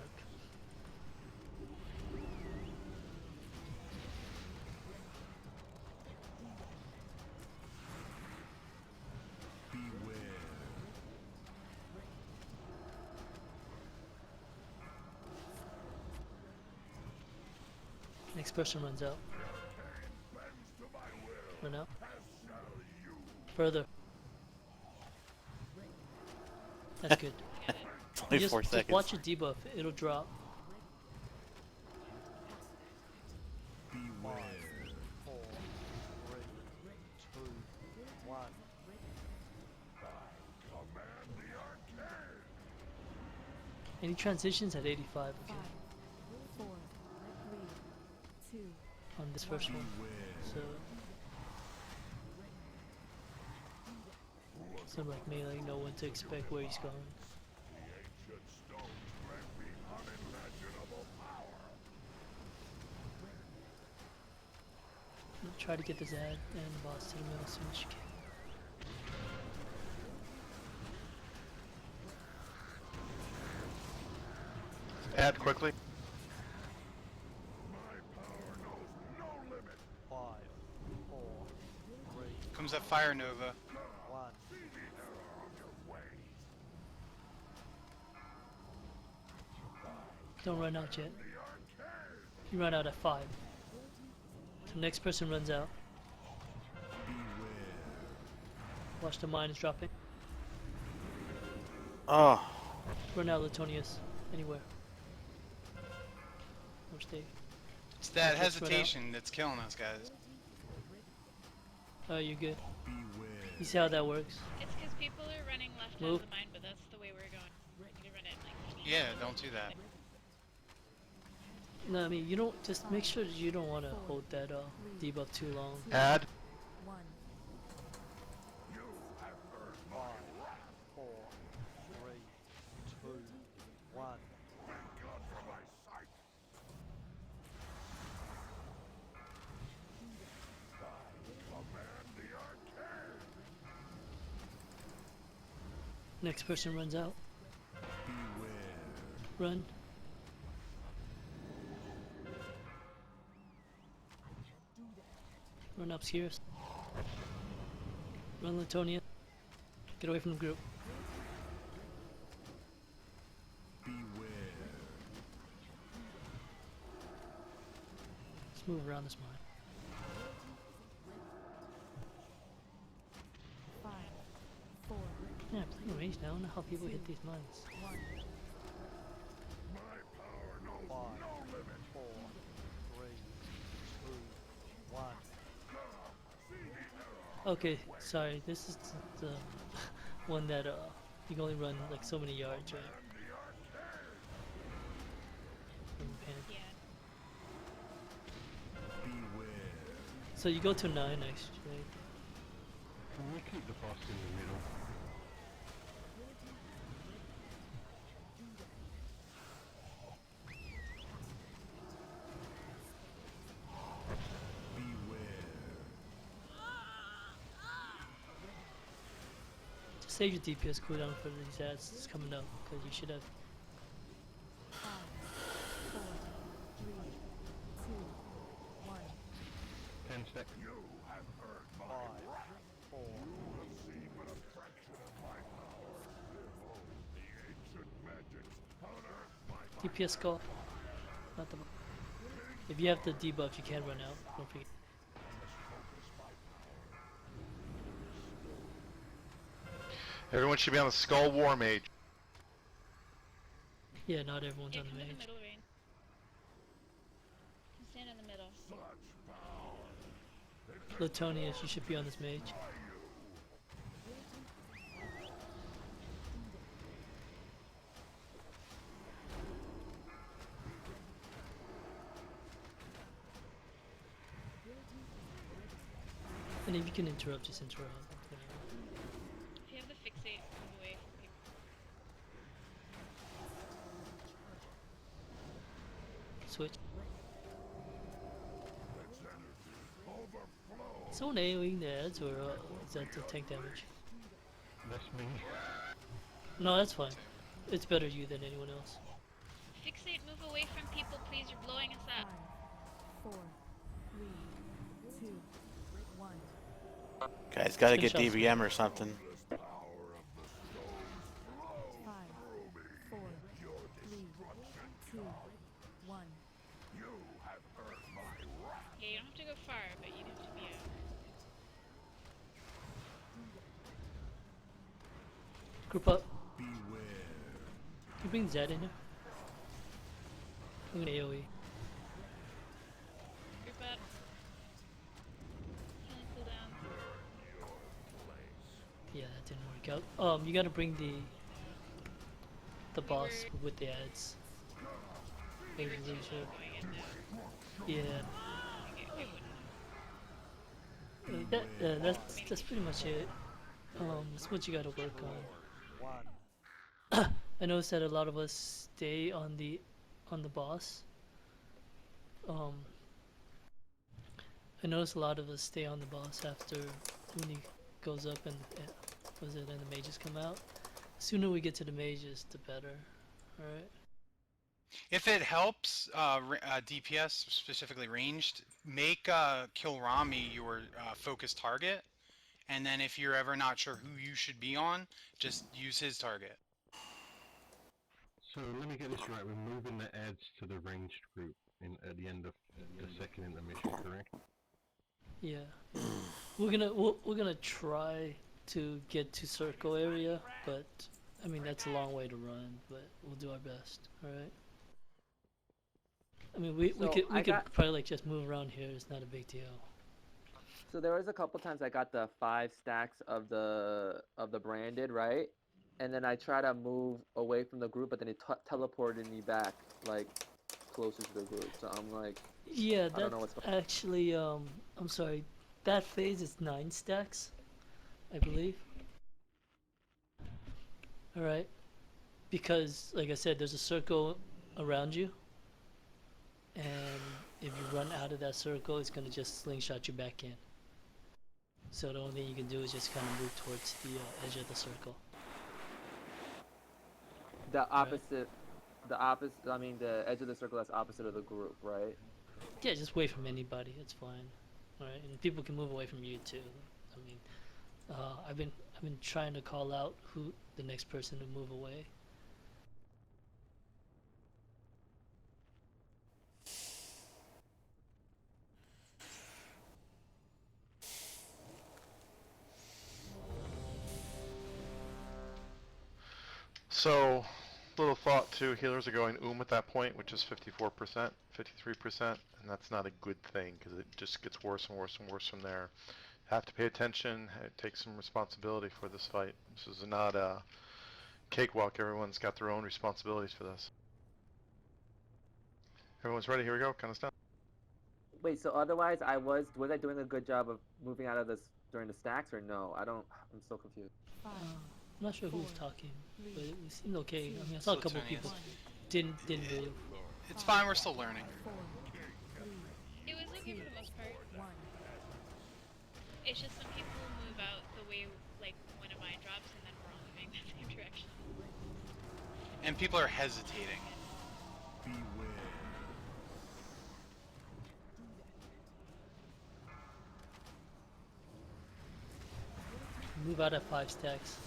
Next person runs out. Run out. Further. That's good. It's only just 4 seconds. watch your debuff, it'll drop. Beware. 4, 3, 2, 1. command the arcade. Any transitions at 85, okay? 5, 4, 3, 2. On this first one. So like melee, know when to expect where he's going. The ancient stones grant me unimaginable power. Try to get the Zad and the boss to the middle as soon as you can. Add quickly. My power knows no limit. 5, 4, 3, Comes that Fire Nova. 1. Don't run out yet. You run out at 5. So next person runs out. Watch the mine is dropping. Oh. Run out, Latonius. Anywhere. Or stay. It's that Just run out. hesitation that's killing us, guys. Oh, you're good. You see how that works? It's because people are running left out Move. of the mine, but that's the way we're going. You need to run it like. Yeah, don't do that. No, I mean, you don't, just make sure that you don't want to hold that debuff too long. Add. 1. 5, 4, 3, 2, 1. Thank God for my sight. Command the arcade. Next person runs out. Run. Run upstairs. Run, Latonia. Get away from the group. Let's move around this mine. 5, 4, Yeah, playing range now. I don't know how people hit these mines. 1. My power knows 5, no limit. 4, 3, 2, 1. Okay, sorry. This is the one that you can only run like so many yards, right? From the panic. Yeah. So you go to 9 next, right? Can we keep the boss in the middle? Just save your DPS cooldown for these ads that's coming up, because you should have. 5, 4, 3, 2, 1. 10 seconds. You have heard my 5, wrath. 4, You have seen but a fraction of my power. Behold the ancient magics on earth, my DPS go. Not the. If you have the debuff, you can run out. Don't forget. Everyone should be on the Skull War Mage. Yeah, not everyone's Yeah, on come the in the mage. middle, Rain. Stand in the middle. Latonius, you should be on this mage. And if you can interrupt, just interrupt. If you have the fixate, move away from people. Switch. Someone AoEing the ads, or is that the tank damage? That's me. No, that's fine. It's better you than anyone else. Fixate, move away from people, please. You're blowing us up. 5, 4, 3, 2, 1. Guys, gotta Finish get off DVM or something. 5, 4, 3, 2, 1. Yeah, you don't have to go far, but you have to be out. Group up. Can you bring Zed in here? I'm gonna AoE. Group up. Healing cooldown. Yeah, that didn't work out. You gotta bring the boss with the ads. Maybe lose it. Yeah. That's pretty much it. That's what you gotta work on. I noticed that a lot of us stay on the boss. I noticed a lot of us stay on the boss after when he goes up and the mages come out. The sooner we get to the mages, the better. All right. If it helps, DPS, specifically ranged, make Kilrami your focus target, and then if you're ever not sure who you should be on, just use his target. So let me get this right. We're moving the ads to the ranged group at the end of the second intermission, correct? Yeah. We're gonna try to get to circle area, but I mean that's a long way to run, but we'll do our best. All right. I mean we could probably like just move around here. It's not a big deal. So there was a couple times I got the 5 stacks of the branded, right? And then I try to move away from the group, but then it teleported me back, like, closer to the group. So I'm like, Yeah, I don't know that's what's going on. actually I'm sorry. That phase is 9 stacks, I believe. All right. Because like I said, there's a circle around you. And if you run out of that circle, it's going to just slingshot you back in. So the only thing you can do is just kind of move towards the edge of the circle. The opposite, I mean, the edge of the circle that's opposite of the group, right? Yeah, just away from anybody. It's fine. All right, and people can move away from you too. I mean, I've been trying to call out who the next person to move away. So, little thought too, healers are going at that point, which is 54%, 53%, and that's not a good thing, because it just gets worse and worse and worse from there. Have to pay attention, take some responsibility for this fight. This is not a cakewalk, everyone's got their own responsibilities for this. Everyone's ready, here we go, kind of stuff. Wait, so otherwise was I doing a good job of moving out of this during the stacks, or no? I'm still confused. I'm not sure who's talking, but it seemed okay. I mean, I saw a couple of people didn't move. It's fine, we're still learning. It was okay for the most part. It's just some people move out the way, like, when a mine drops and then we're all moving the same direction. And people are hesitating. Move out at 5 stacks.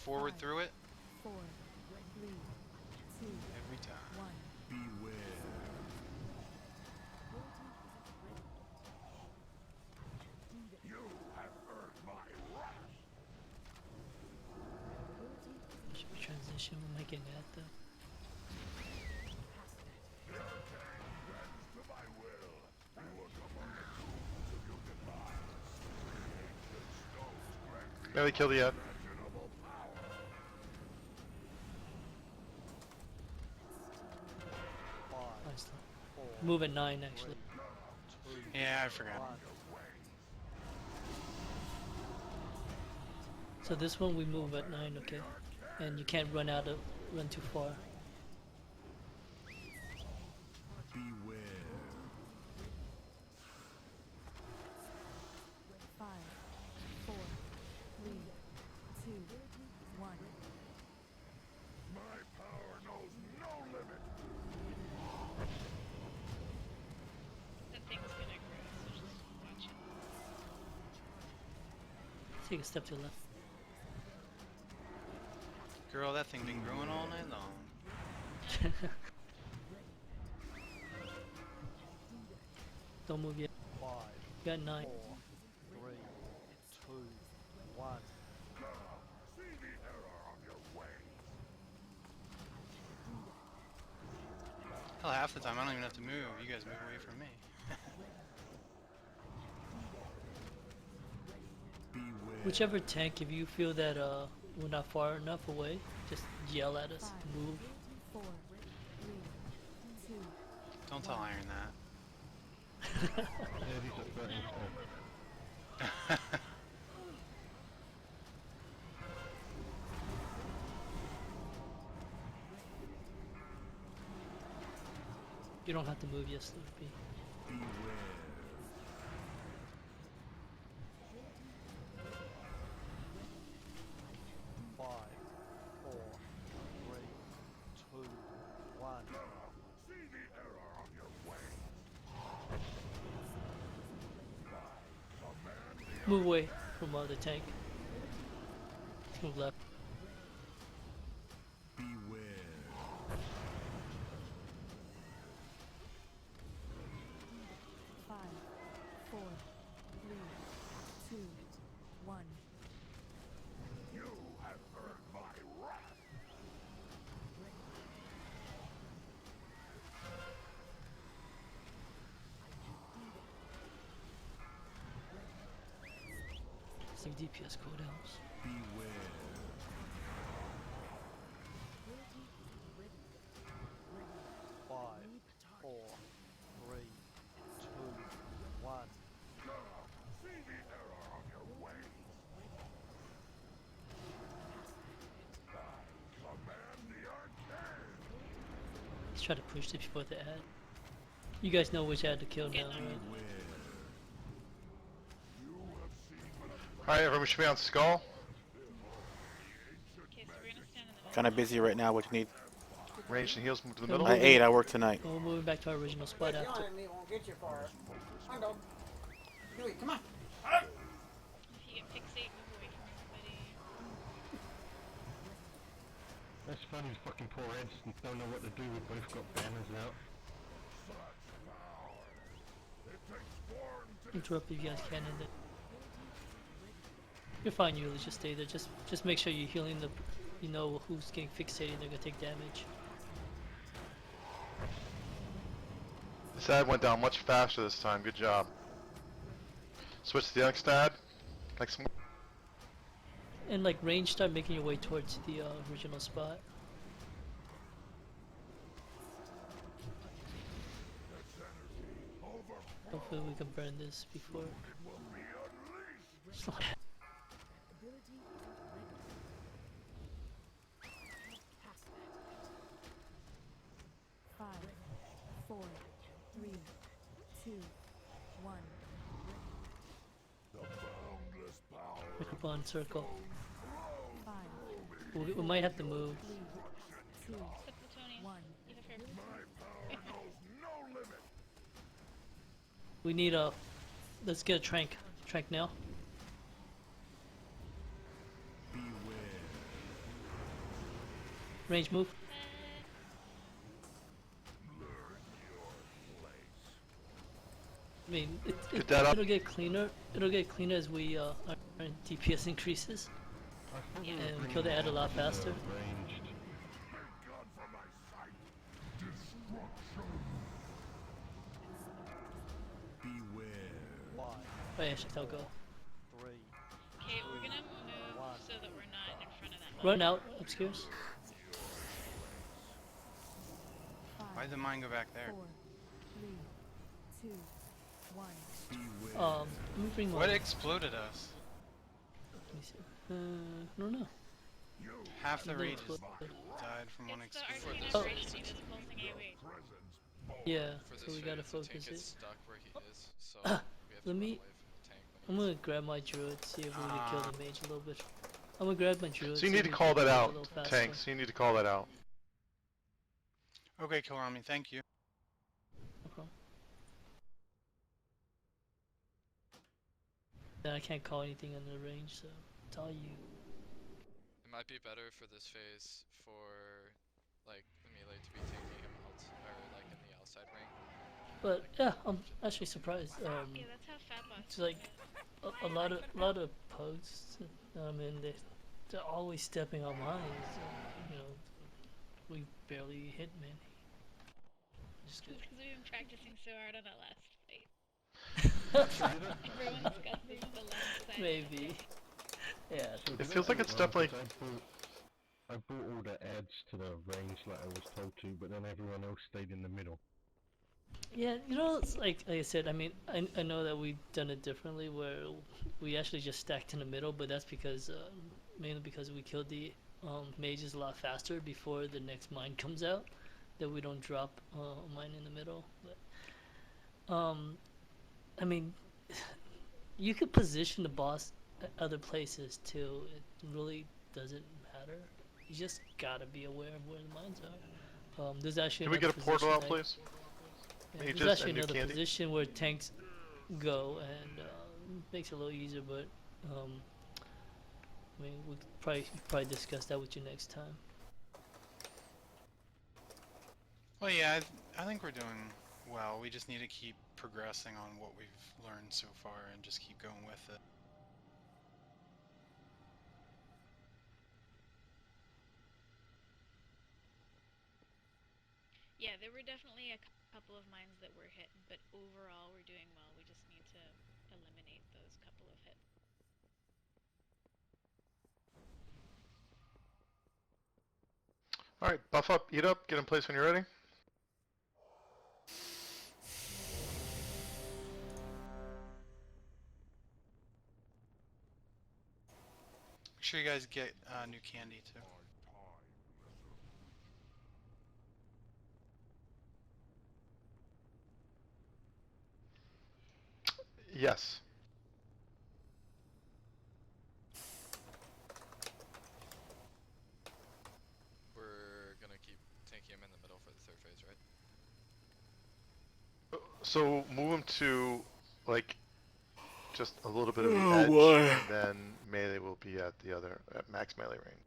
forward through it 4, 3, 2, every time. 1. Beware. You have earned my wrath. Should we transition? We're making that though. To my will. You look among the tools of your demise. Ancient stones grant me Nearly killed the Ed. unimaginable power. Nice. Move at 9 actually. Yeah, I forgot. So this one we move at 9, okay? And you can't run too far. Beware. 5, 4, 3, 2, 1. My power knows no limit. That thing's gonna grow, so just watch it. Take a step to the left. Girl, that thing been growing all night long. Don't move yet. 5, You got 9. 4, 3, 2, 1. See the error of your ways. Hell, half the time I don't even have to move. You guys move away from me. Whichever tank, if you feel that we're not far enough away, just yell at us. Move. 4, 3, 2. Don't tell Iron that. Yeah, these are threatening. You don't have to move yet, Slurpee. Beware. 5, 4, 3, 2, 1. See the error of your ways. Move away from the tank. Move left. Beware. 5, 4, 3, 2, 1. You have earned my wrath. Save DPS cooldowns. Beware. 5, 4, 3, 2, 1. See the error of your ways. I command the arcane. Let's try to push this before the ad. You guys know which ad to kill now, right? Alright, everyone should be on Skull. Okay, so we're gonna stand in the middle. Kind of busy right now. What you need? Range and heals move to the No, middle. I ate. I work tonight. We're moving back to our original spot after. won't get you far. Come on, dog. Do it. Come on. If you get fixate, move away from everybody. That's funny, these fucking poor Eds don't know what to do. We've both got banners out. Interrupt if you guys can end it. You're fine, Yuli, just stay there. Just make sure you're healing the, you know who's getting fixated, they're gonna take damage. This ad went down much faster this time. Good job. Switch to the next ad. Next one. And like range, start making your way towards the original spot. Hopefully we can burn this before. It's not 5, 4, 3, 2, 1. Pick up on circle. 5, We might have to move. 3, 2, Put Plutonian. 1. You have her. We need a. Let's get a trank. Trank now. Range move. I mean, Get that up. it'll get cleaner. It'll get cleaner as we our DPS increases, and we kill the ad a lot faster. Ranged. Oh yeah, I'll go. 3. Okay, we're gonna move so that we're not in front of that. Run out, obscures. Why'd the mine go back there? 4, 3, 2, 1. Moving What on. exploded us? Let me see. I don't know. Half the Something raid just exploded. died from one It's the explosion. arcane operation units pulsing AoE. Yeah, For so this we phase, gotta the tank focus gets it. stuck where he is, so we have to Let run me. away from the tank when I'm he gonna grab my druid, see if we can kill the mage a little bit. I'm gonna grab my druid. So you see need if to we call can that kill it a out, little faster. tanks. You need to call that out. Okay, Kilrami, thank you. No problem. Then I can't call anything in the range, so it's all you. It might be better for this phase for like the melee to be taking him out or like in the outside ring. But yeah, I'm actually surprised. Yeah, that's how Fat Boss It's like a lot of pugs. I mean, they're always stepping on mines. You know, we barely hit many. Just good. because we've been practicing so hard on that last fight. Everyone's got the left side. Maybe. Yeah. It feels like it's definitely. I brought all the ads to the range like I was told to, but then everyone else stayed in the middle. Yeah, you know, it's like I said, I mean, I know that we've done it differently where we actually just stacked in the middle, but that's because, mainly because we killed the mages a lot faster before the next mine comes out, that we don't drop a mine in the middle. But, I mean, you could position the boss at other places too, it really doesn't matter. You just gotta be aware of where the mines are. There's actually Can we another get a portal position out, that- please? yeah, Mages there's actually and new another candy? position where tanks go and makes it a little easier, but I mean we could probably discuss that with you next time. Well, yeah, I think we're doing well. We just need to keep progressing on what we've learned so far and just keep going with it. Yeah, there were definitely a couple of mines that were hit, but overall we're doing well. We just need to eliminate those couple of hits. Alright, buff up, eat up, get in place when you're ready. Make sure you guys get new candy too. Yes. We're gonna keep tanking him in the middle for the third phase, right? So move him to, like, just a little bit of the Oh, edge, boy. and then melee will be at the other, at max melee range.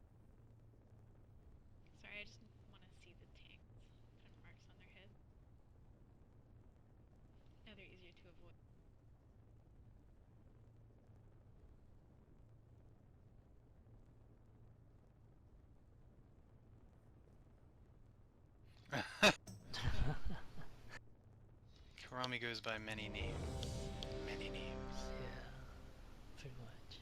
Sorry, I just want to see the tanks put marks on their head. Now they're easier to avoid. Karami goes by many names. Many names. Yeah, pretty much.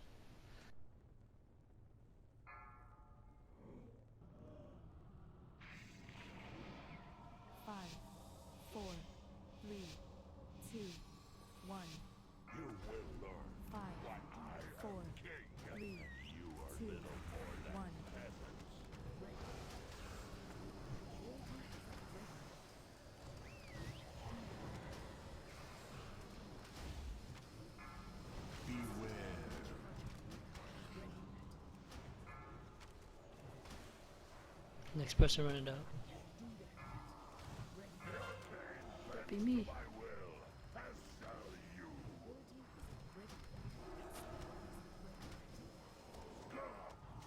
Five, 4, 3, 2, 1. You will learn 5, what I 4, am king, 3, and you are 2, little more than 1. peasants. Beware. Next person running out. Be me. I will, as shall you.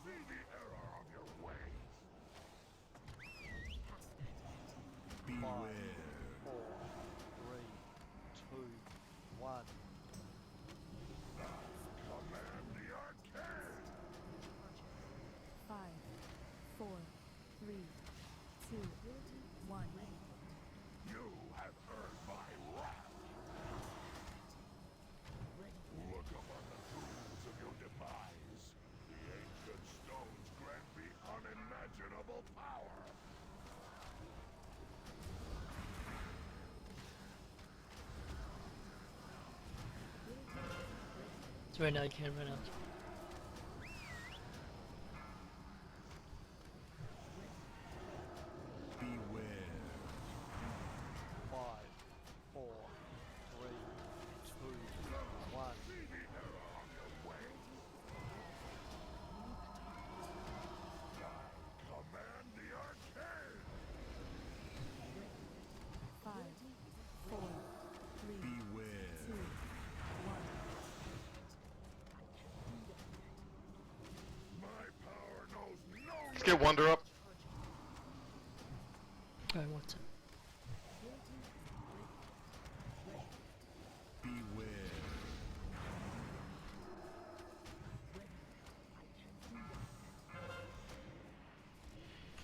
See the error of your ways. 1. You have earned my wrath. Look upon the tools of your demise. The ancient stones grant me unimaginable power. So right now you can't run out. Beware. 5, 4, 3, 2, 1. See the error of your ways. I command the arcane. 5, 4, 3, Beware. 2, 1. My power knows no Let's get Wonder up. Alright, what's up? Beware.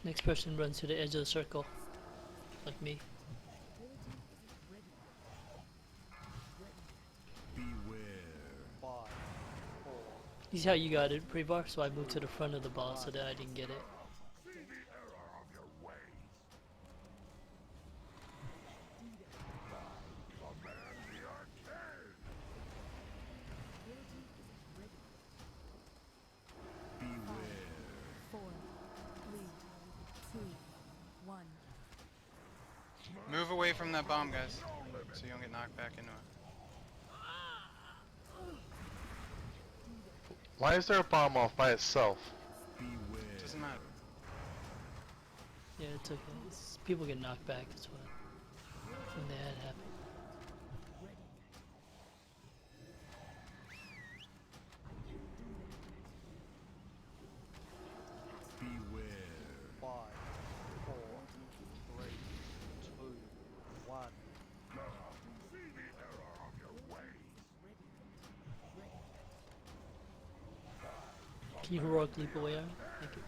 Next person runs to the edge of the circle. Like me. Beware. 5, 4. You see how you got it, Prevar? So I moved to the front of the boss so that I didn't get it. See the error of your ways. Command the arcane. Beware. 4, 3, 2, 1. Move away from that bomb, guys, so you don't get knocked back into it. Why is there a bomb off by itself? Doesn't matter. Yeah, it's okay. People get knocked back, that's what. When that happened. Beware. 5, 4, 3, 2, 1. See the error of your ways. Can you heroic leap away, Aaron? Thank you.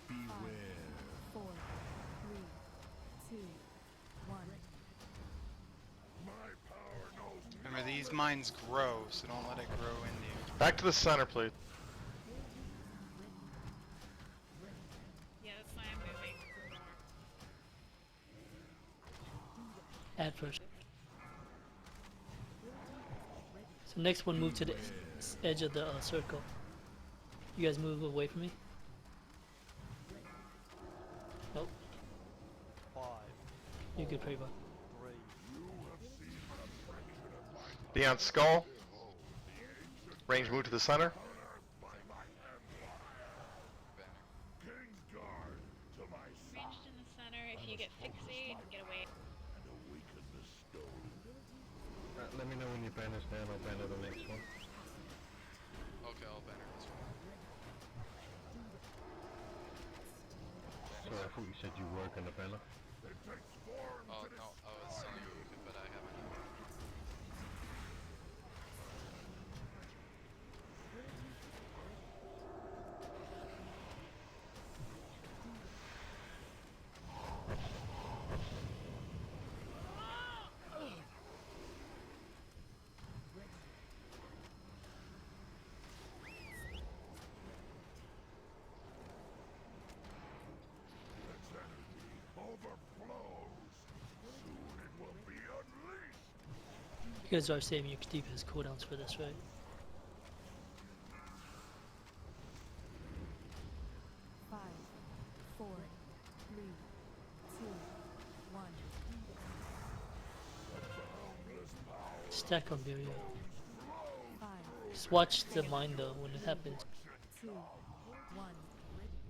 5, 4, 3, 2, 1. My power knows Remember, these mines grow, so don't let it grow into you. Back to the center, please. Yeah, that's why I'm moving. Add first. So next one, move to the edge of the circle. You guys move away from me. Nope. 5, You good, Prevar. 3. Beyond Skull. Range move to the center. King's guard to my side. Ranged in the center. If you get fixate, get away. And awaken the stone. Let me know when your banner's down, I'll banner the next one. Okay, I'll banner this one. Sorry, I thought you said you were gonna banner. It takes form Oh to no, I was telling you, but I haven't. its energy overflows. Soon it will be unleashed. You guys are saving your defense cooldowns for this, right? Five, 4, 3, 2, 1. Stack on Mirio. 5, Just watch the mine though when it happens. 2, 1.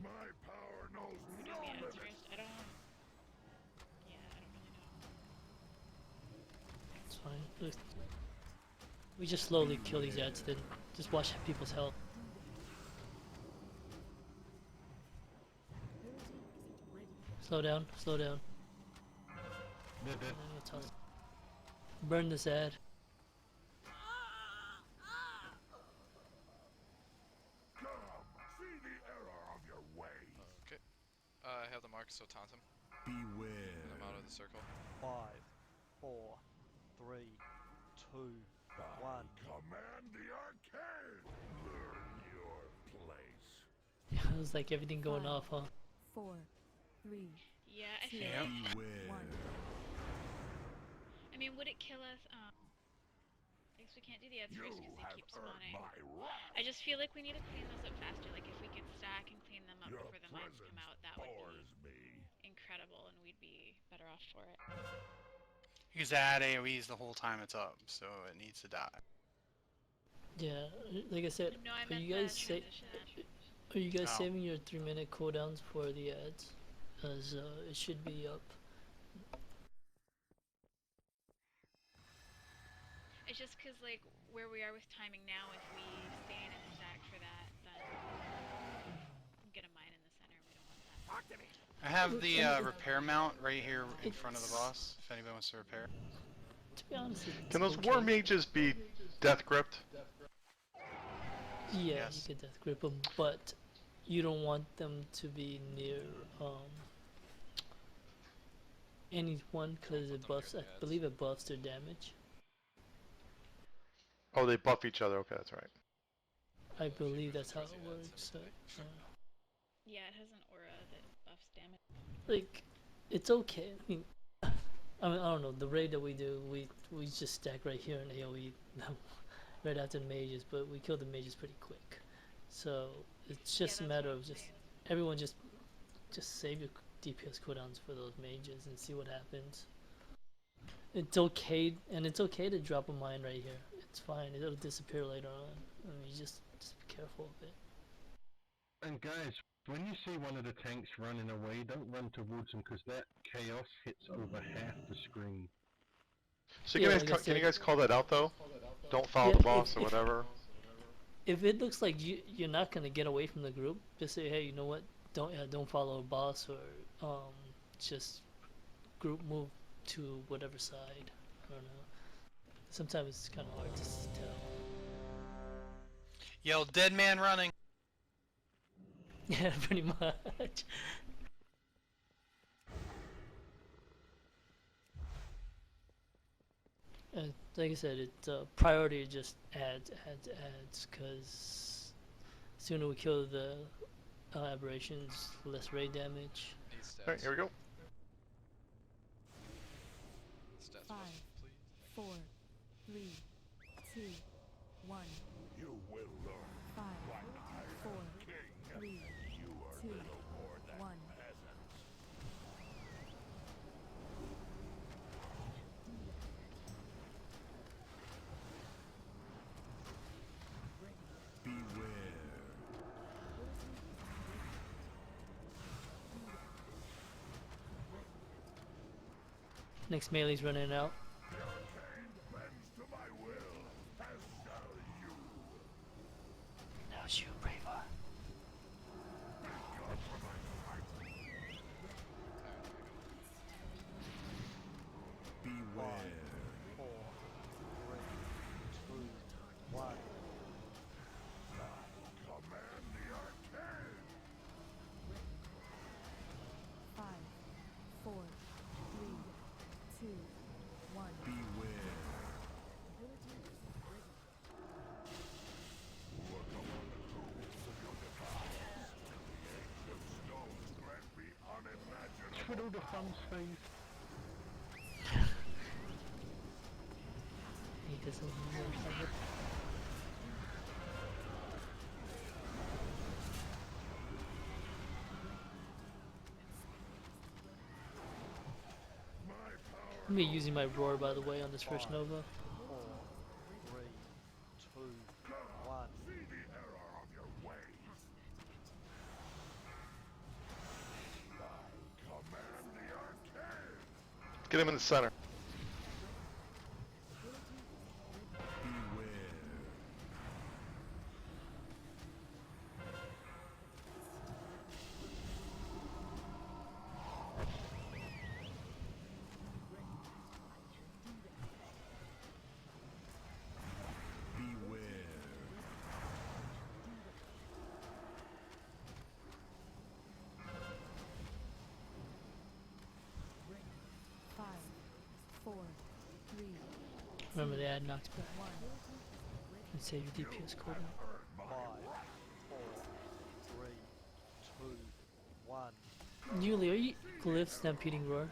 My power knows Who do no we ads limits. first? I don't. Yeah, I don't really know. It's fine. Look, we just slowly kill these ads, then just watch people's health. Slow down, slow down. They're dead. And then you'll toss. Burn this ad. Come, see the error so taunt him. Beware. Get him out of the circle. 5, 4, 3, 2, 1. Command the arcade. Learn your place. It was like everything going off, huh? 4, 3. Yeah, I two, feel like. one. I mean, would it kill us? I guess we can't do the ads first because they keep spawning. I just feel like we need to clean those up faster. Like if we could stack and clean them up before the mines come out, that would be incredible, and we'd be better off for it. Because that AoEs the whole time it's up, so it needs to die. Yeah, like I said, No, I are meant you guys the transition ad. are you guys Oh. saving your 3-minute cooldowns for the ads? As it should be up. It's just because, like, where we are with timing now, if we stand and stack for that, then we'll get a mine in the center. We don't want that. I have the repair mount right here in front of the boss, if anybody wants to repair. To be honest, it's Can those okay. war mages be death gripped? Yeah, you could death grip them, but you don't want them to be near anyone because it buffs. I believe it buffs their damage. Oh, they buff each other. Okay, that's right. I believe that's how it works. So, Yeah, it has an aura that buffs damage. like, it's okay. I don't know. The raid that we do, we just stack right here in AOE right after the mages, but we kill the mages pretty quick. So it's just a matter of just everyone just save your DPS cooldowns for those mages and see what happens. It's okay, and it's okay to drop a mine right here. It's fine. It'll disappear later on. I mean, just be careful of it. And guys, when you see one of the tanks running away, don't run towards them because that chaos hits over half the screen. So Yeah, can, like I can you said- guys call that out though? Don't follow Yeah, the boss or if- whatever. If it looks like you're not gonna get away from the group, just say, hey, you know what? Don't follow a boss, or just group move to whatever side. I don't know. Sometimes it's kind of hard to tell. Yell, dead man running! Yeah, pretty much. Like I said, it's priority is just adds, because sooner we kill the aberrations, less raid damage. Alright, here we go. Stats 5, buff, please. 4, 3, 2, 1. You will learn. 5, Why I 4, am king. 3, You are 2, little more than 1. peasants. Beware. Next melee's running out. Bends to my will, as shall you. Now shoot, Braver. Beware. 4, 3, 2, 1. Command the arcade. 5, 4, 3, 2, 1. Beware. Look upon the rules of your device. The ancient stones grant me unimaginable. Twiddle the thumbs face. He doesn't know. I'm gonna be using my roar, by the way, on this first Nova. 4, 3, 2, 1. See the error of your ways. I command the arcade. Get him in the center. Beware. Beware. Remember to add knockback. And save your DPS cooldown. 5, 4, 3, 2, 1. Yuli, are you Glyph Stampeding Roar?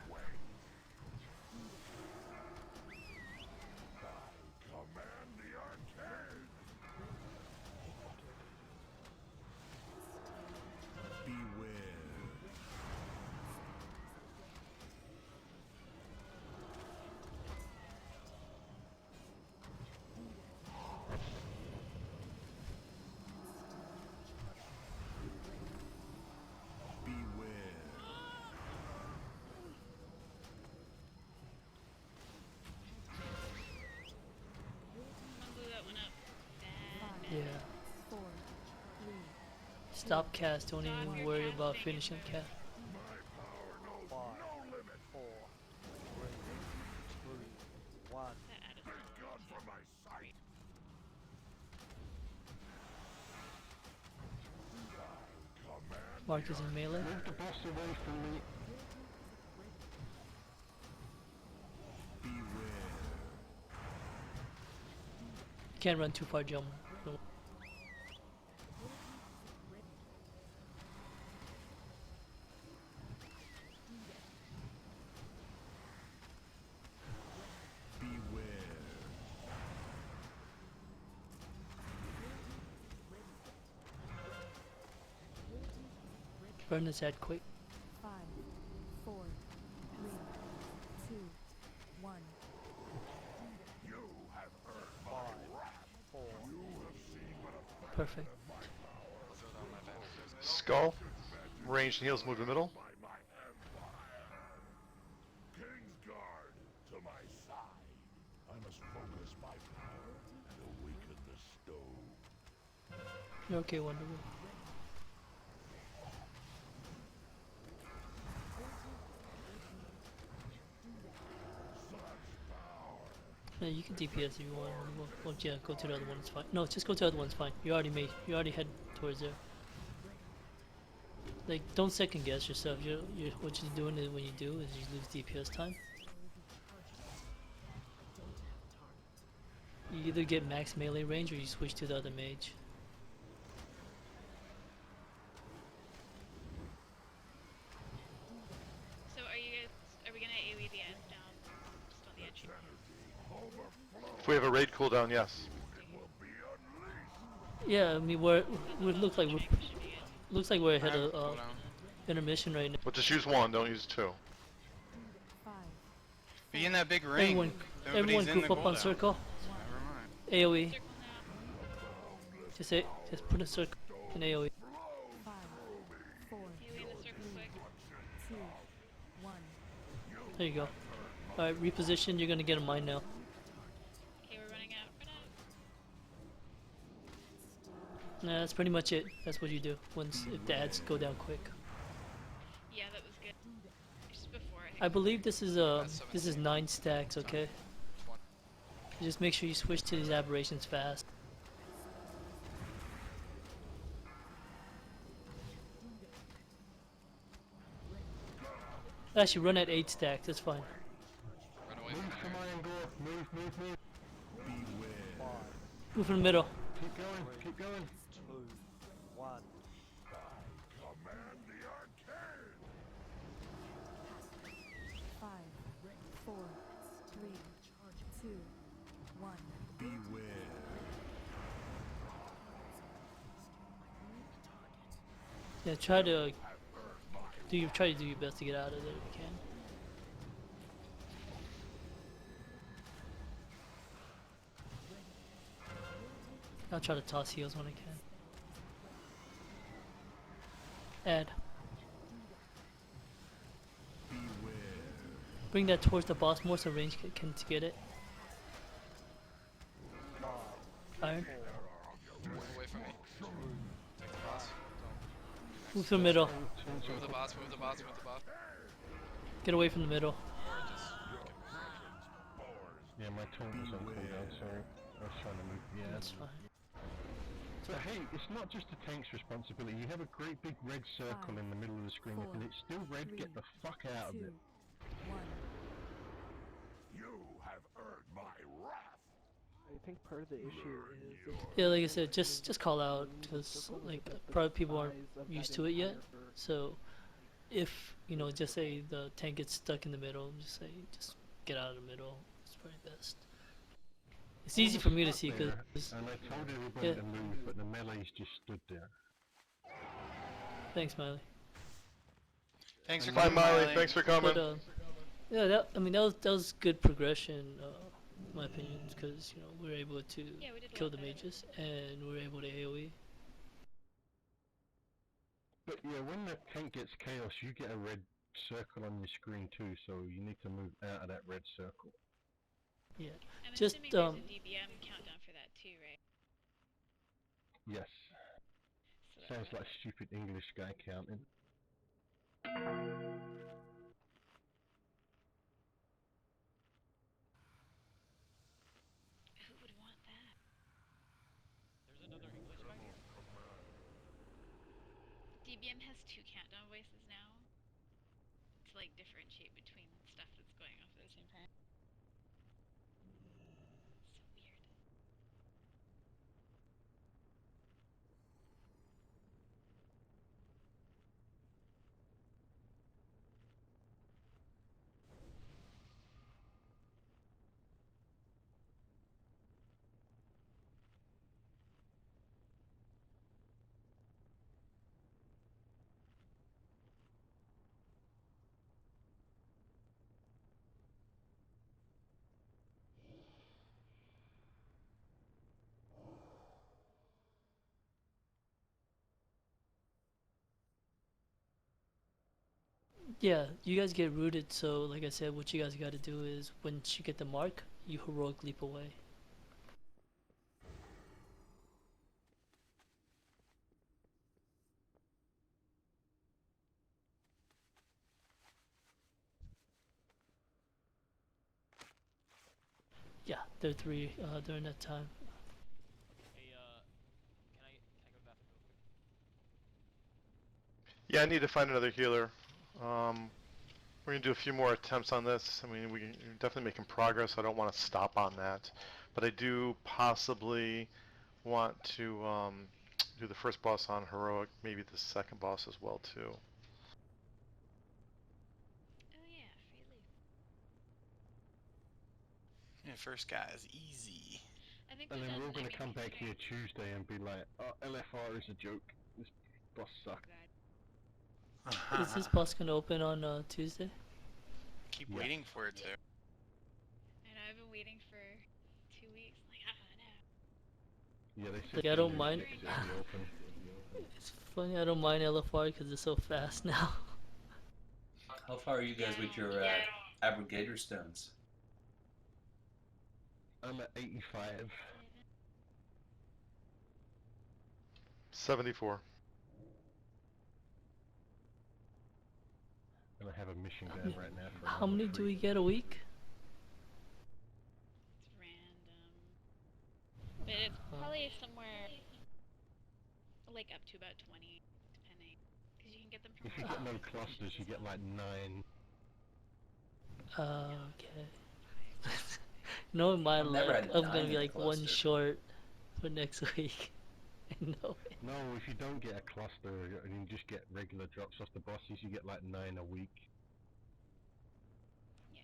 Blew that one up. Yeah. 4, 3, Stop cast, don't even worry about finishing cast. 5, 4, 3, 2, 1. Mark is in melee. Move the boss away from me. Can't run too far, jump. No. Burn his head quick. 5, 4, 3, 2, 1. You have earned my wrath. 4. You have seen what a Perfect. I'll throw down my banner. Skull. Ranged and heals, move to the middle. by my empire. Kingsguard to my side. I must focus my power and awaken the stone. You're okay, Wonder Woman. Yeah, you can DPS if you want. Well, yeah, go to the other one. It's fine. No, just go to the other one. It's fine. You already head towards there. Like, don't second guess yourself. What you're doing is when you do is you lose DPS time. You either get max melee range or you switch to the other mage. So are we gonna AoE the end down? Just on the edge. If we have a raid cooldown, yes. Yeah, I mean looks like we're ahead of intermission right now. But just use one, don't use two. 5, Be in that big ring. Everyone in group the up on cooldown. circle. Never mind. AoE. Just put a circle in AoE. 5, 4, AoE in the circle quick. 2, 1. There you go. Alright, reposition, you're gonna get a mine now. Okay, we're running out. Run out. Nah, that's pretty much it. That's what you do if the ads go down quick. Yeah, that was good. Just before. I believe this is 9 stacks, okay? Just make sure you switch to these aberrations fast. Actually, run at 8 stacks, that's fine. Run away Move from from there. Iron Gore. Move. Move in the middle. Keep going. 2, 1. Command the arcade. 5, 4, 3, 2, 1. Yeah, try to do your best to get out of there if you can. I'll try to toss heals when I can. Add. Bring that towards the boss more so range can to get it. Iron. Move away from me. Take the boss. Move to the middle. Move the boss. Get away from the middle. Yeah, my taunt was on cooldown, sorry. I was trying to move the ad. That's fine. So hey, it's not just the tank's responsibility. You have a great big red circle in the middle of the screen. If it's still red, get the fuck out of it. 1. You have earned my wrath. I think part of the issue is Yeah, like I said, just call out because like probably people aren't used to it yet. So if you know, just say the tank gets stuck in the middle, just get out of the middle. It's probably best. It's easy for me to see because And I told everybody to move, but the melees just stood there. thanks, Miley. Thanks for Bye, coming, Miley. Miley. Thanks for coming. But yeah, that was good progression, in my opinion, because you know we were able to kill the mages and we were able to AOE. But yeah, when the tank gets chaos, you get a red circle on your screen too, so you need to move out of that red circle. Yeah, I'm just assuming there's a DBM countdown for that too, right? Yes. Sounds like stupid English guy counting. Who would want that? There's another English guy here. DBM has 2 countdown voices now to like differentiate between stuff that's going off at the same time. So weird. Yeah, you guys get rooted, so like I said, what you guys got to do is once you get the mark, you heroic leap away. Yeah, there are 3 during that time. Hey, can I go to the bathroom real quick? Yeah, I need to find another healer. We're gonna do a few more attempts on this. I mean, we're definitely making progress. I don't want to stop on that, but I do possibly want to do the first boss on heroic, maybe the second boss as well too. Oh yeah, free loot. Yeah, first guy is easy. I think And what then we're all does gonna make come me back here Tuesday and be like, oh, LFR is a joke. This boss sucked. Is this boss gonna open on Tuesday? Keep waiting for it to. I know I've been waiting for 2 weeks. Like, no. Yeah, they said Like I don't mind. it'll be open. It's funny, I don't mind LFR because it's so fast now. How far are you guys with your Abrogator stones? I'm at 85. 74. And I have a mission going right now for How many do we get a week? It's random. But it's probably somewhere like up to about 20, depending. Because you can get them from. If you get no clusters, you get like 9. Okay. Knowing my never luck, had I'm 9 gonna in be a like one cluster. short for next week. I know it. No, if you don't get a cluster and you just get regular drops off the bosses, you get like 9 a week. Yeah.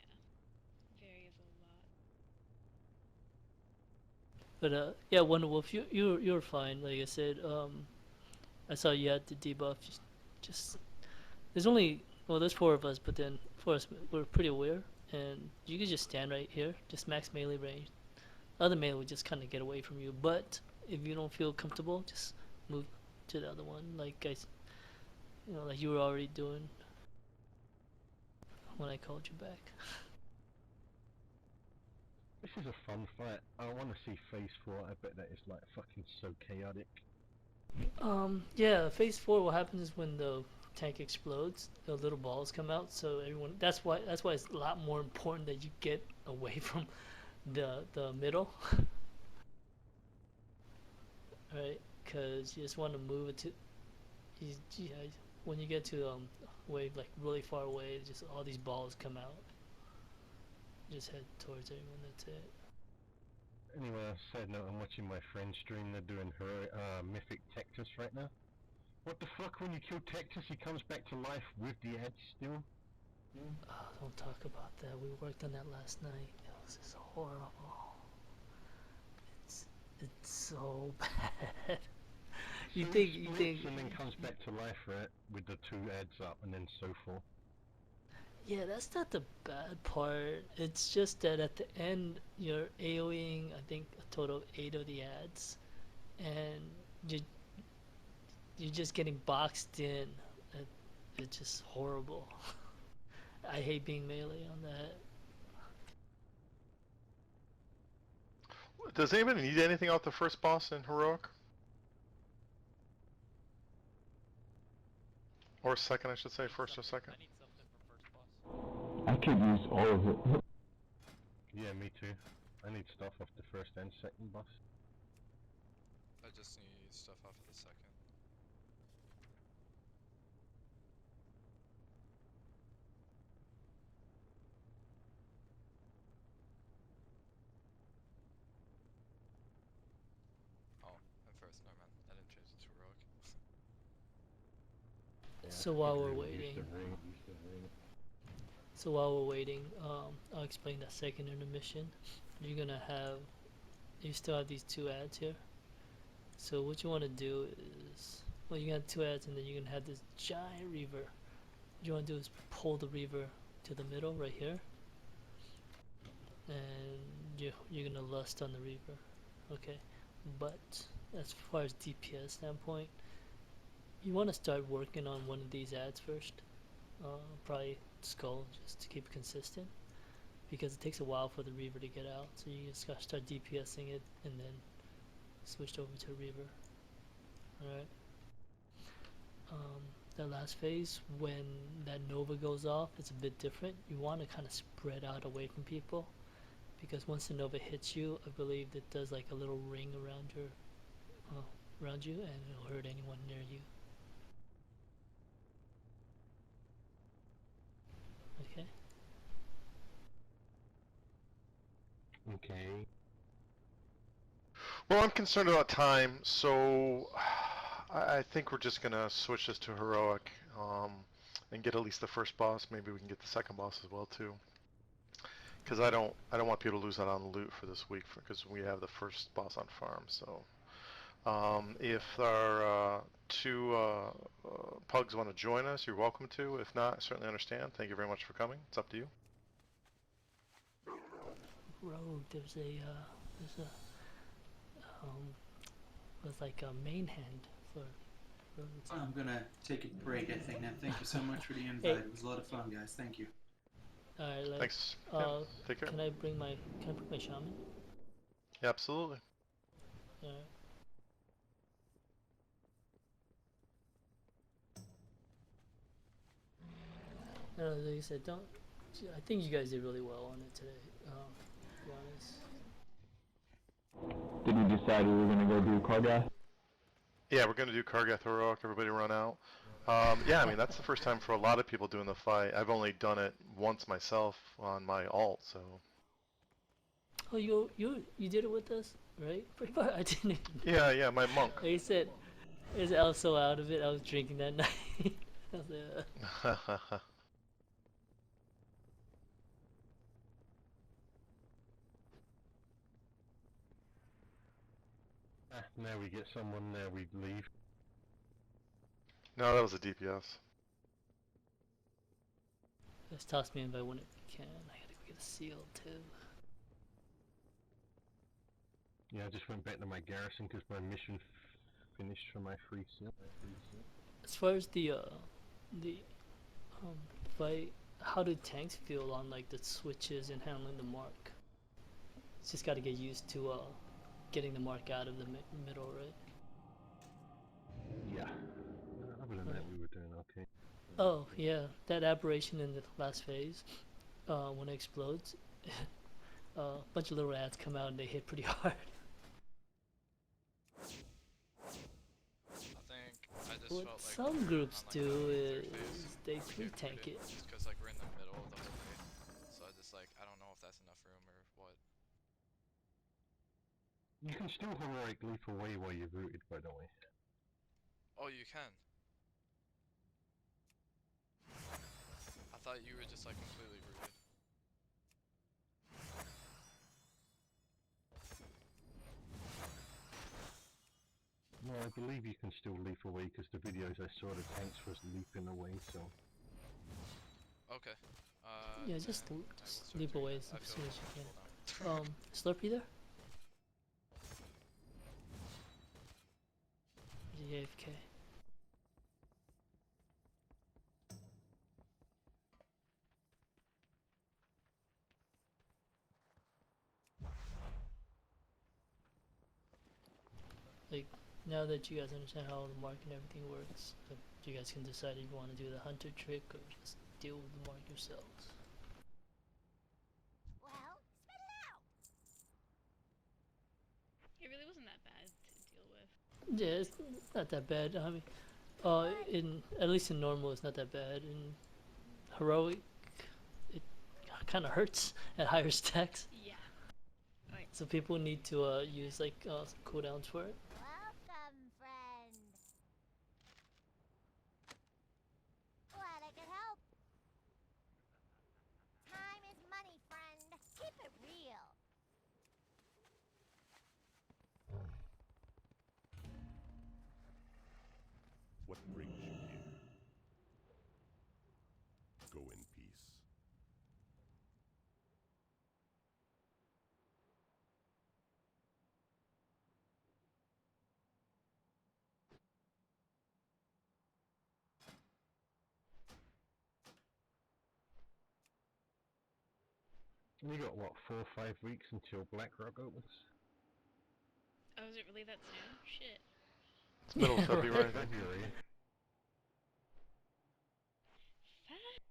Varies a lot. But yeah, Wonder Wolf, you're fine. Like I said, I saw you had the debuff. Just there's only there's 4 of us, but then 4 of us we're pretty aware, and you can just stand right here, just max melee range. Other melee will just kind of get away from you, but if you don't feel comfortable, just move to the other one, like guys, like you were already doing when I called you back. This is a fun fight. I want to see Phase 4. I bet that is like fucking so chaotic. Yeah, phase 4. What happens is when the tank explodes, the little balls come out. So everyone, that's why it's a lot more important that you get away from the middle. Right, because you just want to move it to. When you get to wave like really far away, just all these balls come out. Just head towards everyone. That's it. Anyway, a side note, I'm watching my friend stream. They're doing her Mythic Tectus right now. What the fuck? When you kill Tectus, he comes back to life with the edge still. Oh, don't talk about that. We worked on that last night. It was just horrible. It's so bad. You So think he you splits think and then comes back to life, right? With the two ads up and then so forth. Yeah, that's not the bad part. It's just that at the end you're AoEing I think a total of 8 of the ads, and you're just getting boxed in. It's just horrible. I hate being melee on that. Does anybody need anything off the first boss in Heroic? Or second, I should say, first or second? I could use all of it. Yeah, me too. I need stuff off the first and second boss. I just need stuff off of the second. Oh, and first, no man, I didn't change it to heroic. So while we're waiting, I'll explain that second intermission. You're gonna have, you still have these 2 ads here. So what you want to do is, well, you got 2 ads, and then you're gonna have this giant reaver. What you want to do is pull the reaver to the middle right here, and you're gonna lust on the reaver, okay? But as far as DPS standpoint, you want to start working on one of these ads first. Probably Skull, just to keep it consistent, because it takes a while for the Reaver to get out. So you just gotta start DPSing it and then switch over to Reaver. Alright. That last phase, when that Nova goes off, it's a bit different. You want to kind of spread out away from people, because once the Nova hits you, I believe it does like a little ring around you, and it'll hurt anyone near you. Okay. Okay. Well, I'm concerned about time, so I think we're just gonna switch this to heroic, and get at least the first boss. Maybe we can get the second boss as well too. Because I don't want people to lose out on loot for this week, because we have the first boss on farm. So, if our 2 pugs want to join us, you're welcome to. If not, I certainly understand. Thank you very much for coming. It's up to you. Rogue, there's like a main hand for rogues. I'm gonna take a break, I think. Now, thank you so much for the invite. It was a lot of fun, guys. Thank you. Alright, like, Thanks. Yeah, take care. Can I bring my shaman? Yeah, absolutely. Alright. Like I said, I think you guys did really well on it today, to be honest. Did we decide we were gonna go do Kargath? Yeah, we're gonna do Kargath heroic. Everybody run out. Yeah, I mean that's the first time for a lot of people doing the fight. I've only done it once myself on my alt, so. Oh, you did it with us, right? Pretty much. I didn't. Yeah, my monk. Like I said, I was so out of it. I was drinking that night. I was like, Now we get someone there, we leave. No, that was a DPS. just toss me in by when it can. I gotta go get a seal too. Yeah, I just went back to my garrison because my mission finished for my free seal. As far as the fight, how do tanks feel on like the switches and handling the mark? It's just got to get used to getting the mark out of the middle, right? Yeah. Other than that, we were doing okay. Oh yeah, that aberration in the last phase, when it explodes, a bunch of little ads come out and they hit pretty hard. I just What felt like some groups on, like, do the is third phase, they we free get tank rid it. of just because like we're in the middle of the whole thing. So I just like I don't know if that's enough room or what. You can still heroic leap away while you're rooted, by the way. Oh, you can. I thought you were just like completely rooted. No, I believe you can still leap away because the videos I saw the tanks was leaping away, so... Okay. Yeah, just then I will just start leap doing away that. I as feel soon as bad. you can. Hold on. Slurpee there? Is he AFK? Like, now that you guys understand how the mark and everything works, you guys can decide if you want to do the hunter trick or just deal with the mark yourselves. Well, spit it out. It really wasn't that bad to deal with. Yeah, it's not that bad. I mean, in at least in normal, it's not that bad. In heroic, it kind of hurts at higher stacks. Yeah. Alright. So people need to use like cooldowns for it. Welcome, friend. Glad I could help. Time is money, friend. Keep it real. What brings you here? Go in peace. You got what, 4 or 5 weeks until BlackRock opens? Oh, is it really that soon? Shit. It's middle of February. February.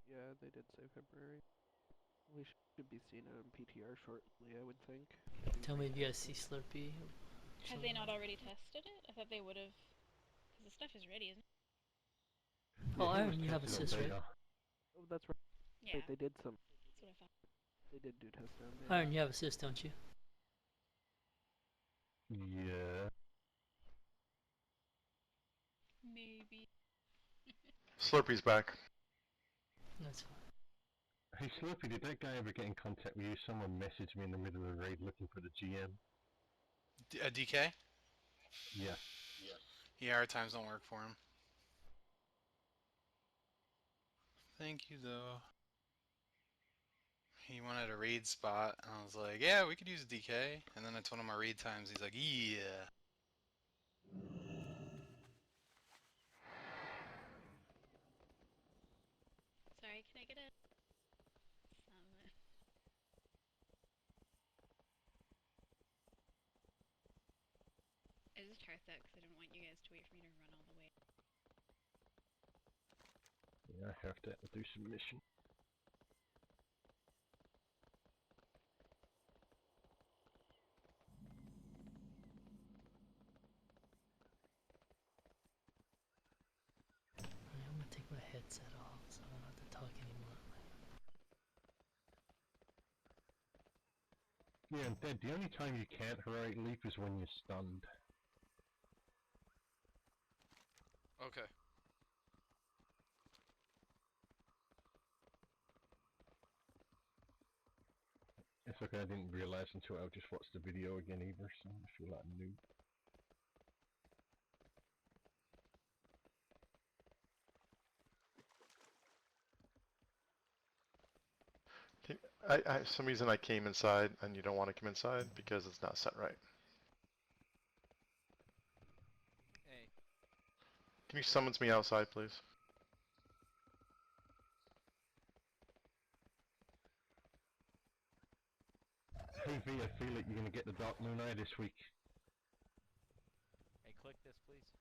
Yeah, they did say February. We should be seeing it on PTR shortly, I would think. Tell me if you guys see Slurpee. Have they not already tested it? I thought they would have. Because the stuff is ready, isn't it? Oh, Iron, you have assist, right? Oh, that's right. Yeah. They did some. That's what I thought. They did do test down there. Iron, you have assist, don't you? Yeah. Maybe. Slurpee's back. That's fine. Hey Slurpee, did that guy ever get in contact with you? Someone messaged me in the middle of the raid looking for the GM. DK? Yeah. Yeah, our times don't work for him. Thank you, though. He wanted a raid spot, and I was like, yeah, we could use DK. And then I told him my raid times, he's like, yeah. Sorry, can I get a... I just heard that because I didn't want you guys to wait for me to run all the way. Yeah, I have to do some mission. I'm gonna take my headset off so I don't have to talk anymore. Yeah, and Dead, the only time you can't heroic leap is when you're stunned. Okay. It's okay, I didn't realize until I just watched the video again either, so I feel like a noob. Some reason I came inside and you don't want to come inside because it's not set right. Hey. Can you summons me outside, please? Hey V, I feel like you're gonna get the Dark Moon Eye this week. Hey, click this, please.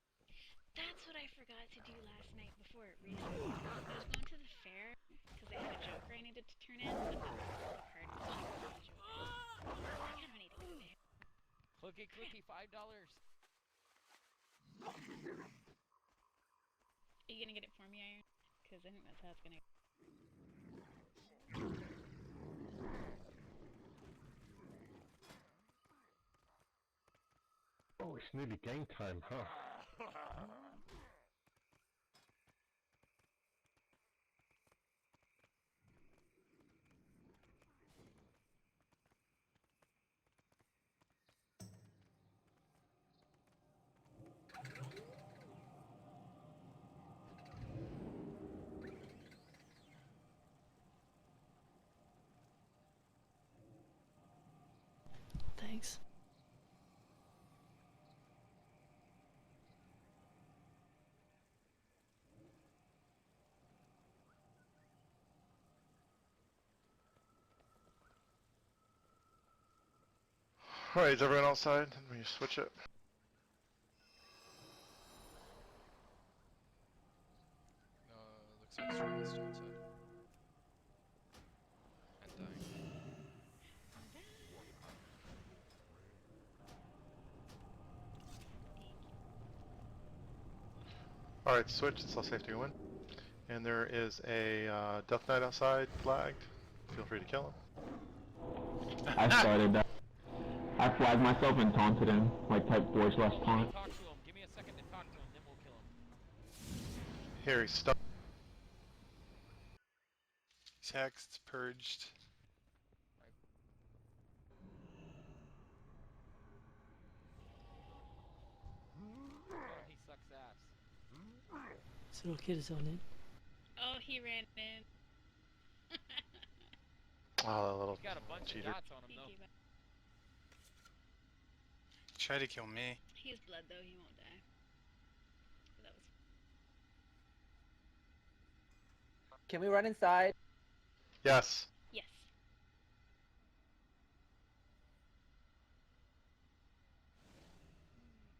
That's what I forgot to do last night before it restarted. I was going to the fair because they had a Joker I needed to turn in, but the card was cheaper than the Joker. I kind of need to go there. Clicky, clicky, $5. Are you gonna get it for me, Iron? Because I think that's how it's gonna. it's nearly game time, huh? Thanks. Alright, is everyone outside? Let me switch it. Looks like Sura is still inside. And dying. Alright, switch, it's all safe to go in. And there is a Death Knight outside, flagged. Feel free to kill him. I started that. I flagged myself and taunted him, like type forward slash taunt. Talk to him. Give me a second to talk to him, then we'll kill him. Here, he's stuck. Text purged. Oh, he sucks ass. Is it okay to zone in? Oh, he ran in. Oh, that little He's got a bunch cheater. of dots on him, though. Try to kill me. He has blood though, he won't die. That was Can we run inside? Yes. yes.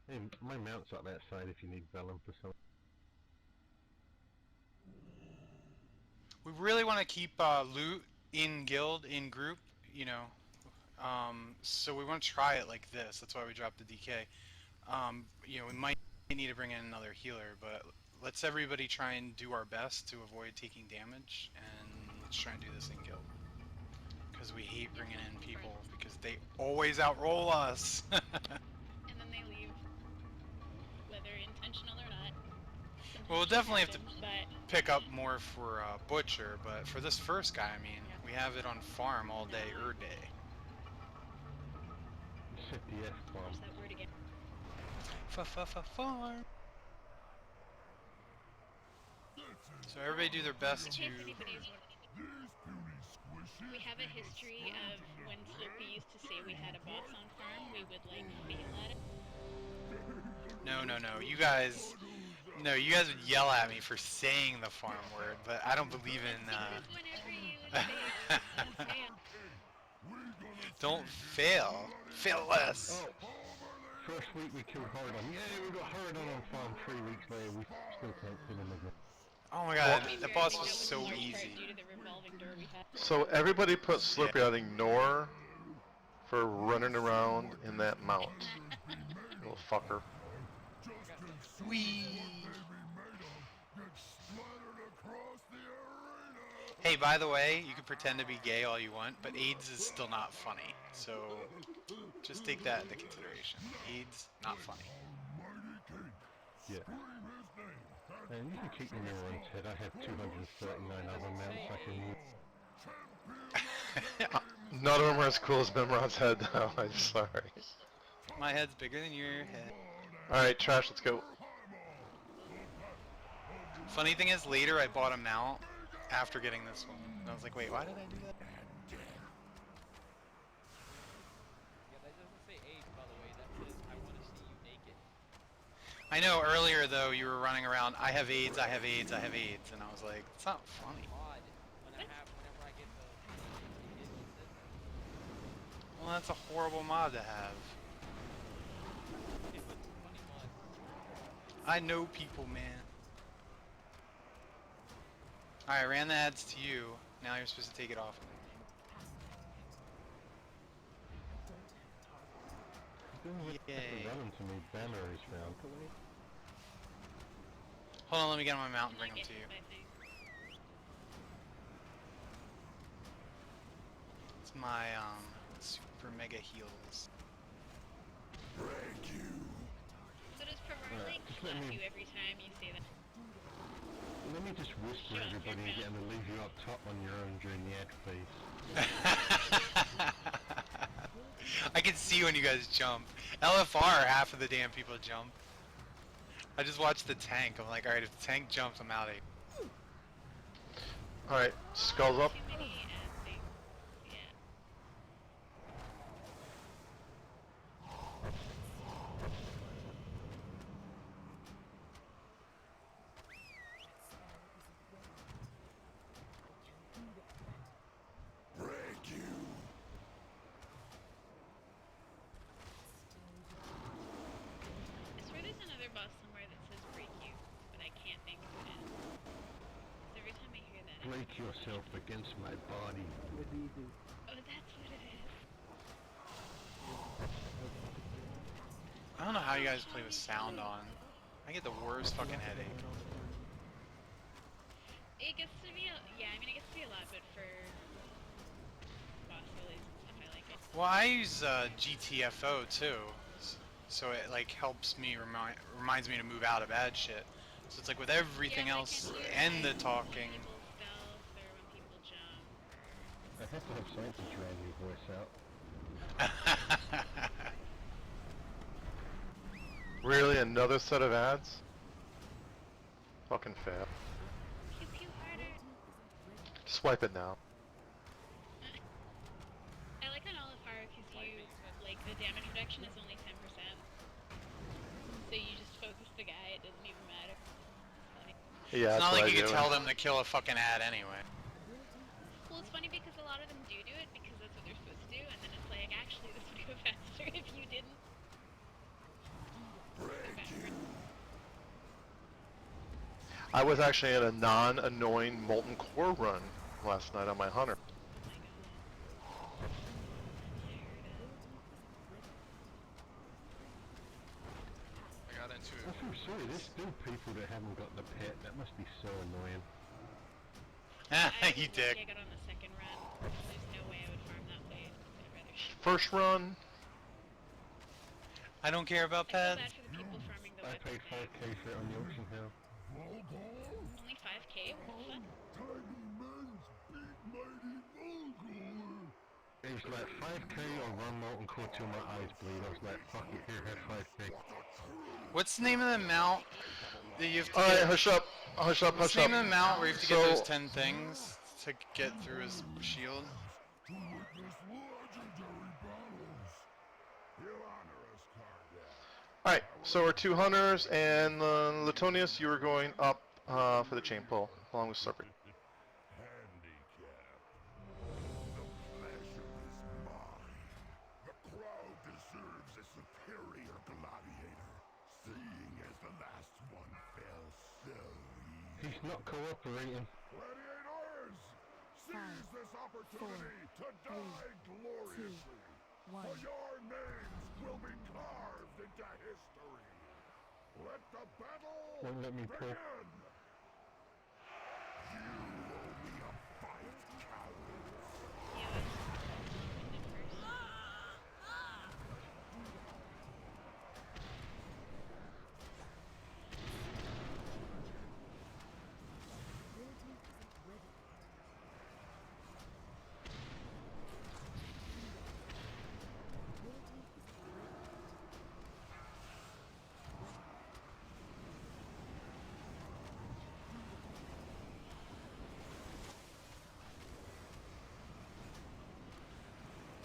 Hey, my mount's up that side if you need Vellum for something. We really want to keep loot in guild, in group, you know. So we want to try it like this. That's why we dropped the DK. You know, we might need to bring in another healer, but let's everybody try and do our best to avoid taking damage, and let's try and do this in guild. Because we hate bringing in people, because they always outroll us. And then they leave. Whether intentional or not. Well, we'll definitely have to But pick up more for Butcher, but for this first guy, I mean, we have it on farm all day, day. Set the F bomb. there's that word again. Farm. So everybody do their best In to. case anybody's we have a history of when Slurpee used to say we had a boss on farm, we would like fail at it. No. You guys would yell at me for saying the farm word, but I don't believe in. Whenever you say Don't fail. Fail less. Oh, first week we killed Hardon. Yay, we got Hardon on farm. 3 weeks later, we still can't kill him again. Oh my god, that boss was so easy. Due to the revolving door we had. So everybody put Slurpee on ignore for running around in that mount. Little fucker. Wee. Hey, by the way, you can pretend to be gay all you want, but AIDS is still not funny. So just take that into consideration. AIDS, not funny. Yeah. And you can keep the Nimrod's head. I have 239 other mounts I can use. None of them are as cool as Nimrod's head, though. I'm sorry. My head's bigger than your head. Alright, Trash, let's go. Funny thing is, later I bought a mount after getting this one. And I was like, wait, why did I do that? Yeah, that doesn't say age, by the way. That says, I want to see you naked. I know earlier, though, you were running around, I have AIDS, I have AIDS, I have AIDS. And I was like, it's not funny. Odd. Whenever I get the... Well, that's a horrible mod to have. It was a funny mod. I know people, man. Alright, I ran the ads to you. Now you're supposed to take it off. Yay. Run to me, banner is found. Hold on, let me get on my mount and bring them to you. It's my, super mega heals. let slap me- you every time you say that. Let me just whisper Shut everybody your and get them to leave you up top on your own during the ad phase. I can see when you guys jump. LFR, half of the damn people jump. I just watched the tank. I'm like, alright, if the tank jumps, I'm out of here. Alright, skulls up. Too many ad things. Yeah. Break you. I swear there's another boss somewhere that says break you, but I can't think of it. 'Cause every time I hear that, I Break yourself against my body. What do you do? oh, that's what it is. I don't know how you guys play with sound on. I get the worst fucking headache. It gets to be, yeah, I mean, it gets to be a lot, but for boss relays and stuff, I like it. Well, I use GTFO too, so it like helps me reminds me to move out of bad shit. So it's like with everything else and the talking. Stealth or when people jump. I have to have something to drown your voice out. Really, another set of ads? Fucking fail. Pew pew harder. Swipe it now. I like on Olafar because you, like, the damage reduction is only 10%. So you just focus the guy, it doesn't even matter. It's funny. Yeah, It's that's not what like I you can do. tell them to kill a fucking ad anyway. Well, it's funny because a lot of them do it because that's what they're supposed to do, and then it's like, actually, this would go faster if you didn't. I was actually in a non-annoying Molten Core run last night on my Hunter. I got into it. I'm so sorry, there's still people that haven't got the pet. That must be so annoying. You dick. I got on the second run. There's no way I would farm that way. I'd rather shoot. First run, I don't care about I feel pets. bad for the people farming the I weapon paid 5k for it on the auction house. Only 5k? What the fuck? It was like 5k or run Molten Core till my eyes bleed. I was like, fuck it, here, have 5k. What's the name of the mount that you have to alright, get? hush up, hush up, What's hush the name up. of the mount where you have to get those So- 10 things to get through his shield? Alright, so we're two hunters, and Latonius, you were going up for the chain pull, along with Serpent. The crowd deserves a superior gladiator, seeing as the last one fell so easy. He's not cooperating. Gladiators, seize this opportunity to die gloriously, for your names will be carved into history. Let the battle Won't let me pull. begin. You owe me a fight, cowards.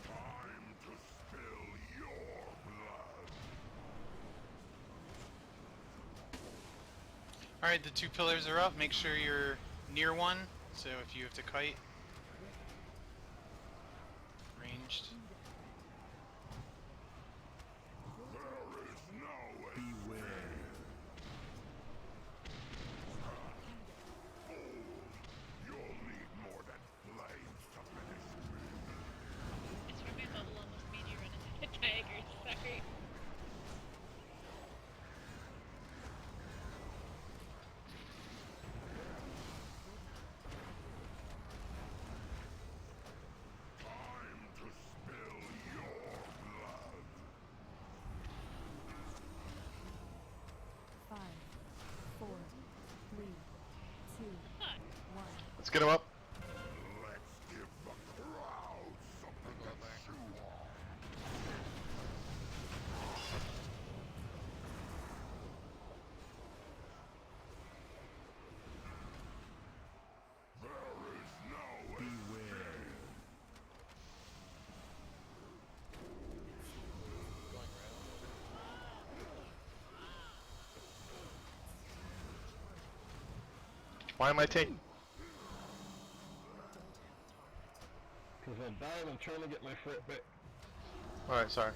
Time to spill your blood. Alright, the two pillars are up. Make sure you're near one. So if you have to kite. Ranged. There is no beware. Fool, you'll need more than flames to finish me. I swear my bubble almost made you run into the tigers, sorry. get him up. Let's give the crowd something to chew on. There is no beware. Why am I taking? Because I died, I'm trying to get my foot back. Alright, sorry.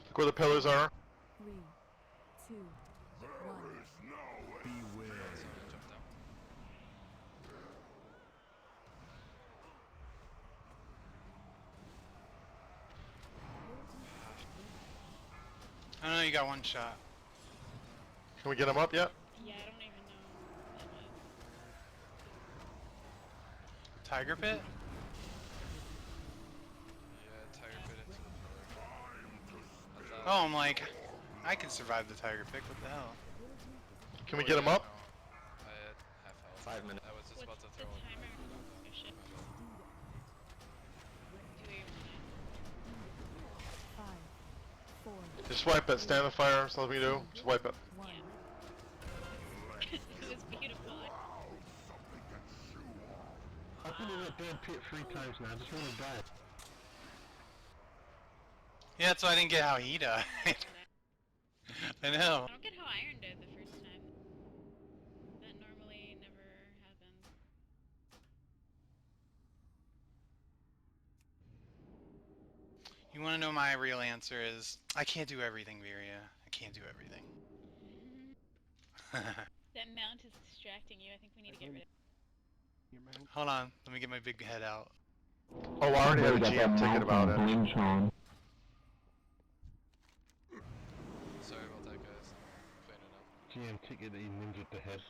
Look where the pillars are. 3, 2, 1. Beware. I know you got one shot. Can we get him up yet? Yeah, I don't even know. Tiger pit? Yeah, tiger pit into the pillar. Oh, I'm like, I can survive the tiger pit. What the hell? Can we get him up? I had half health. 5 minutes. I was just about to What's throw the him. timer? Oh shit. 5, 4, Just wipe it. Stand on fire. That's all we do. Just wipe it. 1. It was beautiful. I've been in that damn pit 3 times now, I just want to die. Yeah, that's why I didn't get how he died. I know. I don't get how Iron died the first time. That normally never happens. You want to know my real answer is, I can't do everything, Viria. I can't do everything. That mount is distracting you. I think we need to get rid of Your mount. Hold on, let me get my big head out. Oh, I already have a Got that GM ticket mount about on it. Blingtron. Sorry about that, guys. Cleaning up. GM ticket that you ninja to head.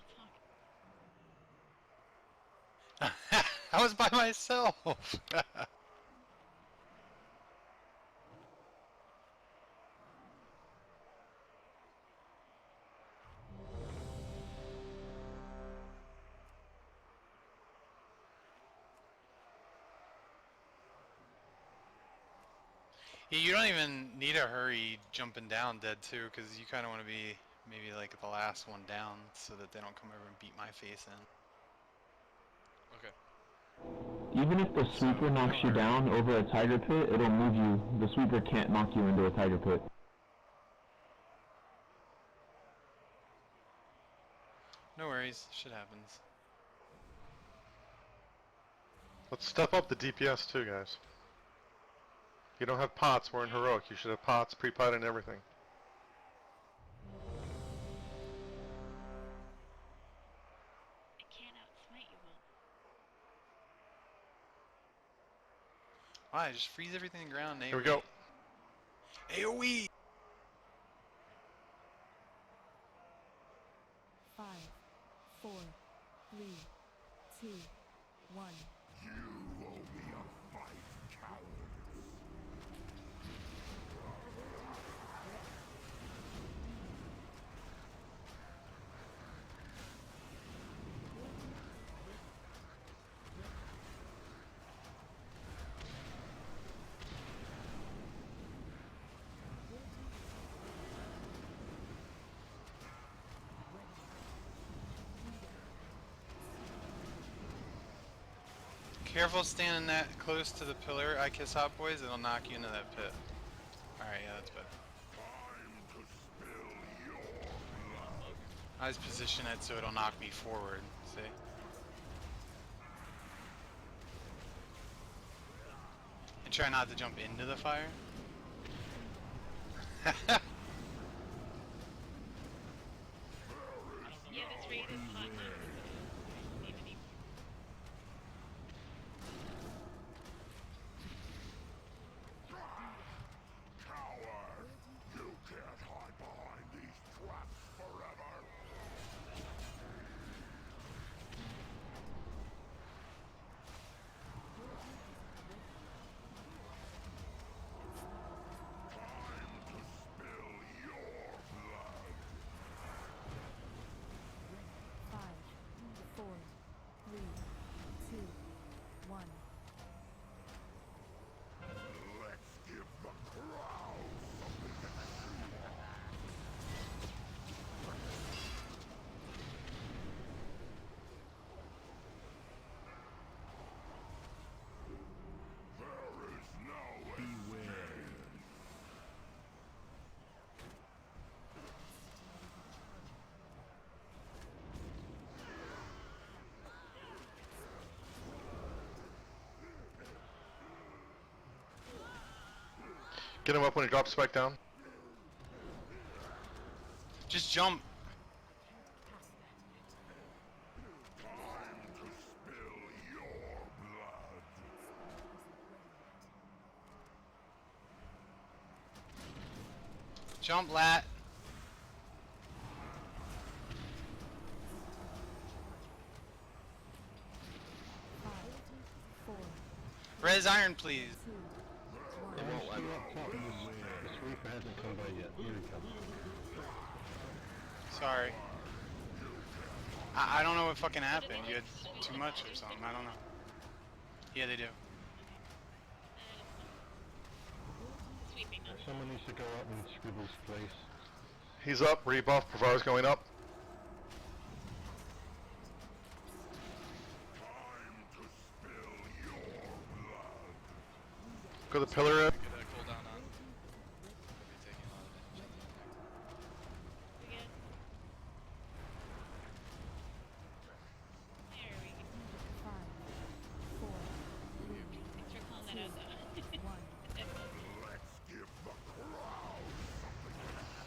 I was by myself! Yeah, you don't even need a hurry jumping down dead too, because you kind of want to be maybe like the last one down so that they don't come over and beat my face in. Okay. Even if the sweeper knocks you down over a tiger pit, it'll move you. The sweeper can't knock you into a tiger pit. No worries, shit happens. Let's step up the DPS too, guys. You don't have pots, we're in heroic. You should have pots, pre-pot, and everything. I can't outsmite you, Will. Why? Just freeze everything in the ground. Here we go. AoE! 5, 4, 3, 2, 1. You owe me a fight, cowards. Careful standing that close to the pillar. I kiss hot boys, it'll knock you into that pit. Alright, yeah, that's better. I just position it so it'll knock me forward, see? And try not to jump into the fire. Yeah, this raid is hot now. Need to be Coward! You can't hide behind these Get him up when he drops back down. Just jump. Jump, lat. Res iron, please. This Reaper hasn't come by yet. Here he comes. Sorry. I don't know what fucking happened. You had too much or something. I don't know. Yeah, they do. Someone needs to go up and Scribble's place. He's up, rebuff, Pravar's going up. Go to the pillar. Get a cooldown on. We'll be taking a lot of damage at the end. There we go. 5, 4, 3, Thanks for calling that out though. 1. Let's give the crowd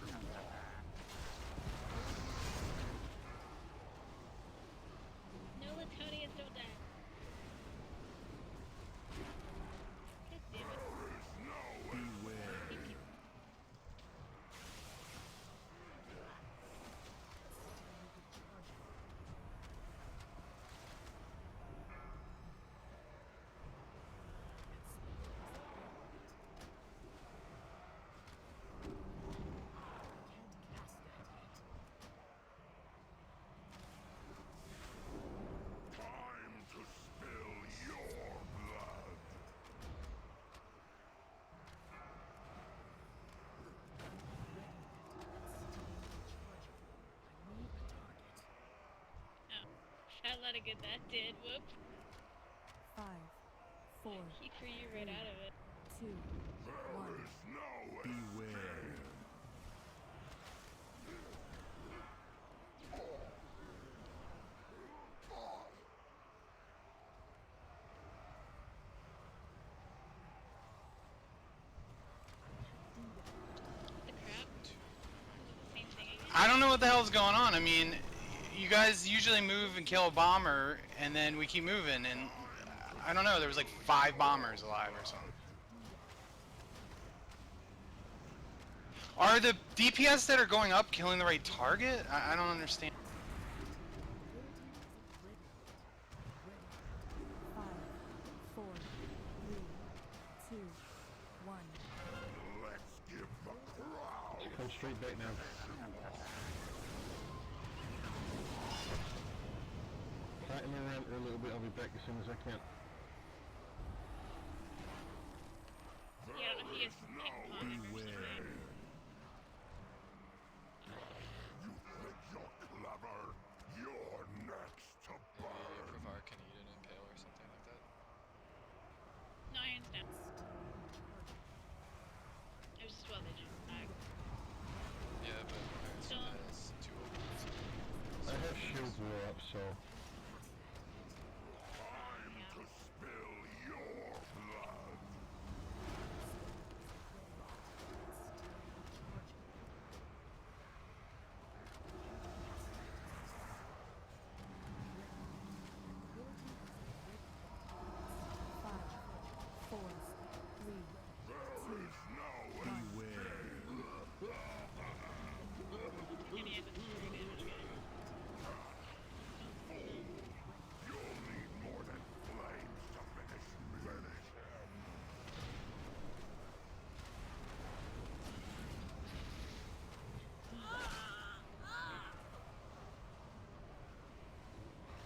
something to No, Latonians don't die. God damn it. time to spill your blood. Oh, fat lot of good that did. Whoops. 5, 4, He threw you right out of it. 2, 1. Beware. The crap. Same thing again. I don't know what the hell's going on. I mean, you guys usually move and kill a bomber, and then we keep moving, and I don't know, there was like 5 bombers alive or something. Are the DPS that are going up killing the right target? I don't understand. 5, 4, 3, 2, 1. Let's give the crowd. Come straight back now. Fight him around for a little bit, I'll be back as soon as I can. Yeah, I don't know if you guys can ping pong or something. You think you're clever? You're next to Maybe burn. Pravar can eat an impale or something like that. No, hands down. It was just well they didn't die. Yeah, but Iron Stone Don't- has 2 opens. I have shield war up, so Time to spill your blood.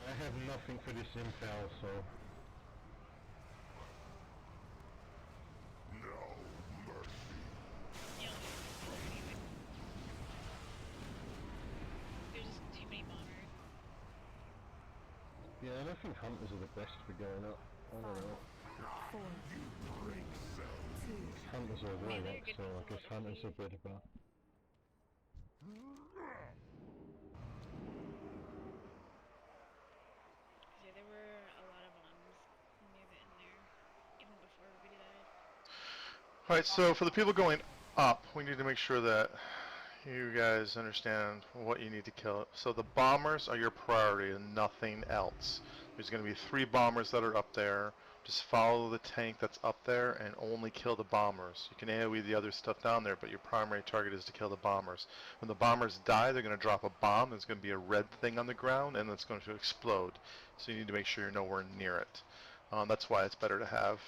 I have nothing for this impale, so No mercy. There's just too many bombers. yeah, I don't think hunters are the best for going up. I don't know. 4, Hunters are way they're up, good so for I guess some hunters are better. Yeah, there were a lot of bombs near the end there, even before everybody died. Alright, so for the people going up, we need to make sure that you guys understand what you need to kill. So the bombers are your priority and nothing else. There's going to be 3 bombers that are up there. Just follow the tank that's up there and only kill the bombers. You can AoE the other stuff down there, but your primary target is to kill the bombers. When the bombers die, they're going to drop a bomb. There's going to be a red thing on the ground, and it's going to explode. So you need to make sure you're nowhere near it. That's why it's better to have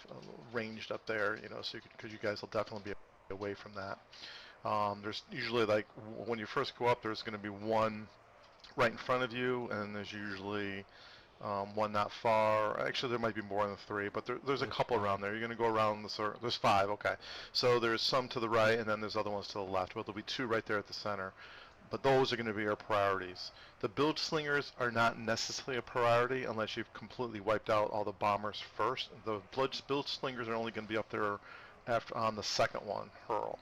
ranged up there, you know, so because you guys will definitely be away from that. There's usually, like, when you first go up, there's going to be one right in front of you, and there's usually one not far. Actually, there might be more than 3, but there's a couple around there. You're going to go around the circle. There's 5, okay. So there's some to the right, and then there's other ones to the left. Well, there'll be 2 right there at the center. But those are going to be our priorities. The bilge slingers are not necessarily a priority unless you've completely wiped out all the bombers first. The bilge slingers are only going to be up there after on the second one, hurl.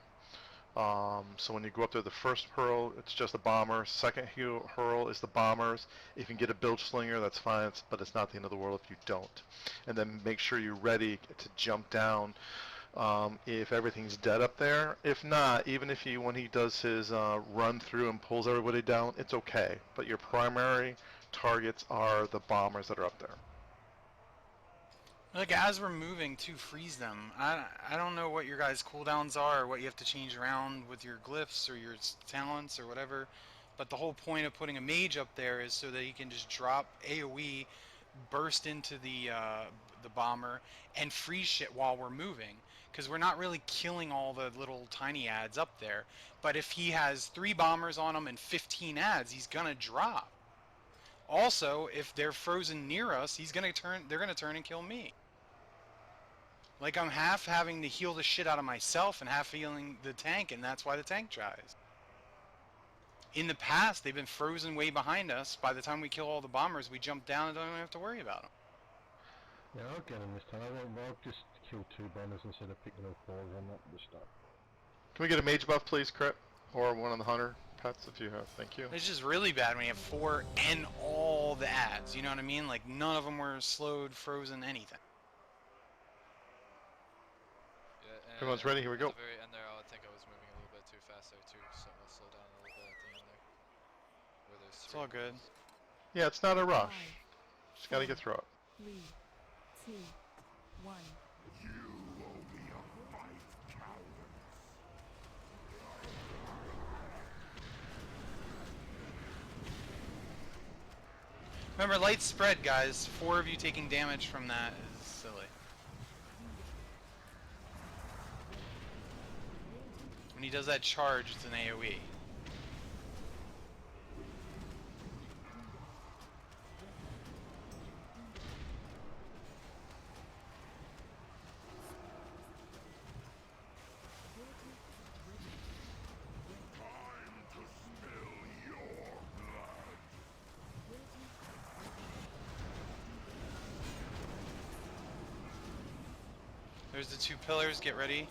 So when you go up there, the first hurl, it's just the bomber. Second hurl is the bombers. If you can get a bilge slinger, that's fine, but it's not the end of the world if you don't. And then make sure you're ready to jump down if everything's dead up there. If not, even if when he does his run through and pulls everybody down, it's okay. But your primary targets are the bombers that are up there. Like, as we're moving to freeze them, I don't know what your guys' cooldowns are or what you have to change around with your glyphs or your talents or whatever, but the whole point of putting a mage up there is so that he can just drop AoE, burst into the bomber, and freeze shit while we're moving. Because we're not really killing all the little tiny ads up there, but if he has 3 bombers on him and 15 ads, he's gonna drop. Also, if they're frozen near us, they're gonna turn and kill me. Like, I'm half having to heal the shit out of myself and half healing the tank, and that's why the tank dies. In the past, they've been frozen way behind us. By the time we kill all the bombers, we jump down and don't even have to worry about them. Yeah, I'll get him this time. I'll just kill 2 bombers instead of picking up 4 on that this time. Can we get a mage buff, please, Crip? Or one on the hunter pets if you have. Thank you. It's just really bad when you have 4 and all the ads. You know what I mean? Like, none of them were slowed, frozen, anything. Everyone's ready, here we go. At the very end there, I think I was moving a little bit too fast there too, so I'll slow down a little bit at the end there. Where there's It's all good. Yeah, it's not a rush. Just gotta get through it. 3, 2, 1. You owe me a fight, cowards. Remember, light spread, guys. 4 of you taking damage from that is silly. When he does that charge, it's an AoE. There's the 2 pillars, get ready.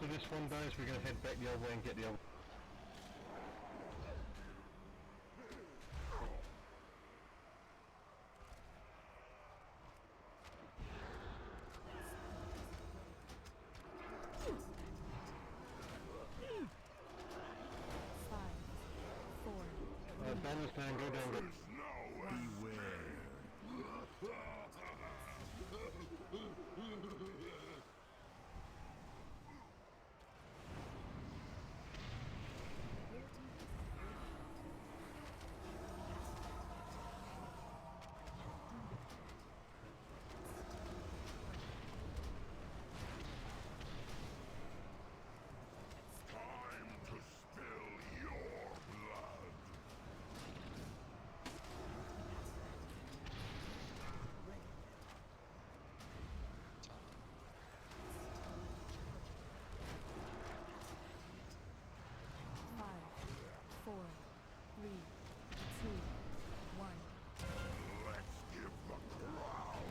After this one dies, we're going to head back the other way and get the other. Banner's down, go down, go. Time to spill your blood. Five, four, three, two, one. Let's give the crowd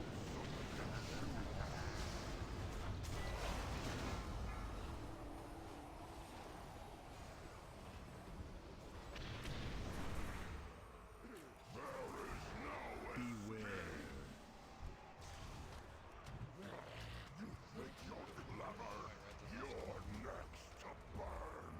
Beware. You think you're clever? You're next to burn.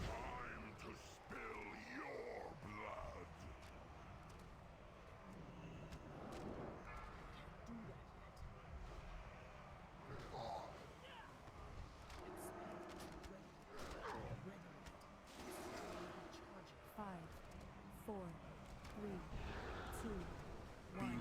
Time to spill your blood. Five, four, three, two, one.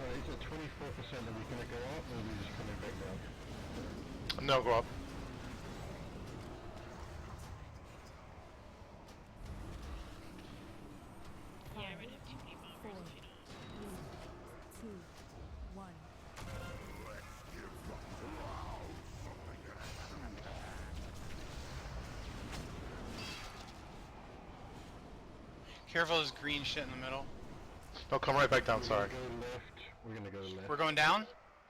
Is it 24% that we're gonna go up, or are we just coming back down? No, go up. Yeah, we're gonna have too many bombers if you don't. Two, one. Let's give the crowd something to shoot at. Careful, there's green shit in the middle. No, come right back down, sorry. Go left. We're gonna go left. We're going down?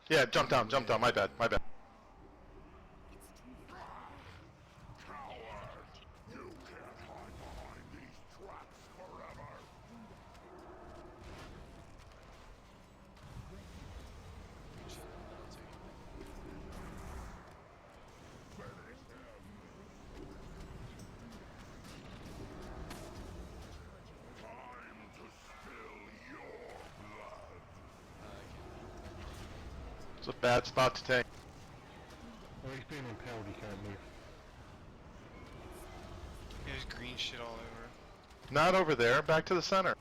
Yeah, jump down, my bad, my bad. Coward! You can't hide behind these traps forever. Finish him. Time to spill your blood. It's a bad spot to take. Oh, he's being impaled, he can't move. There's green shit all over. Not over there, back to the center.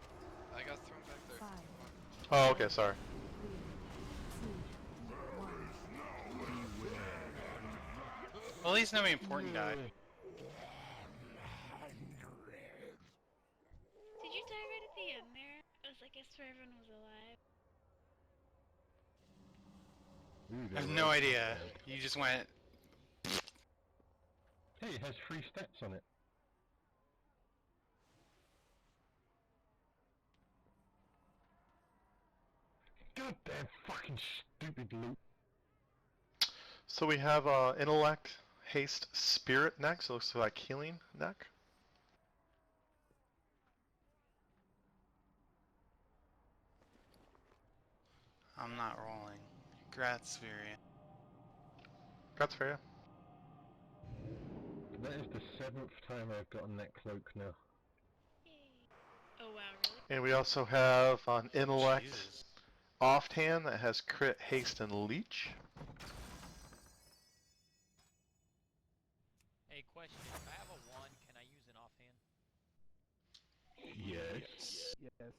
I got thrown back there. Oh, okay, sorry. Well, at least nobody important died. Did you die right at the end there? I was like, I swear everyone was alive. I have no idea. You just went. Hey, it has 3 stats on it. Goddamn fucking stupid loot. So we have intellect, haste, spirit next. It looks like healing neck. I'm not rolling. Grats, Viria. That's for you. That is the 7th time I've gotten that cloak now. Oh wow, really? And we also have an intellect offhand that has crit, haste, and leech. Hey, question. If I have a 1, can I use an offhand? Yes. Yes.